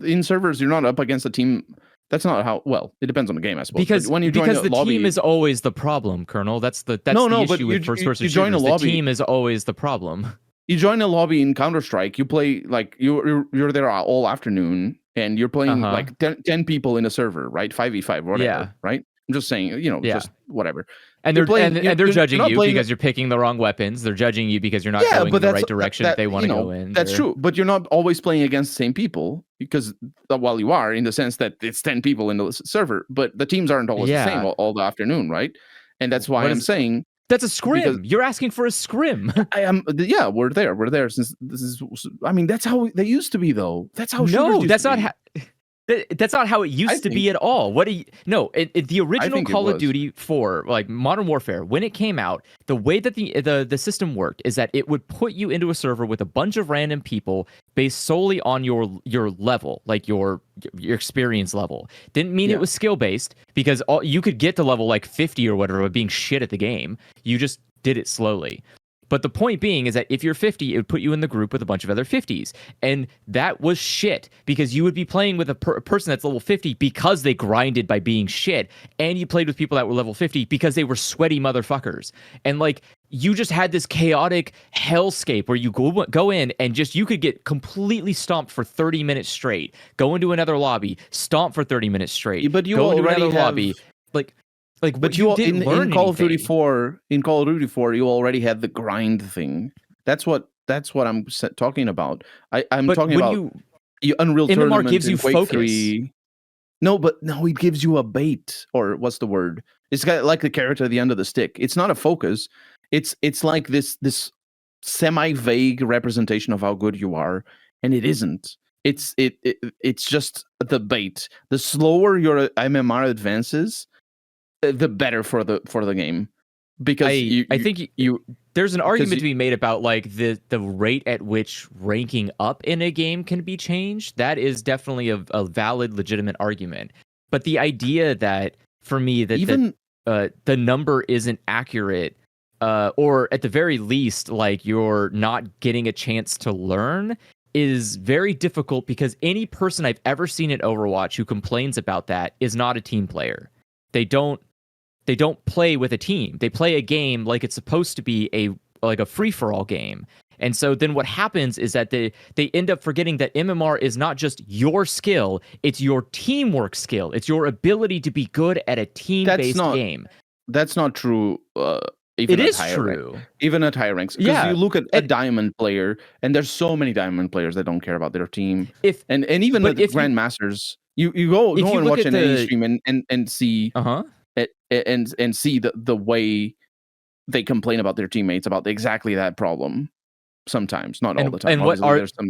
[SPEAKER 2] In servers, you're not up against a team. That's not how. Well, it depends on the game, I suppose.
[SPEAKER 3] Because when you join the lobby, team is always the problem, Colonel. That's the issue with first-person shooters. The team is always the problem.
[SPEAKER 2] You join a lobby in Counter-Strike, you play like you're there all afternoon and you're playing like 10 people in a server, right? 5v5, whatever, right? I'm just saying, just whatever.
[SPEAKER 3] And they're judging you because you're picking the wrong weapons. They're judging you because you're not going in the right direction that they want to go in.
[SPEAKER 2] That's true, but you're not always playing against the same people because while you are in the sense that it's 10 people in the server, but the teams aren't always the same all the afternoon, right? And that's why I'm saying
[SPEAKER 3] that's a scrim. You're asking for a scrim.
[SPEAKER 2] I am. Yeah, we're there. We're there since this is. I mean, that's how they used to be, though. That's how.
[SPEAKER 3] No, that's not how. That's not how it used to be at all. The original Call of Duty 4, like Modern Warfare, when it came out, the way that the system worked is that it would put you into a server with a bunch of random people based solely on your level, like your experience level. Didn't mean it was skill based because you could get to level like 50 or whatever by being shit at the game. You just did it slowly. But the point being is that if you're 50, it would put you in the group with a bunch of other 50s. And that was shit because you would be playing with a person that's level 50 because they grinded by being shit. And you played with people that were level 50 because they were sweaty motherfuckers. And like, you just had this chaotic hellscape where you go in and just, you could get completely stomped for 30 minutes straight. Go into another lobby, stomp for 30 minutes straight.
[SPEAKER 2] But you go into another lobby. But you didn't learn in Call of Duty 4. In Call of Duty 4, you already had the grind thing. That's what I'm talking about. I'm talking about Unreal Tournament
[SPEAKER 3] gives you
[SPEAKER 2] Quake
[SPEAKER 3] focus.
[SPEAKER 2] 3. No, it gives you a bait, or what's the word? It's got like the carrot at the end of the stick. It's not a focus. It's like this semi-vague representation of how good you are, and it isn't. It's just the bait. The slower your MMR advances, the better for the game, because
[SPEAKER 3] I think there's an argument to be made about like the rate at which ranking up in a game can be changed. That is definitely a valid, legitimate argument. But the idea that for me that even the number isn't accurate, or at the very least, like you're not getting a chance to learn, is very difficult because any person I've ever seen at Overwatch who complains about that is not a team player. They don't play with a team. They play a game like it's supposed to be a free-for-all game. And so then what happens is that they end up forgetting that MMR is not just your skill, it's your teamwork skill. It's your ability to be good at a team-based game.
[SPEAKER 2] That's not true.
[SPEAKER 3] It is true.
[SPEAKER 2] Even at higher ranks. Because you look at a diamond player, and there's so many diamond players that don't care about their team. And even the Grandmasters, you go and watch an A stream and see and see the way they complain about their teammates about exactly that problem. Sometimes, not all the time.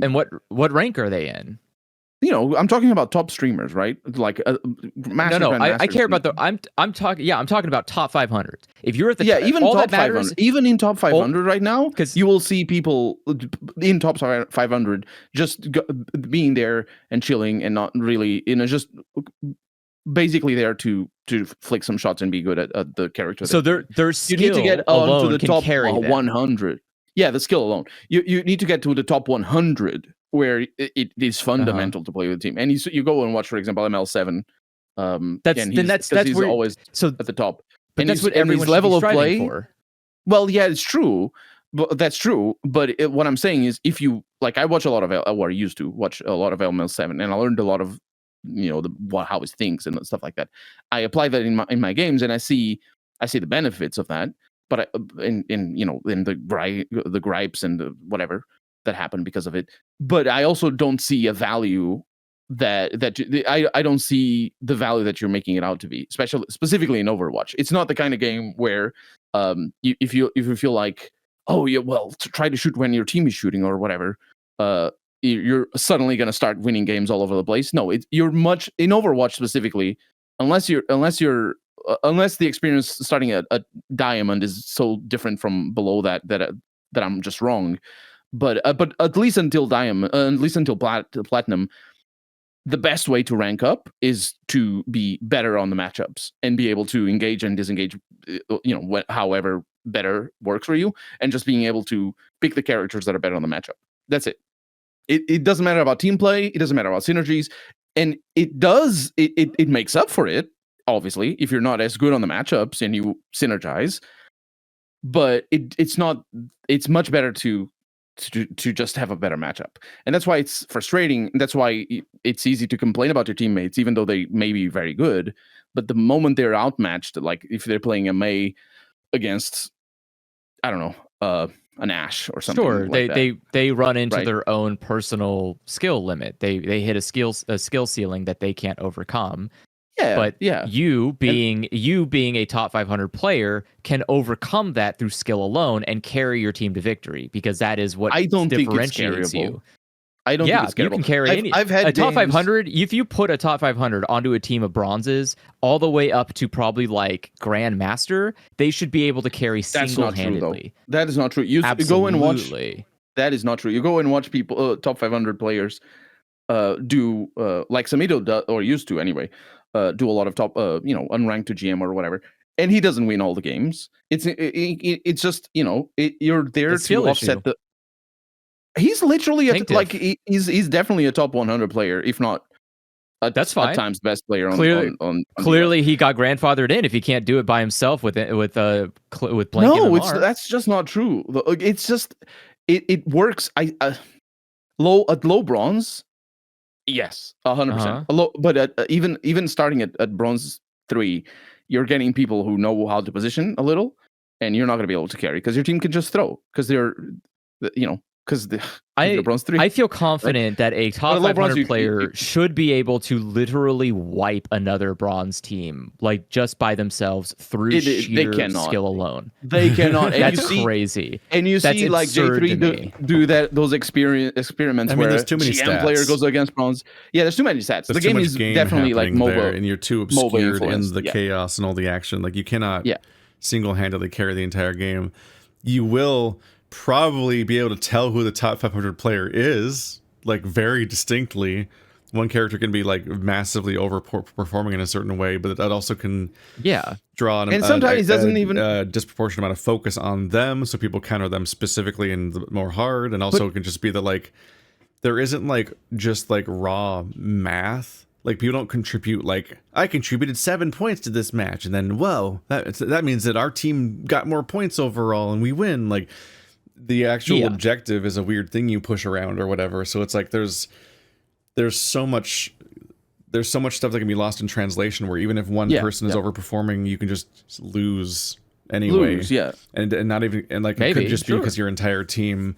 [SPEAKER 3] And what rank are they in?
[SPEAKER 2] I'm talking about top streamers, right? Like
[SPEAKER 3] I care about I'm talking about top 500. If you're at the
[SPEAKER 2] even top 500, even in top 500 right now, because you will see people in top 500 just being there and chilling and not really, just basically there to flick some shots and be good at the character.
[SPEAKER 3] So their skill
[SPEAKER 2] you need to get
[SPEAKER 3] alone
[SPEAKER 2] to the
[SPEAKER 3] can
[SPEAKER 2] top
[SPEAKER 3] carry
[SPEAKER 2] 100. Yeah, the skill alone. You need to get to the top 100 where it is fundamental to play with the team. And you go and watch, for example, ML7.
[SPEAKER 3] That's where
[SPEAKER 2] always at the top.
[SPEAKER 3] But that's what everyone's level of play for.
[SPEAKER 2] Well, yeah, it's true. But that's true. But what I'm saying is, if you I watch a lot of I used to watch a lot of ML7, and I learned a lot of how it thinks and stuff like that. I apply that in my games, and I see the benefits of that. But in the gripes and the whatever that happened because of it. But I also don't see a value I don't see the value that you're making it out to be, specifically in Overwatch. It's not the kind of game where if you feel like, oh yeah, well, try to shoot when your team is shooting or whatever, you're suddenly going to start winning games all over the place. No, you're much in Overwatch specifically, unless the experience starting at diamond is so different from below that I'm just wrong. But at least until diamond, at least until platinum, the best way to rank up is to be better on the matchups and be able to engage and disengage, however better works for you, and just being able to pick the characters that are better on the matchup. That's it. It doesn't matter about team play. It doesn't matter about synergies, and it makes up for it. Obviously, if you're not as good on the matchups and you synergize, but it's much better to just have a better matchup. And that's why it's frustrating. That's why it's easy to complain about your teammates, even though they may be very good. But the moment they're outmatched, like if they're playing a Mei against, I don't know, an Ashe or something.
[SPEAKER 3] Sure,
[SPEAKER 2] like
[SPEAKER 3] they run into their own personal skill limit. They hit a skill ceiling that they can't overcome.
[SPEAKER 2] Yeah,
[SPEAKER 3] but you being a top 500 player can overcome that through skill alone and carry your team to victory, because that is what differentiates you.
[SPEAKER 2] I don't think it's carryable.
[SPEAKER 3] You can carry
[SPEAKER 2] I've had
[SPEAKER 3] top 500. If you put a top 500 onto a team of bronzes all the way up to probably like Grandmaster, they should be able to carry single-handedly.
[SPEAKER 2] That is not true. You go and watch. That is not true. You go and watch people, top 500 players, do like Samido does, or used to anyway. Do a lot of top, unranked to GM or whatever, and he doesn't win all the games. It's just you're there to offset the. He's literally he's definitely a top 100 player, if not.
[SPEAKER 3] That's fine.
[SPEAKER 2] At times best player on
[SPEAKER 3] clearly he got grandfathered in if he can't do it by himself with blank.
[SPEAKER 2] No, that's just not true. It's just it works. Low bronze. Yes, 100%. But even starting at bronze 3, you're getting people who know how to position a little, and you're not going to be able to carry because your team can just throw because they're, because the bronze 3.
[SPEAKER 3] I feel confident that a top 500 player should be able to literally wipe another bronze team, like just by themselves through sheer skill alone.
[SPEAKER 2] They cannot.
[SPEAKER 3] That's crazy.
[SPEAKER 2] And you see like J3 do those experiments where
[SPEAKER 1] there's too many
[SPEAKER 2] GM
[SPEAKER 1] stats.
[SPEAKER 2] Player goes against bronze. Yeah, there's too many stats.
[SPEAKER 1] There's
[SPEAKER 2] the game is definitely like MOBA,
[SPEAKER 1] and you're too obscured in the chaos and all the action. Like you cannot single-handedly carry the entire game. You will probably be able to tell who the top 500 player is, like very distinctly. One character can be like massively overperforming in a certain way, but that also can draw on
[SPEAKER 2] and sometimes it doesn't even
[SPEAKER 1] disproportionate amount of focus on them, so people counter them specifically and more hard. And also it can just be that like there isn't like just like raw math. Like people don't contribute like I contributed 7 points to this match, and then whoa, that means that our team got more points overall and we win. Like the actual objective is a weird thing you push around or whatever. So it's like there's so much stuff that can be lost in translation. Where even if one person is overperforming, you can just lose anyway. And not even like maybe, it could just be because your entire team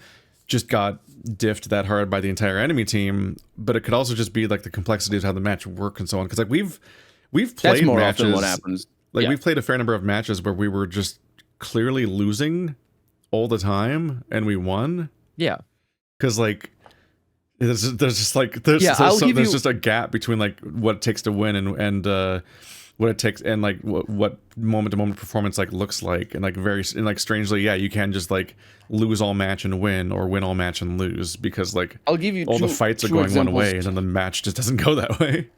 [SPEAKER 1] just got diffed that hard by the entire enemy team, but it could also just be like the complexity of how the match work and so on. Because like we've played
[SPEAKER 2] that's more
[SPEAKER 1] matches,
[SPEAKER 2] often what happens.
[SPEAKER 1] Like we've played a fair number of matches where we were just clearly losing all the time and we won.
[SPEAKER 3] Yeah,
[SPEAKER 1] because like there's just a gap between like what it takes to win and what it takes and like what moment to moment performance like looks like, and like strangely you can just like lose all match and win, or win all match and lose, because like
[SPEAKER 2] I'll give you
[SPEAKER 1] all the fights are going one way and then the match just doesn't go that way.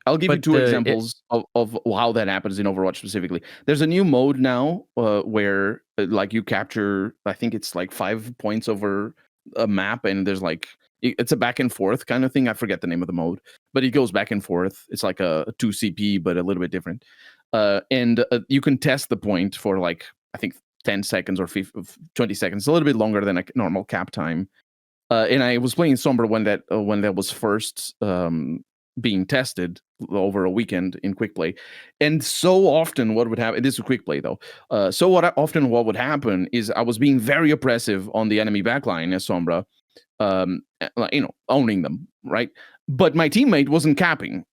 [SPEAKER 2] I'll give you two examples of how that happens in Overwatch specifically. There's a new mode now where like you capture, I think it's like 5 points over a map, and there's like it's a back and forth kind of thing. I forget the name of the mode, but it goes back and forth. It's like a 2CP, but a little bit different. And you can test the point for like, I think 10 seconds or 20 seconds, a little bit longer than a normal cap time. And I was playing Sombra when that was first being tested over a weekend in quick play. And so often what would happen, this is a quick play though. What would happen is I was being very oppressive on the enemy backline as Sombra, owning them, right? But my teammate wasn't capping,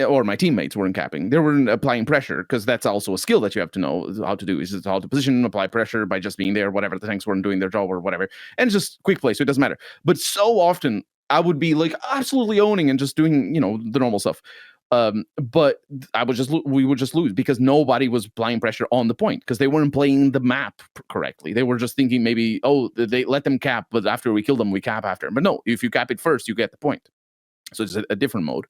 [SPEAKER 2] or my teammates weren't capping. They weren't applying pressure, because that's also a skill that you have to know how to do, is how to position, apply pressure by just being there, whatever. The tanks weren't doing their job or whatever. And it's just quick play, so it doesn't matter. But so often I would be like absolutely owning and just doing, the normal stuff. But we would just lose because nobody was applying pressure on the point, because they weren't playing the map correctly. They were just thinking maybe, they let them cap, but after we kill them, we cap after. But no, if you cap it first, you get the point. So it's a different mode.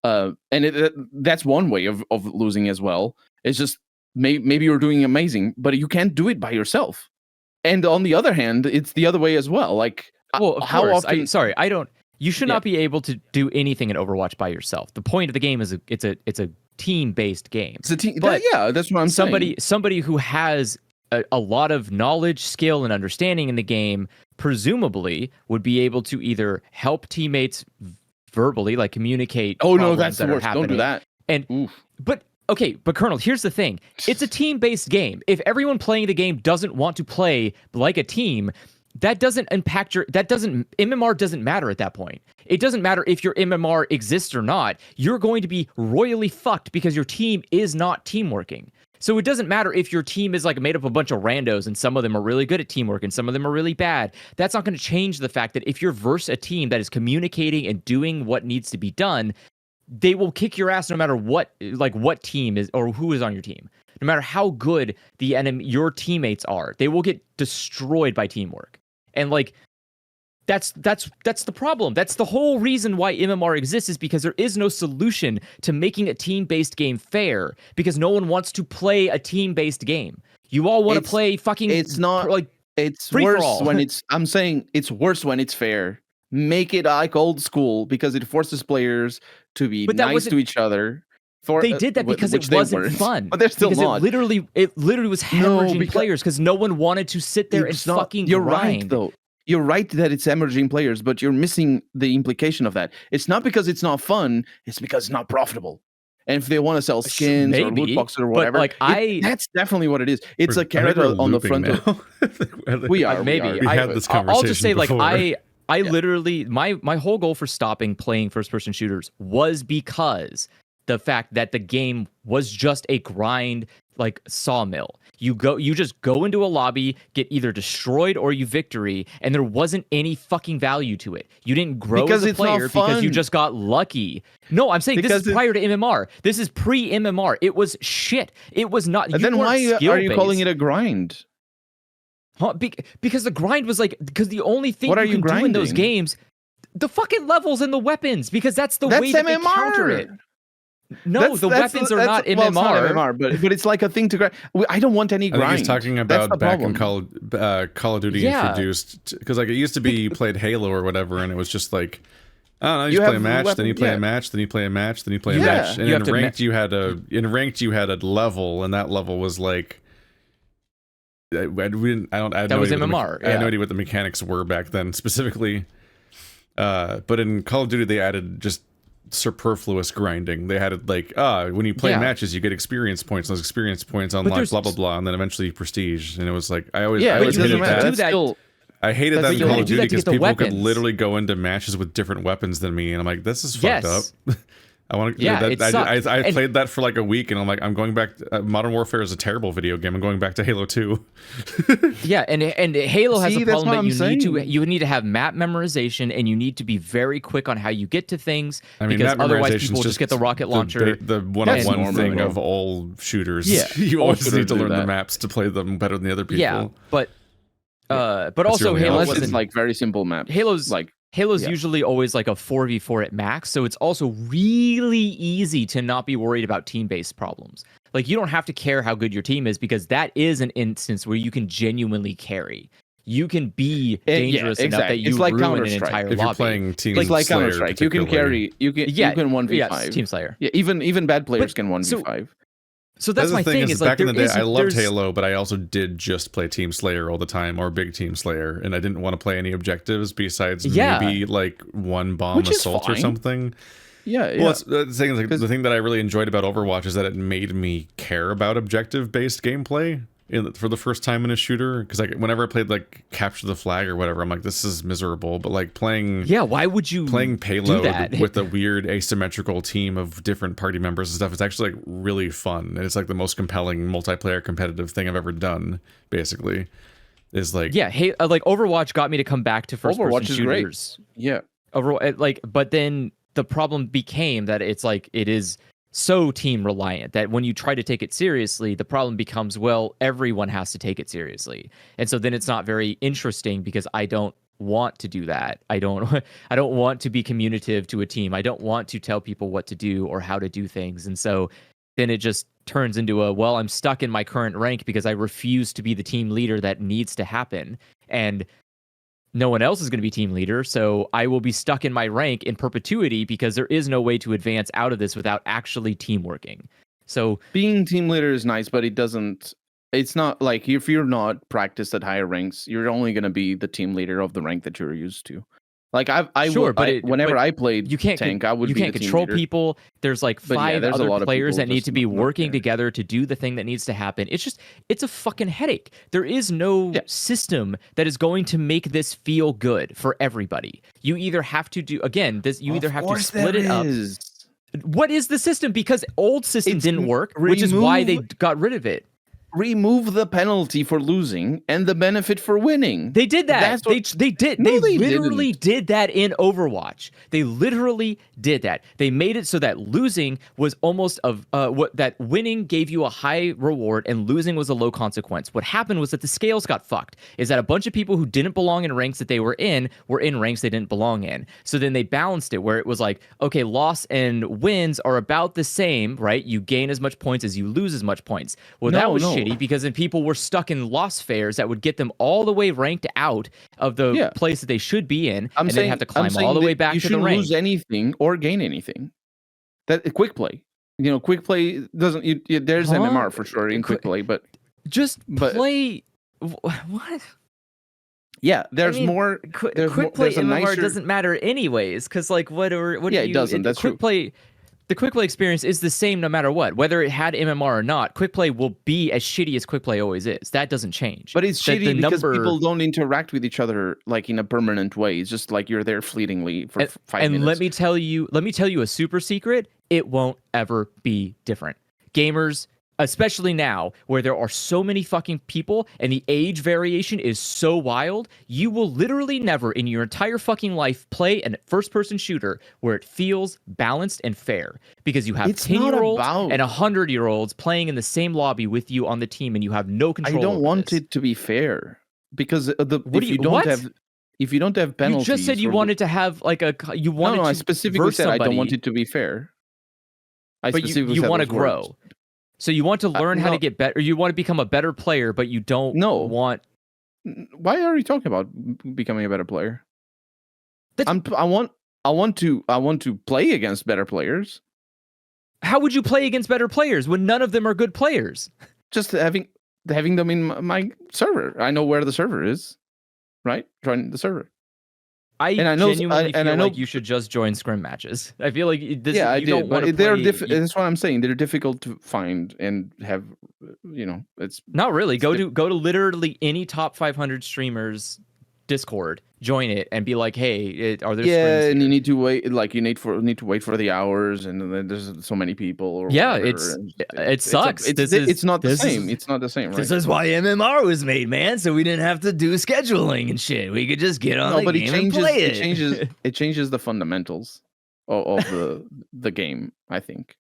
[SPEAKER 2] And that's one way of losing as well. It's just maybe you're doing amazing, but you can't do it by yourself. And on the other hand, it's the other way as well. Like,
[SPEAKER 3] well, how often? You should not be able to do anything in Overwatch by yourself. The point of the game is it's a team-based game.
[SPEAKER 2] It's a team. That's what I'm saying.
[SPEAKER 3] Somebody who has a lot of knowledge, skill, and understanding in the game presumably would be able to either help teammates verbally, like communicate.
[SPEAKER 2] Oh no, that's the worst. Don't do that.
[SPEAKER 3] But Colonel, here's the thing. It's a team-based game. If everyone playing the game doesn't want to play like a team, that doesn't impact MMR doesn't matter at that point. It doesn't matter if your MMR exists or not. You're going to be royally fucked because your team is not teamworking. So it doesn't matter if your team is like made up of a bunch of randos and some of them are really good at teamwork and some of them are really bad. That's not going to change the fact that if you're versus a team that is communicating and doing what needs to be done, they will kick your ass no matter what team is or who is on your team. No matter how good your teammates are, they will get destroyed by teamwork. And like that's the problem. That's the whole reason why MMR exists, is because there is no solution to making a team-based game fair, because no one wants to play a team-based game. You all want to play fucking
[SPEAKER 2] it's not
[SPEAKER 3] like
[SPEAKER 2] it's worse when it's I'm saying it's worse when it's fair. Make it like old school, because it forces players to be nice to each other.
[SPEAKER 3] They did that because it wasn't fun.
[SPEAKER 2] But they're still not.
[SPEAKER 3] It literally was hemorrhaging players because no one wanted to sit there and fucking
[SPEAKER 2] You're
[SPEAKER 3] grind.
[SPEAKER 2] Right, though. You're right that it's hemorrhaging players, but you're missing the implication of that. It's not because it's not fun. It's because it's not profitable. And if they want to sell skins or loot boxes or whatever, that's definitely what it is. It's a carrot on the front of. We are.
[SPEAKER 3] Maybe.
[SPEAKER 1] We had this conversation.
[SPEAKER 3] I'll just say,
[SPEAKER 1] before.
[SPEAKER 3] I literally, my whole goal for stopping playing first-person shooters was because the fact that the game was just a grind, like sawmill. You just go into a lobby, get either destroyed or you victory, and there wasn't any fucking value to it. You didn't grow as a player because you just got lucky. No, I'm saying this is prior to MMR. This is pre-MMR. It was shit. It was not.
[SPEAKER 2] And then why are you calling it a grind?
[SPEAKER 3] Huh? Because the grind was because the only thing you can do in those games, the fucking levels and the weapons, because that's the way that they counter it. No, the weapons are not MMR.
[SPEAKER 2] Well, it's not MMR, but it's like a thing to grind. I don't want any grind.
[SPEAKER 1] I think he's talking about back in Call of Duty introduced, because like it used to be you played Halo or whatever, and it was just like, I don't know, you play a match, then you play a match, then you play a match, then you play a match, and in ranked you had a level, and that level was like. That was
[SPEAKER 3] MMR.
[SPEAKER 1] I had no idea what the mechanics were back then specifically. But in Call of Duty, they added just superfluous grinding. They had it like, when you play matches, you get experience points. Those experience points unlock blah blah blah, and then eventually prestige. And it was like I always hated that. I hated that in Call of Duty because people could literally go into matches with different weapons than me, and I'm like, this is fucked up. I want to. I played that for like a week, and I'm like, I'm going back. Modern Warfare is a terrible video game. I'm going back to Halo 2.
[SPEAKER 3] and Halo has a problem that you need to have map memorization, and you need to be very quick on how you get to things, because otherwise people just get the rocket launcher.
[SPEAKER 1] The one-on-one thing of all shooters. Yeah, you always need to learn the maps to play them better than the other people.
[SPEAKER 3] Yeah, but also Halo
[SPEAKER 2] is like very simple maps.
[SPEAKER 3] Halo's usually always like a 4v4 at max, so it's also really easy to not be worried about team-based problems. Like, you don't have to care how good your team is, because that is an instance where you can genuinely carry. You can be dangerous enough that you ruin an entire lobby.
[SPEAKER 1] If you're playing Team Slayer,
[SPEAKER 2] like Counter-Strike, you can carry. You can 1v5.
[SPEAKER 3] Yes, Team Slayer.
[SPEAKER 2] Yeah, even bad players can 1v5.
[SPEAKER 3] So that's my thing. Is
[SPEAKER 1] back in the day, I loved Halo, but I also did just play Team Slayer all the time, or Big Team Slayer, and I didn't want to play any objectives besides maybe like one bomb assault or something. Well, the thing is, like, the thing that I really enjoyed about Overwatch is that it made me care about objective-based gameplay for the first time in a shooter. Because like whenever I played like Capture the Flag or whatever, I'm like, this is miserable. But like
[SPEAKER 3] why would you
[SPEAKER 1] playing Payload with a weird asymmetrical team of different party members and stuff? It's actually like really fun, and it's like the most compelling multiplayer competitive thing I've ever done. Basically, is like
[SPEAKER 3] like Overwatch got me to come back to first-person shooters.
[SPEAKER 2] Great.
[SPEAKER 3] But then the problem became that it's like it is so team reliant that when you try to take it seriously, the problem becomes, well, everyone has to take it seriously. And so then it's not very interesting, because I don't want to do that. I don't want to be communicative to a team. I don't want to tell people what to do or how to do things. And so then it just turns into I'm stuck in my current rank because I refuse to be the team leader that needs to happen. And no one else is going to be team leader, so I will be stuck in my rank in perpetuity, because there is no way to advance out of this without actually team working. So
[SPEAKER 2] being team leader is nice, but it's not like, if you're not practiced at higher ranks, you're only going to be the team leader of the rank that you're used to. Like whenever I played tank, I would.
[SPEAKER 3] You can't control people. There's like 5 other players that need to be working together to do the thing that needs to happen. It's a fucking headache. There is no system that is going to make this feel good for everybody. You either have to do you either have to split it up. What is the system? Because old system didn't work, which is why they got rid of it.
[SPEAKER 2] Remove the penalty for losing and the benefit for winning.
[SPEAKER 3] They did that. They did. No, they literally did that in Overwatch. They literally did that. They made it so that losing was almost that winning gave you a high reward and losing was a low consequence. What happened was that the scales got fucked. Is that a bunch of people who didn't belong in ranks that they were in ranks they didn't belong in. So then they balanced it where it was like, okay, loss and wins are about the same, right? You gain as much points as you lose as much points. Well, that was shitty, because then people were stuck in loss fares that would get them all the way ranked out of the place that they should be in, and they have to climb all the way back to the rank.
[SPEAKER 2] You shouldn't lose anything or gain anything. That quick play, quick play doesn't. There's MMR for sure in quick play, but
[SPEAKER 3] play. What?
[SPEAKER 2] Yeah, there's more.
[SPEAKER 3] Quick play MMR doesn't matter anyways, because like what
[SPEAKER 2] it doesn't. That's
[SPEAKER 3] quick
[SPEAKER 2] true.
[SPEAKER 3] Play. The quick play experience is the same no matter what. Whether it had MMR or not, quick play will be as shitty as quick play always is. That doesn't change.
[SPEAKER 2] But it's shitty because people don't interact with each other like in a permanent way. It's just like you're there fleetingly for 5 minutes.
[SPEAKER 3] And let me tell you a super secret. It won't ever be different. Gamers, especially now, where there are so many fucking people and the age variation is so wild, you will literally never in your entire fucking life play a first-person shooter where it feels balanced and fair, because you have 10-year-olds and 100-year-olds playing in the same lobby with you on the team, and you have no control.
[SPEAKER 2] I don't want it to be fair, because if you don't have penalties.
[SPEAKER 3] You just said you wanted to have like I specifically said I
[SPEAKER 2] don't want it to be fair.
[SPEAKER 3] But you want to grow. So you want to learn how to get better. You want to become a better player, but you don't want.
[SPEAKER 2] Why are you talking about becoming a better player? I want to play against better players.
[SPEAKER 3] How would you play against better players when none of them are good players?
[SPEAKER 2] Just having them in my server. I know where the server is, right? Join the server.
[SPEAKER 3] I genuinely feel like you should just join scrim matches. I feel like this.
[SPEAKER 2] Yeah, I did. But that's what I'm saying. They're difficult to find and have. It's
[SPEAKER 3] not really. Go to literally any top 500 streamers Discord, join it, and be like, "Hey, are there?"
[SPEAKER 2] Yeah, and you need to wait. Like you need to wait for the hours, and then there's so many people. Or
[SPEAKER 3] it sucks.
[SPEAKER 2] It's not the same. It's not the same. Right?
[SPEAKER 3] This is why MMR was made, man. So we didn't have to do scheduling and shit. We could just get on the game and play it.
[SPEAKER 2] It changes the fundamentals of the game, I think.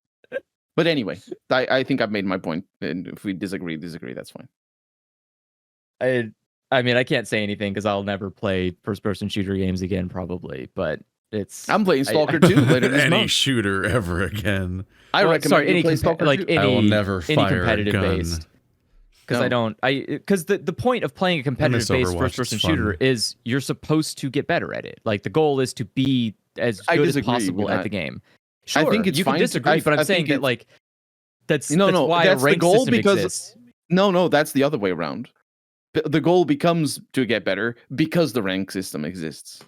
[SPEAKER 2] But anyway, I think I've made my point. And if we disagree, that's fine.
[SPEAKER 3] I mean, I can't say anything because I'll never play first-person shooter games again, probably. But
[SPEAKER 2] I'm playing Stalker 2 later this month.
[SPEAKER 1] Any shooter ever again.
[SPEAKER 2] I recommend you play Stalker 2.
[SPEAKER 3] I
[SPEAKER 1] will never fire
[SPEAKER 3] competitive
[SPEAKER 1] a gun.
[SPEAKER 3] Based. Because because the point of playing a competitive-based first-person shooter is you're supposed to get better at it. Like the goal is to be as good as possible at the game. Sure,
[SPEAKER 2] I think it's
[SPEAKER 3] you
[SPEAKER 2] fine
[SPEAKER 3] can disagree, but I'm saying that like that's why
[SPEAKER 2] that's
[SPEAKER 3] a rank
[SPEAKER 2] the goal
[SPEAKER 3] system exists.
[SPEAKER 2] No, that's the other way around. The goal becomes to get better because the rank system exists.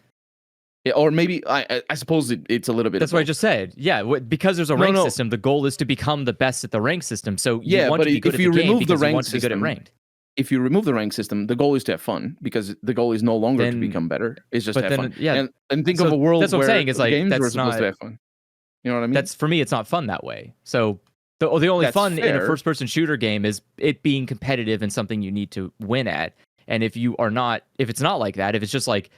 [SPEAKER 2] Or maybe I suppose it's a little bit.
[SPEAKER 3] That's what I just said. Yeah, because there's a rank system, the goal is to become the best at the rank system. So you want to be good at the game because you want to be good at ranked.
[SPEAKER 2] If you remove the rank system, the goal is to have fun because the goal is no longer to become better. It's just to have fun.
[SPEAKER 3] Yeah,
[SPEAKER 2] and think of a world
[SPEAKER 3] that's what
[SPEAKER 2] where
[SPEAKER 3] I'm saying. Is like
[SPEAKER 2] games
[SPEAKER 3] that's
[SPEAKER 2] were supposed to have fun. You know what I mean?
[SPEAKER 3] That's for me. It's not fun that way. So the only fun in a first-person shooter game is it being competitive and something you need to win at. And if it's not like that, if it's just like,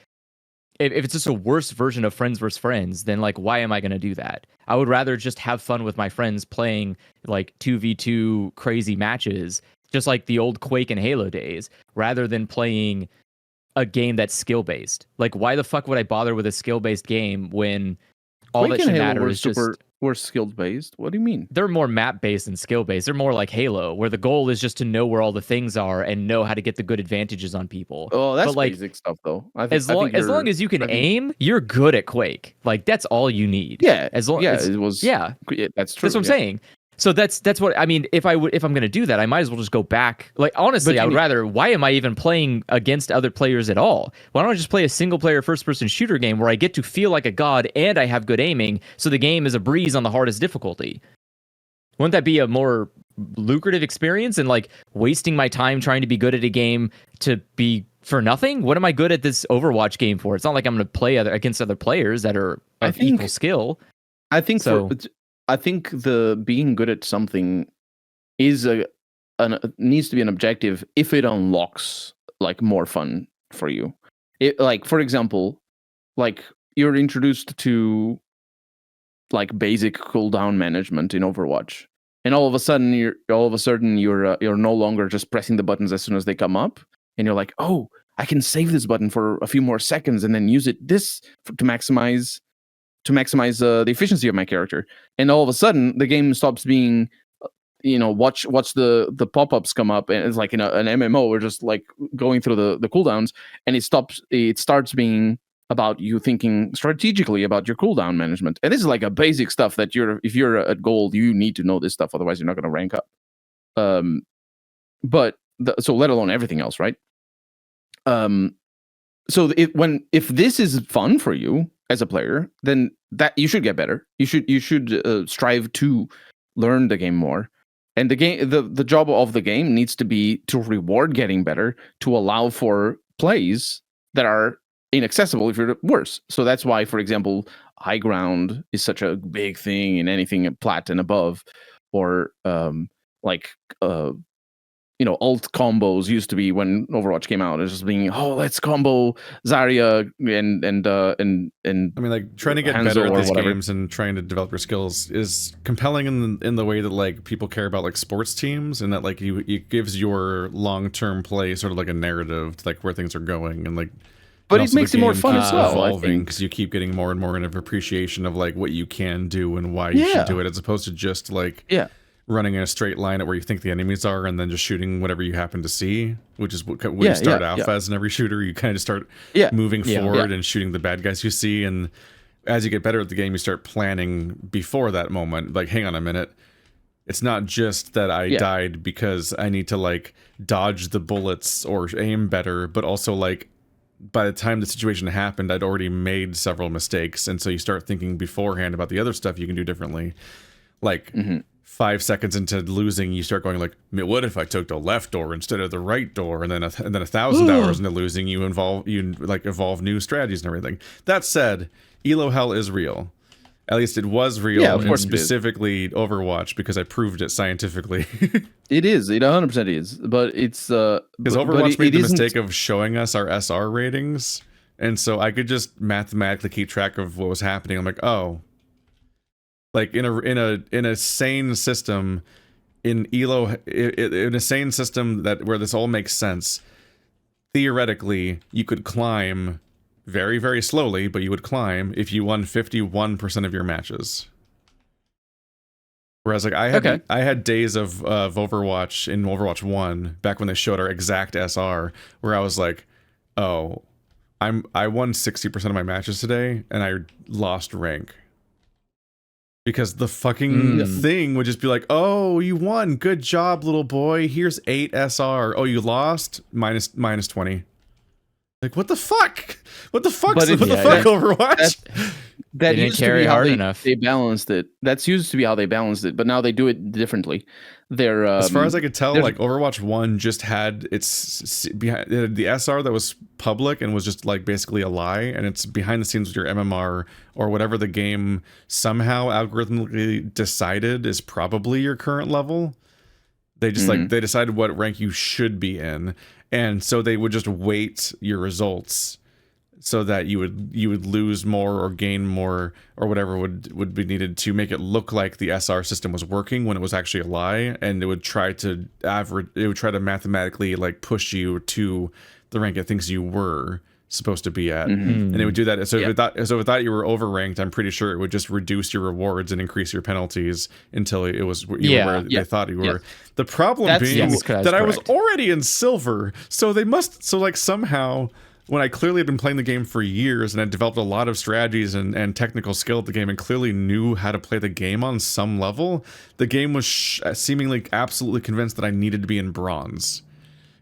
[SPEAKER 3] if it's just a worse version of Friends vs. Friends, then like, why am I going to do that? I would rather just have fun with my friends playing like 2v2 crazy matches, just like the old Quake and Halo days, rather than playing a game that's skill-based. Like, why the fuck would I bother with a skill-based game when all
[SPEAKER 2] Quake
[SPEAKER 3] that should matter is
[SPEAKER 2] we're skill-based? What do you mean?
[SPEAKER 3] They're more map-based than skill-based. They're more like Halo, where the goal is just to know where all the things are and know how to get the good advantages on people.
[SPEAKER 2] Oh, that's basic stuff, though.
[SPEAKER 3] As long as you can aim, you're good at Quake. Like, that's all you need.
[SPEAKER 2] Yeah,
[SPEAKER 3] that's
[SPEAKER 2] true.
[SPEAKER 3] That's what I'm saying. So that's what I mean. If I'm going to do that, I might as well just go back. Like, honestly, I would rather. Why am I even playing against other players at all? Why don't I just play a single player first person shooter game where I get to feel like a god and I have good aiming, so the game is a breeze on the hardest difficulty? Wouldn't that be a more lucrative experience than like wasting my time trying to be good at a game to be for nothing? What am I good at this Overwatch game for? It's not like I'm going to play against other players that are of equal skill.
[SPEAKER 2] I think so. I think the being good at something is needs to be an objective if it unlocks like more fun for you. Like, for example, like you're introduced to like basic cooldown management in Overwatch, and all of a sudden you're no longer just pressing the buttons as soon as they come up, and you're like, oh, I can save this button for a few more seconds and then use it to maximize the efficiency of my character. And all of a sudden the game stops being watch the pop-ups come up, and it's like in an MMO we're just like going through the cooldowns, and it starts being about you thinking strategically about your cooldown management. And this is like a basic stuff that if you're at gold, you need to know this stuff, otherwise you're not going to rank up. So let alone everything else, right? So if this is fun for you as a player, then that you should get better. You should strive to learn the game more. And the job of the game needs to be to reward getting better, to allow for plays that are inaccessible if you're worse. So that's why, for example, high ground is such a big thing in anything plat and above, or alt combos used to be when Overwatch came out. It was just being, let's combo Zarya and I
[SPEAKER 1] mean, like trying to get
[SPEAKER 2] Hanzo
[SPEAKER 1] better at these games and trying to develop your skills is compelling in the way that like people care about like sports teams, and that like it gives your long-term play sort of like a narrative to like where things are going, and like
[SPEAKER 2] But it makes it more fun as well.
[SPEAKER 1] Evolving because you keep getting more and more of appreciation of like what you can do and why you should do it, as opposed to just like running in a straight line at where you think the enemies are and then just shooting whatever you happen to see, which is what you start off as in every shooter. You kind of start moving forward and shooting the bad guys you see, and as you get better at the game, you start planning before that moment. Like, hang on a minute. It's not just that I died because I need to like dodge the bullets or aim better, but also like by the time the situation happened, I'd already made several mistakes. And so you start thinking beforehand about the other stuff you can do differently. Like 5 seconds into losing, you start going like, what if I took the left door instead of the right door? And then 1,000 hours into losing, you evolve new strategies and everything. That said, Elo Hell is real. At least it was real, and specifically Overwatch, because I proved it scientifically.
[SPEAKER 2] It is. It 100% is. But it's... Because
[SPEAKER 1] Overwatch made the mistake of showing us our SR ratings, and so I could just mathematically keep track of what was happening. I'm like, oh. Like, in a sane system, in Elo... In a sane system where this all makes sense, theoretically, you could climb... very, very slowly, but you would climb if you won 51% of your matches. Whereas, like, I had days of Overwatch in Overwatch 1, back when they showed our exact SR, where I was like, oh, I won 60% of my matches today, and I lost rank. Because the fucking thing would just be like, oh, you won, good job, little boy, here's 8 SR. Oh, you lost? Minus 20. Like, what the fuck? What the fuck? Overwatch?
[SPEAKER 2] That used to be how they balanced it. That's used to be how they balanced it, but now they do it differently. They're
[SPEAKER 1] as far as I could tell, like Overwatch 1 just had its behind the SR that was public and was just like basically a lie, and it's behind the scenes with your MMR or whatever the game somehow algorithmically decided is probably your current level. They just they decided what rank you should be in. And so they would just weight your results so that you would lose more or gain more or whatever would be needed to make it look like the SR system was working when it was actually a lie, and it would try to mathematically like push you to the rank it thinks you were supposed to be at. And it would do that. So if it thought you were overranked, I'm pretty sure it would just reduce your rewards and increase your penalties until it was where they thought you were. The problem being that I was already in silver, so somehow when I clearly had been playing the game for years and had developed a lot of strategies and technical skill at the game and clearly knew how to play the game on some level, the game was seemingly absolutely convinced that I needed to be in bronze.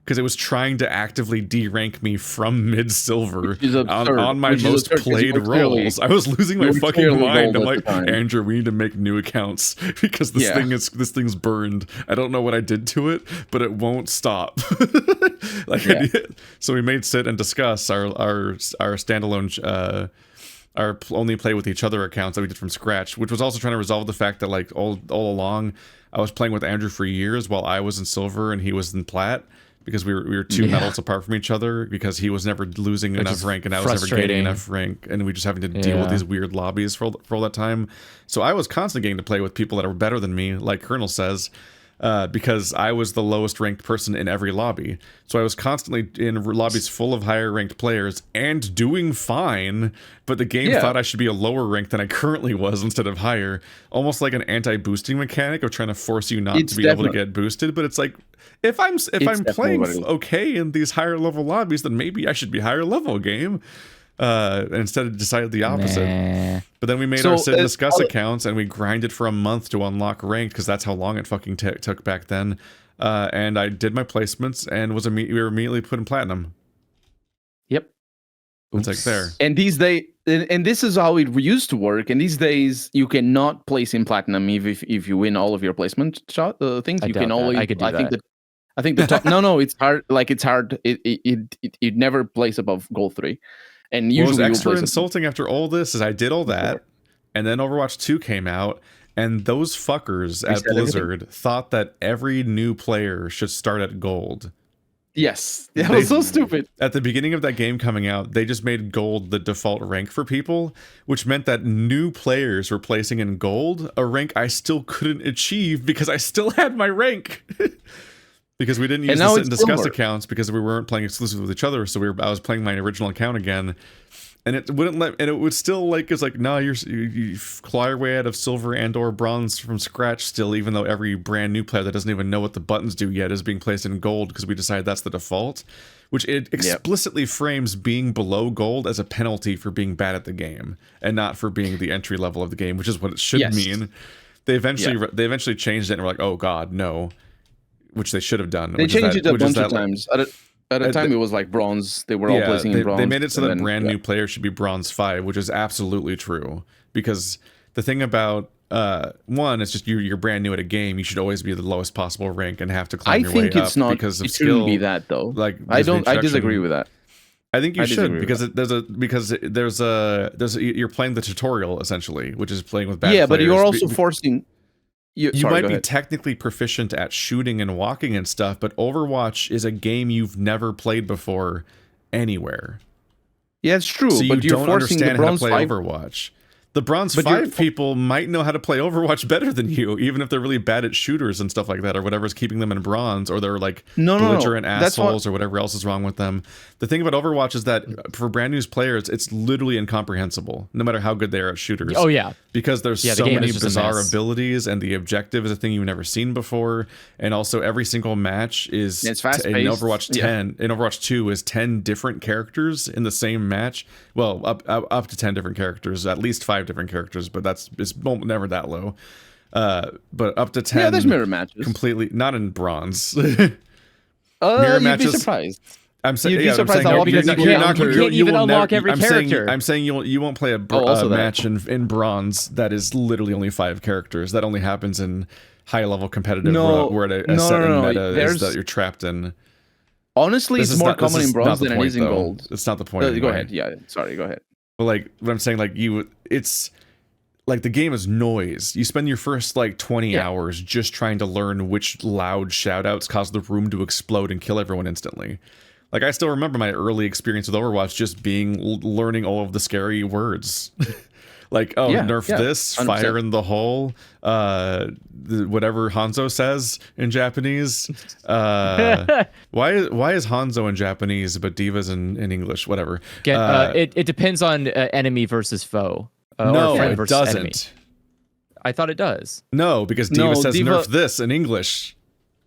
[SPEAKER 1] Because it was trying to actively de-rank me from mid-silver on my most played roles. I was losing my fucking mind. I'm like, Andrew, we need to make new accounts because this thing's burned. I don't know what I did to it, but it won't stop. So we made sit and discuss our standalone our only play with each other accounts that we did from scratch, which was also trying to resolve the fact that like all along I was playing with Andrew for years while I was in silver and he was in plat. Because we were 2 medals apart from each other, because he was never losing enough rank and I was never gaining enough rank, and we just having to deal with these weird lobbies for all that time. So I was constantly getting to play with people that were better than me, like Colonel says, because I was the lowest ranked person in every lobby. So I was constantly in lobbies full of higher ranked players and doing fine, but the game thought I should be a lower rank than I currently was instead of higher. Almost like an anti-boosting mechanic of trying to force you not to be able to get boosted, but it's like, if I'm playing okay in these higher level lobbies, then maybe I should be higher level game. Instead of decided the opposite. But then we made our sit and discuss accounts and we grinded for a month to unlock ranked because that's how long it fucking took back then. And I did my placements and we were immediately put in platinum.
[SPEAKER 2] Yep.
[SPEAKER 1] It's like there.
[SPEAKER 2] And these days, and this is how it used to work. And these days, you cannot place in platinum if you win all of your placement things. You can only. I think the top. no, it's hard. Like it's hard. It never plays above gold 3. And usually,
[SPEAKER 1] what was extra insulting after all this is I did all that, and then Overwatch 2 came out, and those fuckers at Blizzard thought that every new player should start at gold.
[SPEAKER 2] Yes, that was so stupid.
[SPEAKER 1] At the beginning of that game coming out, they just made gold the default rank for people, which meant that new players were placing in gold, a rank I still couldn't achieve because I still had my rank. Because we didn't use the sit and discuss accounts because we weren't playing exclusively with each other. So I was playing my original account again, and it wouldn't let. And it would still like it's like no, you claw your way out of silver and or bronze from scratch still, even though every brand new player that doesn't even know what the buttons do yet is being placed in gold because we decided that's the default, which it explicitly frames being below gold as a penalty for being bad at the game and not for being the entry level of the game, which is what it should mean. They eventually changed it and were like, oh god, no. Which they should have done.
[SPEAKER 2] They changed it a bunch of times. At a time, it was like bronze. They were all placing in bronze.
[SPEAKER 1] They made it so that brand new players should be bronze 5, which is absolutely true. Because the thing about one, it's just you're brand new at a game. You should always be the lowest possible rank and have to climb your way up because of skill.
[SPEAKER 2] It shouldn't be that though.
[SPEAKER 1] Like
[SPEAKER 2] I disagree with that.
[SPEAKER 1] I think you should because you're playing the tutorial essentially, which is playing with bad players.
[SPEAKER 2] But you're also forcing.
[SPEAKER 1] You might be technically proficient at shooting and walking and stuff, but Overwatch is a game you've never played before anywhere.
[SPEAKER 2] Yeah, it's true.
[SPEAKER 1] So
[SPEAKER 2] but
[SPEAKER 1] you don't understand how to play Overwatch. The bronze 5 people might know how to play Overwatch better than you, even if they're really bad at shooters and stuff like that, or whatever's keeping them in bronze, or they're like belligerent assholes, or whatever else is wrong with them. The thing about Overwatch is that for brand new players, it's literally incomprehensible, no matter how good they are at shooters.
[SPEAKER 3] Oh yeah,
[SPEAKER 1] because there's so many bizarre abilities, and the objective is a thing you've never seen before, and also every single match is
[SPEAKER 2] it's fast-paced.
[SPEAKER 1] In Overwatch 10, in Overwatch 2 is 10 different characters in the same match. Well, up to 10 different characters, at least 5 different characters, but it's never that low. But up to 10.
[SPEAKER 2] Yeah, there's mirror matches.
[SPEAKER 1] Completely, not in bronze.
[SPEAKER 2] Mirror matches. You'd be surprised.
[SPEAKER 1] I'm saying
[SPEAKER 2] you'd be surprised how
[SPEAKER 3] because you can't even unlock every character.
[SPEAKER 1] I'm saying you won't play a match in bronze that is literally only 5 characters. That only happens in high level competitive where a setting meta is that you're trapped in.
[SPEAKER 2] Honestly, it's more common in bronze than it is in gold.
[SPEAKER 1] It's not the point.
[SPEAKER 2] Go ahead. Yeah, sorry. Go ahead.
[SPEAKER 1] But like what I'm saying, it's like the game is noise. You spend your first 20 hours just trying to learn which loud shoutouts cause the room to explode and kill everyone instantly. Like I still remember my early experience with Overwatch just learning all of the scary words. Nerf this, 100%. Fire in the hole, whatever Hanzo says in Japanese. Why is Hanzo in Japanese but Diva's in English? Whatever.
[SPEAKER 3] It depends on enemy versus foe.
[SPEAKER 1] No,
[SPEAKER 3] or friend
[SPEAKER 1] it
[SPEAKER 3] versus
[SPEAKER 1] doesn't.
[SPEAKER 3] Enemy. I thought it does.
[SPEAKER 1] No, because Diva says Nerf this in English.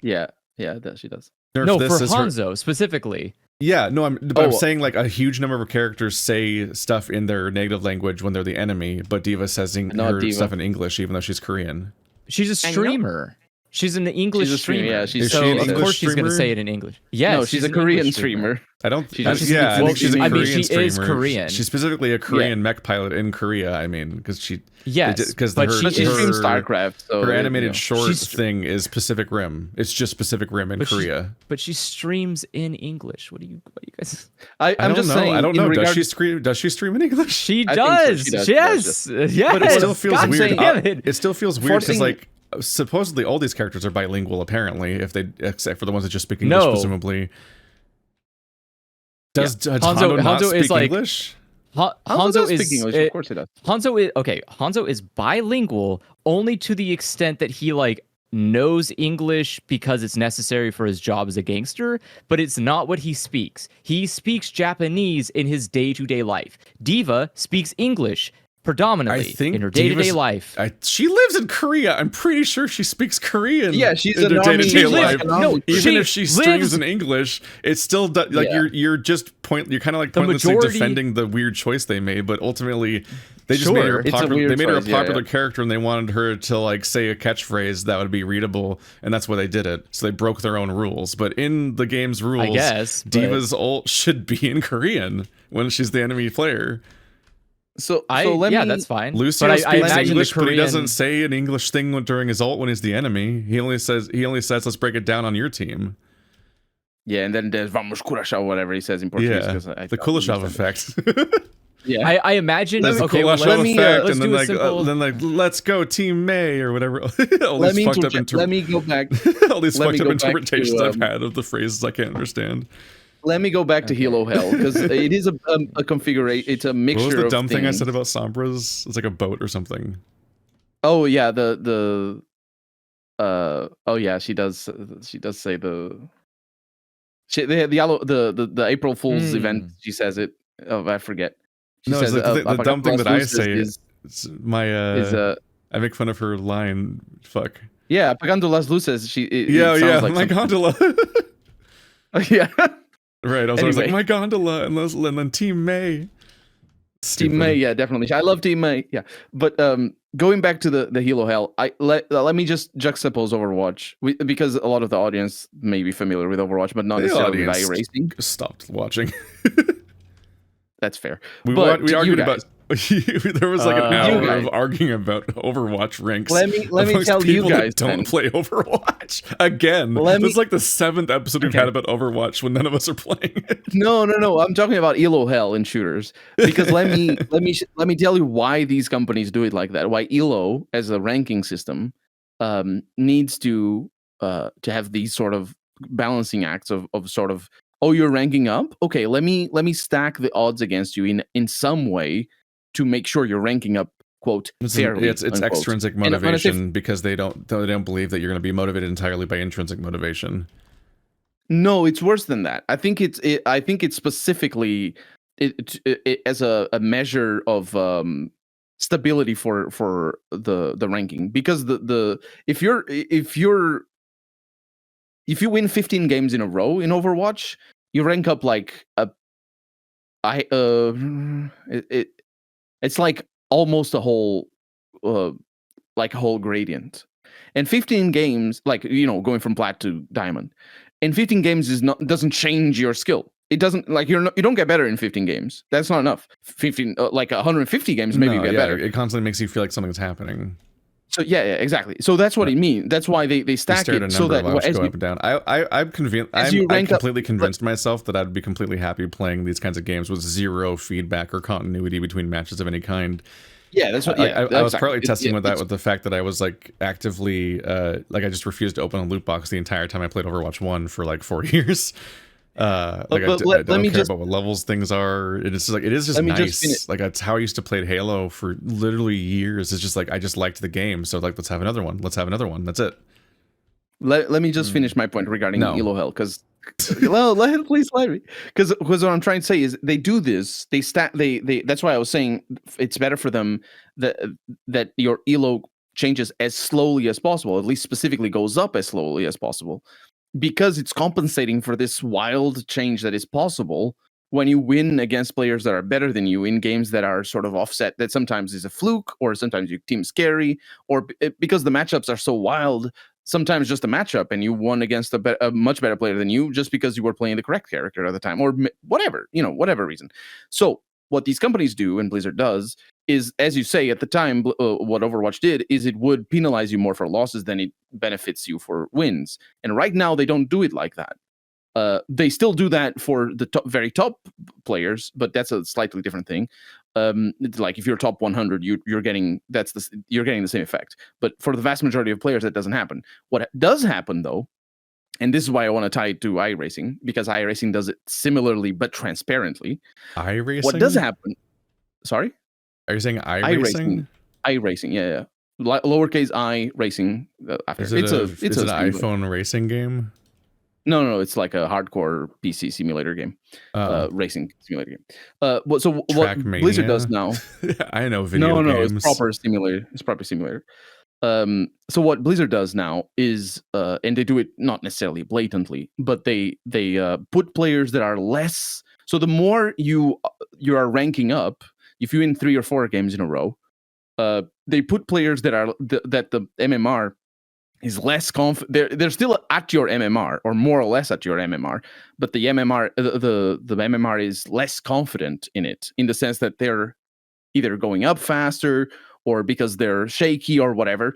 [SPEAKER 2] Yeah, she does.
[SPEAKER 3] Nerf this for Hanzo specifically.
[SPEAKER 1] Yeah, no, I'm saying a huge number of characters say stuff in their native language when they're the enemy, but Diva says stuff in English even though she's Korean.
[SPEAKER 3] She's a streamer. She's an English streamer.
[SPEAKER 2] Yeah,
[SPEAKER 3] of course she's going to say it in English. Yes,
[SPEAKER 2] no, she's a Korean streamer.
[SPEAKER 1] I don't.
[SPEAKER 2] She
[SPEAKER 1] I think she's a Korean
[SPEAKER 3] she
[SPEAKER 1] streamer.
[SPEAKER 3] Is Korean.
[SPEAKER 1] She's specifically a Korean mech pilot in Korea. I mean, because she.
[SPEAKER 3] Yes,
[SPEAKER 1] because
[SPEAKER 2] she streams StarCraft. So
[SPEAKER 1] her animated short thing is Pacific Rim. It's just Pacific Rim in Korea.
[SPEAKER 3] But she streams in English. What do you guys?
[SPEAKER 2] I'm just saying.
[SPEAKER 1] I don't know. Does she stream in English?
[SPEAKER 3] She does. Yes.
[SPEAKER 1] But it still feels weird. It still feels weird because supposedly all these characters are bilingual. Apparently, except for the ones that just speak English, presumably. Does Hanzo not speak English?
[SPEAKER 3] Hanzo is
[SPEAKER 2] speaking English. Of course he does.
[SPEAKER 3] Hanzo is bilingual only to the extent that he knows English because it's necessary for his job as a gangster, but it's not what he speaks. He speaks Japanese in his day-to-day life. Diva speaks English predominantly in her day-to-day life.
[SPEAKER 1] She lives in Korea. I'm pretty sure she speaks Korean.
[SPEAKER 2] Yeah, she's
[SPEAKER 1] in her day-to-day life. Even if she streams
[SPEAKER 3] lives
[SPEAKER 1] in English, it's still you're just you're kind of pointlessly defending the weird choice they made, but ultimately they just made her a popular character, and they wanted her to say a catchphrase that would be readable, and that's why they did it. So they broke their own rules. But in the game's rules, I guess, Diva's ult should be in Korean when she's the enemy player.
[SPEAKER 3] That's fine.
[SPEAKER 1] Lucio speaks English, but he doesn't say an English thing during his ult when he's the enemy. He only says, "Let's break it down on your team."
[SPEAKER 2] Yeah, and then there's "Vamos Kulashov," whatever he says in Portuguese.
[SPEAKER 1] Yeah, the Kulashov effect.
[SPEAKER 3] Yeah, I imagine.
[SPEAKER 1] There's
[SPEAKER 3] okay,
[SPEAKER 1] the Kulashov effect, and then let's go Team May or whatever.
[SPEAKER 2] Let me go back.
[SPEAKER 1] All these fucked up interpretations I've had of the phrases I can't understand.
[SPEAKER 2] Let me go back to Hilo Hell because it is a configuration. It's a mixture.
[SPEAKER 1] What was the dumb thing I said about Sombras? It's like a boat or something.
[SPEAKER 2] Oh yeah, the Oh yeah, she does. She does say the April Fool's event. She says it. Oh, I forget. She says
[SPEAKER 1] the dumb thing that I say is
[SPEAKER 2] my
[SPEAKER 1] I make fun of her line. Fuck.
[SPEAKER 2] Yeah, Apagando las luces.
[SPEAKER 1] Like my gondola.
[SPEAKER 2] Yeah.
[SPEAKER 1] Right. I was always like my gondola, and then Team May. Stupid.
[SPEAKER 2] Team May, yeah, definitely. I love Team May, yeah. But going back to the Halo Hell, let me just juxtapose Overwatch because a lot of the audience may be familiar with Overwatch, but not necessarily with iRacing.
[SPEAKER 1] Stopped watching.
[SPEAKER 2] That's fair.
[SPEAKER 1] We argued about. There was like an hour of arguing about Overwatch ranks.
[SPEAKER 2] Let me tell you guys.
[SPEAKER 1] Don't play Overwatch again. This is like the 7th episode we've had about Overwatch when none of us are playing it.
[SPEAKER 2] No. I'm talking about Elo Hell in shooters because let me tell you why these companies do it like that. Why Elo as a ranking system needs to have these sort of balancing acts of sort of, oh, you're ranking up. Okay, let me stack the odds against you in some way to make sure you're ranking up, quote, fairly.
[SPEAKER 1] It's extrinsic motivation because they don't believe that you're going to be motivated entirely by intrinsic motivation.
[SPEAKER 2] No, it's worse than that. I think it's specifically as a measure of stability for the ranking, because if you win 15 games in a row in Overwatch, you rank up like it's like almost a whole gradient. And 15 games, like, going from plat to diamond, in 15 games doesn't change your skill. It doesn't, like, you don't get better in 15 games. That's not enough. 15 like 150 games maybe you get better.
[SPEAKER 1] It constantly makes you feel like something's happening.
[SPEAKER 2] So yeah, exactly. So that's what I mean. That's why they stack it so that
[SPEAKER 1] as go up and down. I'm convinced. I'm completely convinced myself that I'd be completely happy playing these kinds of games with zero feedback or continuity between matches of any kind.
[SPEAKER 2] Yeah, that's what.
[SPEAKER 1] I was partly testing with the fact that I was like actively like I just refused to open a loot box the entire time I played Overwatch 1 for like 4 years. I don't care about what levels things are. It's just like, it is just nice. Like, that's how I used to play Halo for literally years. It's just like I just liked the game, so like let's have another one. That's it.
[SPEAKER 2] Let me just finish my point regarding Elo Hell, because please let me. Because what I'm trying to say is they do this. They that's why I was saying it's better for them that your Elo changes as slowly as possible. At least specifically goes up as slowly as possible, because it's compensating for this wild change that is possible when you win against players that are better than you in games that are sort of offset, that sometimes is a fluke, or sometimes your team's scary, or because the matchups are so wild, sometimes just a matchup and you won against a much better player than you just because you were playing the correct character at the time, or whatever, whatever reason. So what these companies do, and Blizzard does, is, as you say, at the time, what Overwatch did is it would penalize you more for losses than it benefits you for wins. And right now, they don't do it like that. They still do that for the very top players, but that's a slightly different thing. Like if you're top 100, you're getting the same effect. But for the vast majority of players, that doesn't happen. What does happen, though, and this is why I want to tie it to iRacing, because iRacing does it similarly but transparently.
[SPEAKER 1] iRacing?
[SPEAKER 2] What does happen? Sorry?
[SPEAKER 1] Are you saying iRacing?
[SPEAKER 2] iRacing, yeah. Lowercase I racing. After.
[SPEAKER 1] Is it an iPhone racing game?
[SPEAKER 2] No, it's like a hardcore PC simulator game, racing simulator game. What Blizzard does now?
[SPEAKER 1] I know video games.
[SPEAKER 2] No, it's proper simulator. So what Blizzard does now is, and they do it not necessarily blatantly, but they put players that are less. So the more you are ranking up, if you win 3 or 4 games in a row, they put players that are that the MMR is less they're still at your MMR, or more or less at your MMR, but the MMR the MMR is less confident in it, in the sense that they're either going up faster or because they're shaky or whatever,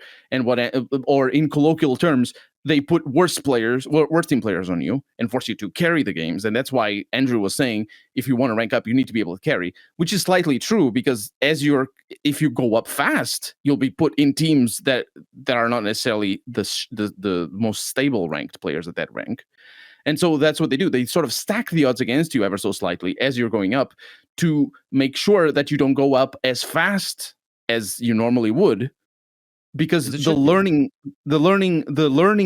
[SPEAKER 2] or in colloquial terms, they put worse team players on you and force you to carry the games. And that's why Andrew was saying, if you want to rank up, you need to be able to carry, which is slightly true, because if you go up fast, you'll be put in teams that are not necessarily the most stable ranked players at that rank. And so that's what they do. They sort of stack the odds against you ever so slightly as you're going up, to make sure that you don't go up as fast as you normally would, because the learning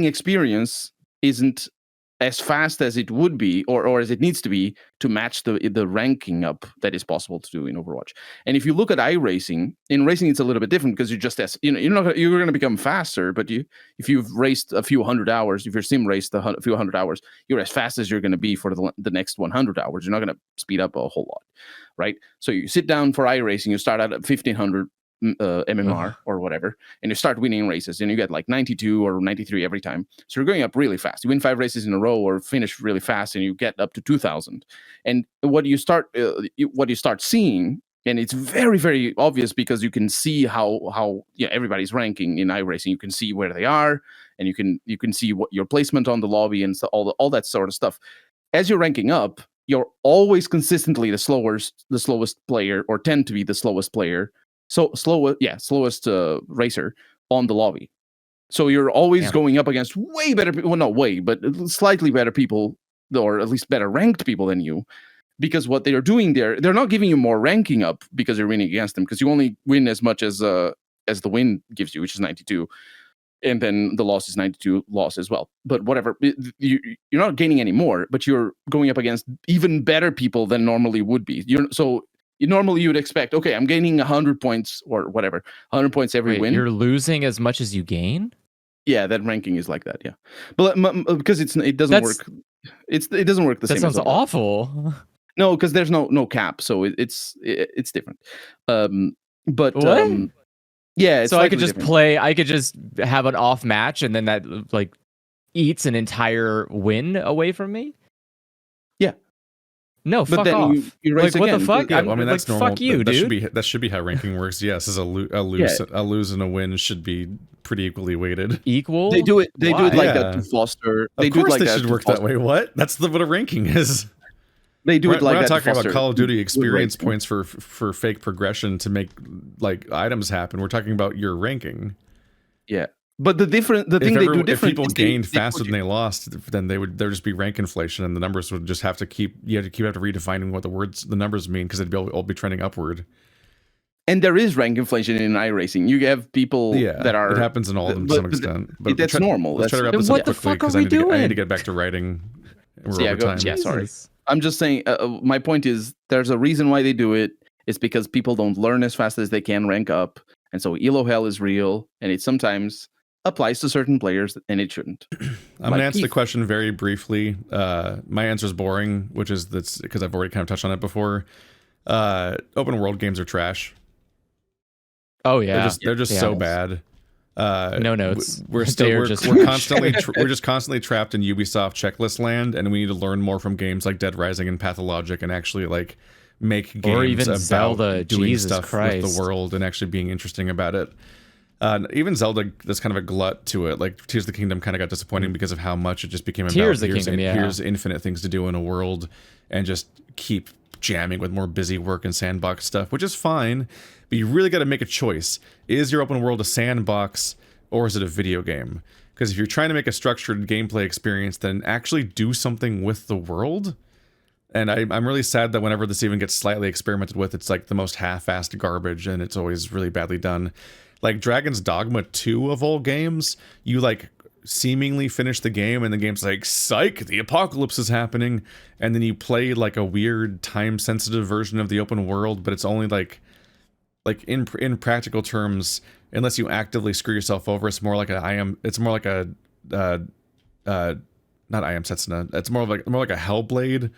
[SPEAKER 2] experience isn't as fast as it would be or as it needs to be to match the ranking up that is possible to do in Overwatch. And if you look at iRacing, in racing it's a little bit different because you're going to become faster, but if you've raced a few hundred hours, if your sim raced a few hundred hours, you're as fast as you're going to be for the next 100 hours. You're not going to speed up a whole lot, right? So you sit down for iRacing, you start out at 1500 MMR or whatever, and you start winning races, and you get like 92 or 93 every time. So you're going up really fast. You win 5 races in a row or finish really fast, and you get up to 2000. And what you start seeing, and it's very, very obvious because you can see how everybody's ranking in iRacing. You can see where they are, and you can see what your placement on the lobby and all that sort of stuff. As you're ranking up, you're always consistently the slowest player, or tend to be the slowest player. So slowest racer on the lobby. So you're always going up against way better people. Well, not way, but slightly better people, or at least better ranked people than you. Because what they are doing there, they're not giving you more ranking up because you're winning against them. Because you only win as much as the win gives you, which is 92, and then the loss is 92 loss as well. But whatever, you're not gaining any more, but you're going up against even better people than normally would be. Normally you would expect, okay, I'm gaining 100 points or whatever, 100 points every win.
[SPEAKER 3] You're losing as much as you gain?
[SPEAKER 2] Yeah, that ranking is like that, yeah. But because it doesn't work. It doesn't work the same.
[SPEAKER 3] That sounds awful.
[SPEAKER 2] No, because there's no cap, so it's different. But
[SPEAKER 3] what?
[SPEAKER 2] Yeah,
[SPEAKER 3] so I could just play. I could just have an off match, and then that like eats an entire win away from me.
[SPEAKER 2] Yeah.
[SPEAKER 3] No, fuck off.
[SPEAKER 2] You
[SPEAKER 3] like, what the fuck?
[SPEAKER 1] Yeah, I mean, that's normal.
[SPEAKER 3] Fuck you, dude.
[SPEAKER 1] That should be how ranking works. Yes, as a lose and a win should be pretty equally weighted.
[SPEAKER 3] Equal?
[SPEAKER 2] They do it like that to foster.
[SPEAKER 1] Of course they should work that way. What? That's what a ranking is.
[SPEAKER 2] They do it like that.
[SPEAKER 1] We're not talking about Call of Duty experience points for fake progression to make like items happen. We're talking about your ranking.
[SPEAKER 2] Yeah. But the thing they do different.
[SPEAKER 1] If people gained faster than they lost, then there'd just be rank inflation, and the numbers would just have to redefining what the numbers mean, because they'd all be trending upward.
[SPEAKER 2] And there is rank inflation in iRacing. You have people that are.
[SPEAKER 1] It happens in all of them to some extent.
[SPEAKER 2] But that's normal.
[SPEAKER 1] Let's try to wrap this up quickly, because I need to get back to writing. We're over time.
[SPEAKER 2] Yeah, sorry. I'm just saying. My point is, there's a reason why they do it. It's because people don't learn as fast as they can rank up, and so elo hell is real, and it sometimes applies to certain players, and it shouldn't.
[SPEAKER 1] I'm going to answer the question very briefly. My answer is boring, which is because I've already kind of touched on it before. Open world games are trash.
[SPEAKER 3] Oh yeah,
[SPEAKER 1] they're just so bad.
[SPEAKER 3] No notes.
[SPEAKER 1] We're just constantly trapped in Ubisoft checklist land, and we need to learn more from games like Dead Rising and Pathologic, and actually like make games
[SPEAKER 3] or even
[SPEAKER 1] about
[SPEAKER 3] Zelda.
[SPEAKER 1] doing
[SPEAKER 3] Jesus
[SPEAKER 1] stuff
[SPEAKER 3] Christ.
[SPEAKER 1] with the world and actually being interesting about it. Even Zelda, there's kind of a glut to it. Like Tears of the Kingdom kind of got disappointing because of how much it just became about here's infinite things to do in a world, and just keep jamming with more busy work and sandbox stuff, which is fine, but you really got to make a choice. Is your open world a sandbox, or is it a video game? Because if you're trying to make a structured gameplay experience, then actually do something with the world. And I'm really sad that whenever this even gets slightly experimented with, it's like the most half-assed garbage, and it's always really badly done. Like Dragon's Dogma 2 of all games, you like seemingly finish the game and the game's like, psych, the apocalypse is happening, and then you play like a weird time-sensitive version of the open world, but it's only like in practical terms, unless you actively screw yourself over, it's more like not I Am Setsuna. It's more like a Hellblade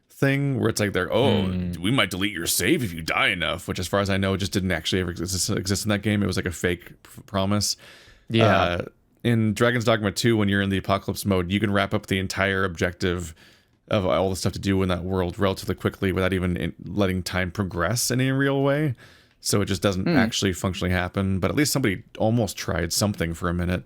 [SPEAKER 1] thing, where it's like we might delete your save if you die enough, which as far as I know just didn't actually ever exist in that game. It was like a fake promise. In Dragon's Dogma 2, when you're in the apocalypse mode, you can wrap up the entire objective of all the stuff to do in that world relatively quickly without even letting time progress in any real way. So it just doesn't actually functionally happen, but at least somebody almost tried something for a minute.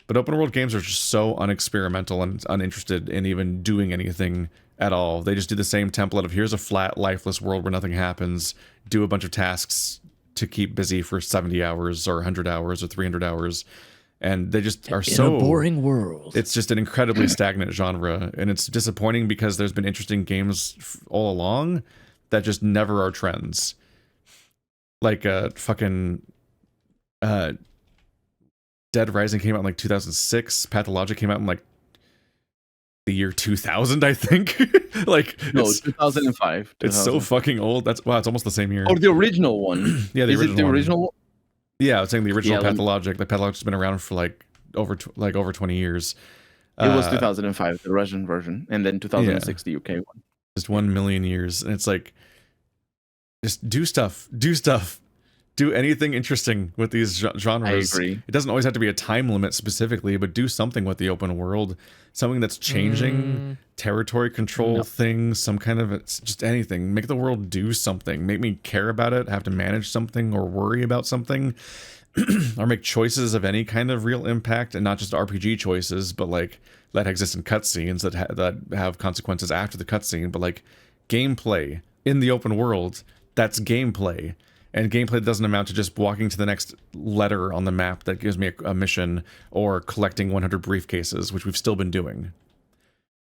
[SPEAKER 1] But open world games are just so unexperimental and uninterested in even doing anything at all. They just do the same template of here's a flat, lifeless world where nothing happens, do a bunch of tasks to keep busy for 70 hours or 100 hours or 300 hours. And they just are so...
[SPEAKER 3] a boring world.
[SPEAKER 1] It's just an incredibly stagnant genre, and it's disappointing because there's been interesting games all along that just never are trends. Like fucking... Dead Rising came out in like 2006. Pathologic came out in like the year 2000, I think. Like
[SPEAKER 2] no, 2005.
[SPEAKER 1] It's so fucking old. It's almost the same year.
[SPEAKER 2] Or the original one.
[SPEAKER 1] Yeah,
[SPEAKER 2] Is it the original one?
[SPEAKER 1] Yeah, I was saying the original Pathologic. The Pathologic's been around for like over 20 years.
[SPEAKER 2] It was 2005, the Russian version, and then 2006, the UK one.
[SPEAKER 1] Just 1 million years, and it's like, just do stuff. Do anything interesting with these genres.
[SPEAKER 2] I agree.
[SPEAKER 1] It doesn't always have to be a time limit specifically, but do something with the open world. Something that's changing, territory control things, some kind of, it's just anything. Make the world do something. Make me care about it, have to manage something or worry about something, or make choices of any kind of real impact, and not just RPG choices, but like that exist in cutscenes that have consequences after the cutscene, but like gameplay in the open world. That's gameplay. And gameplay doesn't amount to just walking to the next letter on the map that gives me a mission, or collecting 100 briefcases, which we've still been doing.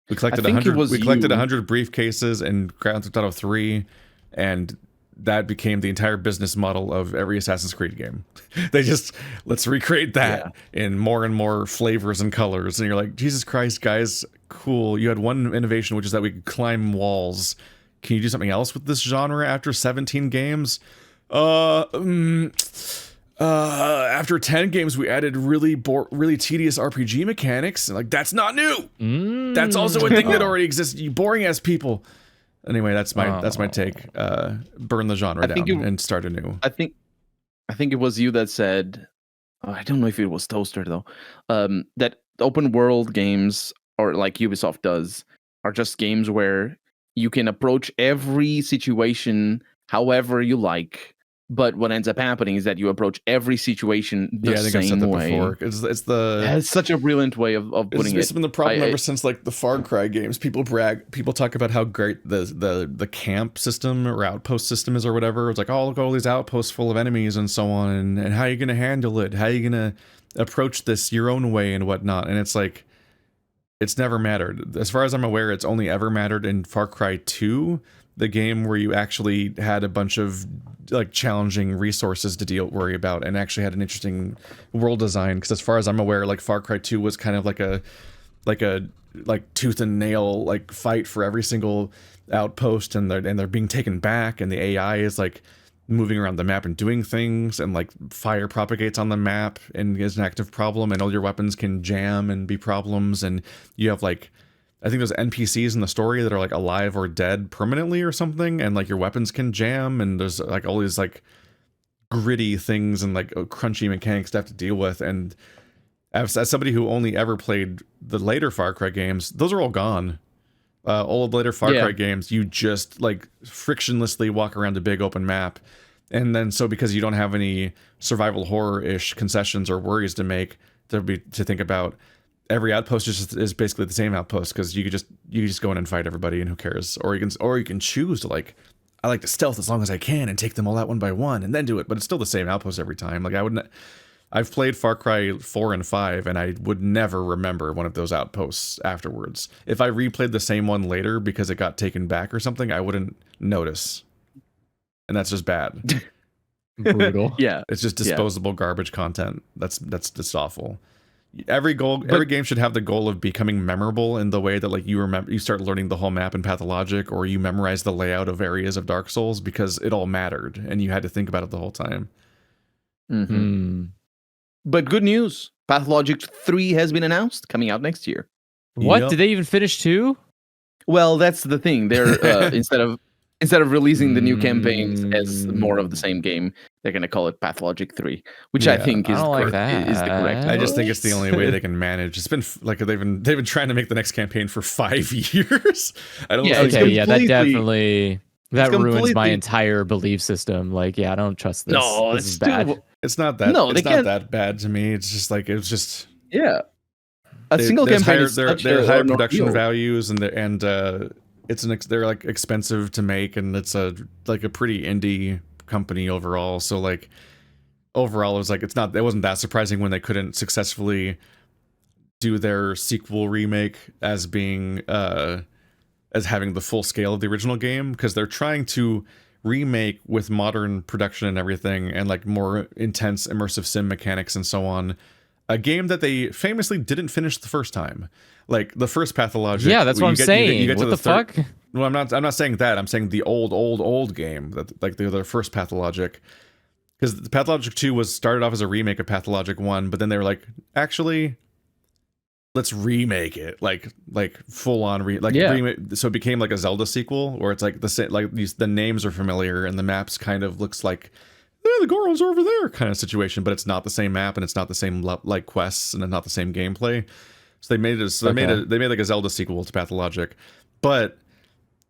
[SPEAKER 1] We collected 100. We collected 100 briefcases in Grand Theft Auto 3, and that became the entire business model of every Assassin's Creed game. They just, let's recreate that in more and more flavors and colors, and you're like, Jesus Christ, guys, cool. You had one innovation, which is that we could climb walls. Can you do something else with this genre after 17 games? After 10 games, we added really tedious RPG mechanics. And like, that's not new. That's also a thing that already exists. You boring ass people. Anyway, that's my take. Burn the genre down and start anew.
[SPEAKER 2] I think it was you that said, I don't know if it was Toaster though, that open world games, or like Ubisoft does, are just games where you can approach every situation however you like. But what ends up happening is that you approach every situation the same way. I've said that before. It's such a brilliant way of putting it.
[SPEAKER 1] It's been the problem ever since like the Far Cry games. People talk about how great the camp system or outpost system is or whatever. It's like, oh, look at all these outposts full of enemies and so on, and how are you going to handle it? How are you going to approach this your own way and whatnot? And it's like, it's never mattered. As far as I'm aware, it's only ever mattered in Far Cry 2, the game where you actually had a bunch of like challenging resources to worry about, and actually had an interesting world design. Because as far as I'm aware, like Far Cry 2 was kind of like a tooth and nail like fight for every single outpost, and they're being taken back, and the AI is like moving around the map and doing things, and like fire propagates on the map and is an active problem, and all your weapons can jam and be problems, and you have like, I think there's NPCs in the story that are like alive or dead permanently or something, and like your weapons can jam, and there's like all these like gritty things and like crunchy mechanics to have to deal with. And as somebody who only ever played the later Far Cry games, those are all gone. All of the later Far Cry games, you just like frictionlessly walk around a big open map, and then so because you don't have any survival horror-ish concessions or worries to make to think about, every outpost is basically the same outpost, because you just go in and fight everybody, and who cares? Or you can choose to like, I like to stealth as long as I can and take them all out one by one and then do it, but it's still the same outpost every time. Like I've played Far Cry 4 and 5, and I would never remember one of those outposts afterwards. If I replayed the same one later because it got taken back or something, I wouldn't notice, and that's just bad.
[SPEAKER 3] Brutal.
[SPEAKER 2] Yeah,
[SPEAKER 1] it's just disposable garbage content. That's just awful. Every game should have the goal of becoming memorable in the way that like you start learning the whole map in Pathologic, or you memorize the layout of areas of Dark Souls, because it all mattered and you had to think about it the whole time.
[SPEAKER 2] But good news, Pathologic 3 has been announced, coming out next year.
[SPEAKER 3] What? Yep. Did they even finish 2?
[SPEAKER 2] Well, that's the thing. They're instead of releasing the new campaigns as more of the same game, they're going to call it Pathologic 3, which I think is the correct.
[SPEAKER 1] I just think it's the only way they can manage. It's been like they've been trying to make the next campaign for 5 years. I don't.
[SPEAKER 3] That ruins my entire belief system. Like, I don't trust this.
[SPEAKER 2] No,
[SPEAKER 3] this is bad.
[SPEAKER 1] It's not that. No, it's not that bad to me. It's just like
[SPEAKER 2] a single campaign.
[SPEAKER 1] They're high production values, and they're like expensive to make, and it's a pretty indie company overall. So like overall, it was like it wasn't that surprising when they couldn't successfully do their sequel remake as being as having the full scale of the original game, because they're trying to remake with modern production and everything, and like more intense immersive sim mechanics and so on, a game that they famously didn't finish the first time. Like the first Pathologic.
[SPEAKER 3] Yeah, that's what I'm saying. You get what the fuck?
[SPEAKER 1] Well, I'm not saying that. I'm saying the old game, that like the first Pathologic. Because the Pathologic 2 started off as a remake of Pathologic 1, but then they were like, actually, let's remake it, like full on remake. So it became like a Zelda sequel, where it's like the names are familiar and the maps kind of looks like the Gorons are over there kind of situation, but it's not the same map and it's not the same like quests and it's not the same gameplay. So they made it. So they made like a Zelda sequel to Pathologic, but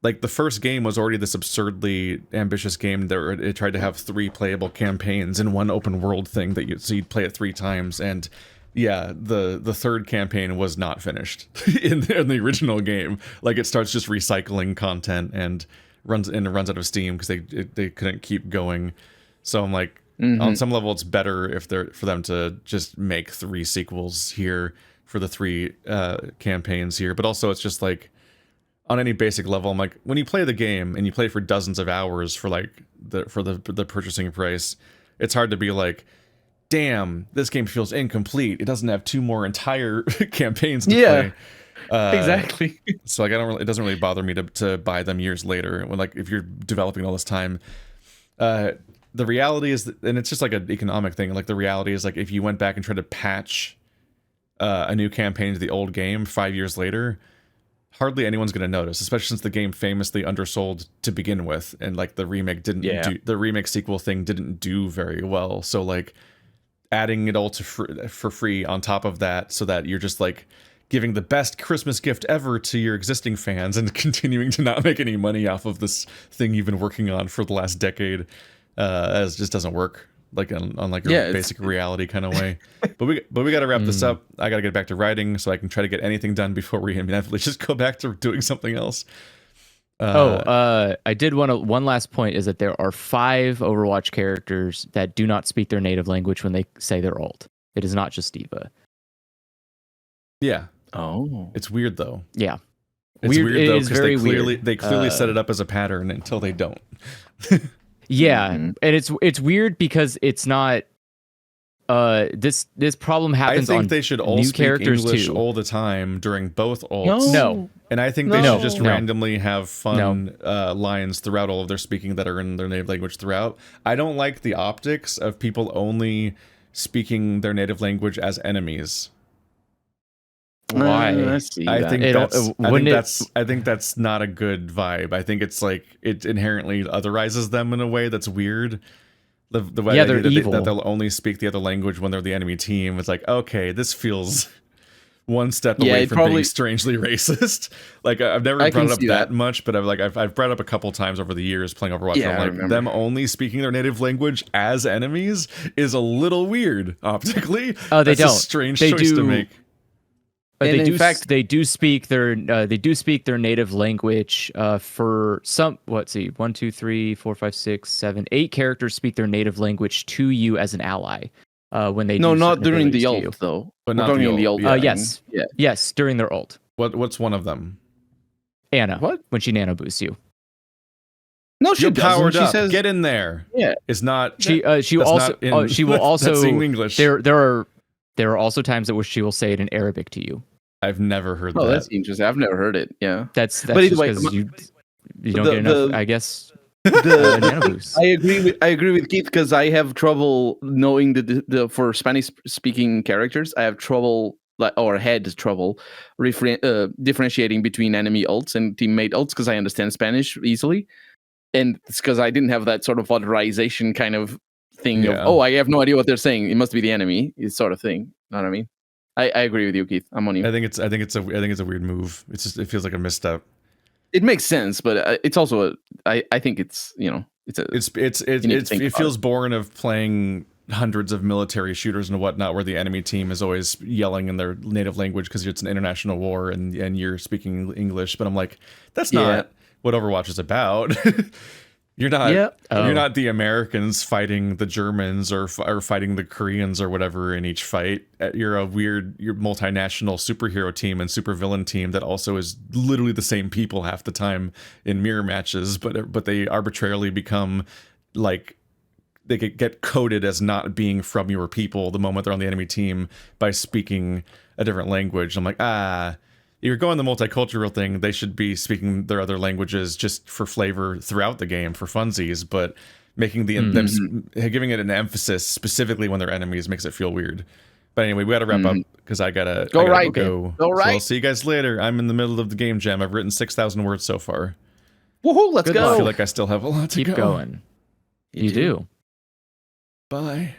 [SPEAKER 1] like the first game was already this absurdly ambitious game that it tried to have 3 playable campaigns in one open world thing you'd play it 3 times. And yeah, the third campaign was not finished in the original game. Like it starts just recycling content and runs out of steam because they couldn't keep going. So I'm like, on some level, it's better for them to just make 3 sequels here for the 3 campaigns here. But also, it's just like, on any basic level, I'm like, when you play the game and you play for dozens of hours for like the purchasing price, it's hard to be like, damn, this game feels incomplete. It doesn't have 2 more entire campaigns to play.
[SPEAKER 2] Exactly.
[SPEAKER 1] So like, it doesn't really bother me to buy them years later when like if you're developing all this time. The reality is and it's just like an economic thing. Like the reality is like if you went back and tried to patch a new campaign to the old game 5 years later, hardly anyone's going to notice, especially since the game famously undersold to begin with, and like the remake the remake sequel thing didn't do very well. So like adding it all for free on top of that, so that you're just like giving the best Christmas gift ever to your existing fans and continuing to not make any money off of this thing you've been working on for the last decade, as just doesn't work. Like on like a basic reality kind of way. But we got to wrap this up. I got to get back to writing so I can try to get anything done before we inevitably just go back to doing something else.
[SPEAKER 3] I did one last point is that there are 5 Overwatch characters that do not speak their native language when they say their ult. It is not just D.Va.
[SPEAKER 1] Yeah.
[SPEAKER 2] Oh.
[SPEAKER 1] It's weird though.
[SPEAKER 3] Yeah.
[SPEAKER 1] It's weird though, because they clearly set it up as a pattern until they don't.
[SPEAKER 3] Yeah, and it's weird because it's not. This problem happens.
[SPEAKER 1] I think
[SPEAKER 3] on
[SPEAKER 1] they should all
[SPEAKER 3] new
[SPEAKER 1] speak
[SPEAKER 3] characters
[SPEAKER 1] English
[SPEAKER 3] too.
[SPEAKER 1] all the time during both ults.
[SPEAKER 3] No.
[SPEAKER 1] And I think they should just randomly have fun lines throughout all of their speaking that are in their native language throughout. I don't like the optics of people only speaking their native language as enemies.
[SPEAKER 3] Why?
[SPEAKER 1] I think that's not a good vibe. I think it's like it inherently otherizes them in a way that's weird. The way
[SPEAKER 3] they're evil.
[SPEAKER 1] that they'll only speak the other language when they're the enemy team. It's like, okay, this feels one step away from being strangely racist. Like I've never brought it up that much, but I've brought it up a couple times over the years playing Overwatch.
[SPEAKER 2] Yeah,
[SPEAKER 1] I'm like, them only speaking their native language as enemies is a little weird optically.
[SPEAKER 3] Oh, they
[SPEAKER 1] That's
[SPEAKER 3] don't.
[SPEAKER 1] A strange choice to make.
[SPEAKER 3] They do speak their native language for some. Let's see, 1, 2, 3, 4, 5, 6, 7, 8 characters speak their native language to you as an ally. When they
[SPEAKER 2] not during the ult though.
[SPEAKER 1] But not during the ult.
[SPEAKER 3] Yes, during their ult.
[SPEAKER 1] What's one of them?
[SPEAKER 3] Anna. What? When she nano boosts you.
[SPEAKER 2] No, she doesn't. She says,
[SPEAKER 1] "Get in there."
[SPEAKER 2] Yeah,
[SPEAKER 1] it's not.
[SPEAKER 3] She will also.
[SPEAKER 1] That's in English.
[SPEAKER 3] There are also times at which she will say it in Arabic to you.
[SPEAKER 1] I've never heard that.
[SPEAKER 2] Oh, that's interesting. I've never heard it. Yeah,
[SPEAKER 3] that's but just because you don't get enough. I guess.
[SPEAKER 2] I agree with Keith because I have trouble knowing the for Spanish speaking characters. I have trouble differentiating between enemy ults and teammate ults because I understand Spanish easily, and it's because I didn't have that sort of authorization kind of thing of I have no idea what they're saying. It must be the enemy, sort of thing. Know what I mean? I agree with you, Keith. I'm on you.
[SPEAKER 1] I think it's a weird move. It feels like a misstep.
[SPEAKER 2] It makes sense, but it's also I think it's
[SPEAKER 1] it feels boring of playing hundreds of military shooters and whatnot where the enemy team is always yelling in their native language because it's an international war and you're speaking English. But I'm like, that's not what Overwatch is about. You're not the Americans fighting the Germans or fighting the Koreans or whatever in each fight. You're multinational superhero team and supervillain team that also is literally the same people half the time in mirror matches, but they arbitrarily become like get coded as not being from your people the moment they're on the enemy team by speaking a different language. I'm like, you're going the multicultural thing. They should be speaking their other languages just for flavor throughout the game for funsies, but making them giving it an emphasis specifically when they're enemies makes it feel weird. But anyway, we got to wrap up because I gotta go.
[SPEAKER 2] Go
[SPEAKER 1] So
[SPEAKER 2] right.
[SPEAKER 1] I'll see you guys later. I'm in the middle of the game jam. I've written 6,000 words so far.
[SPEAKER 2] Woohoo! Let's go.
[SPEAKER 1] I feel like I still have a lot to go.
[SPEAKER 3] Keep going. You do.
[SPEAKER 1] Bye.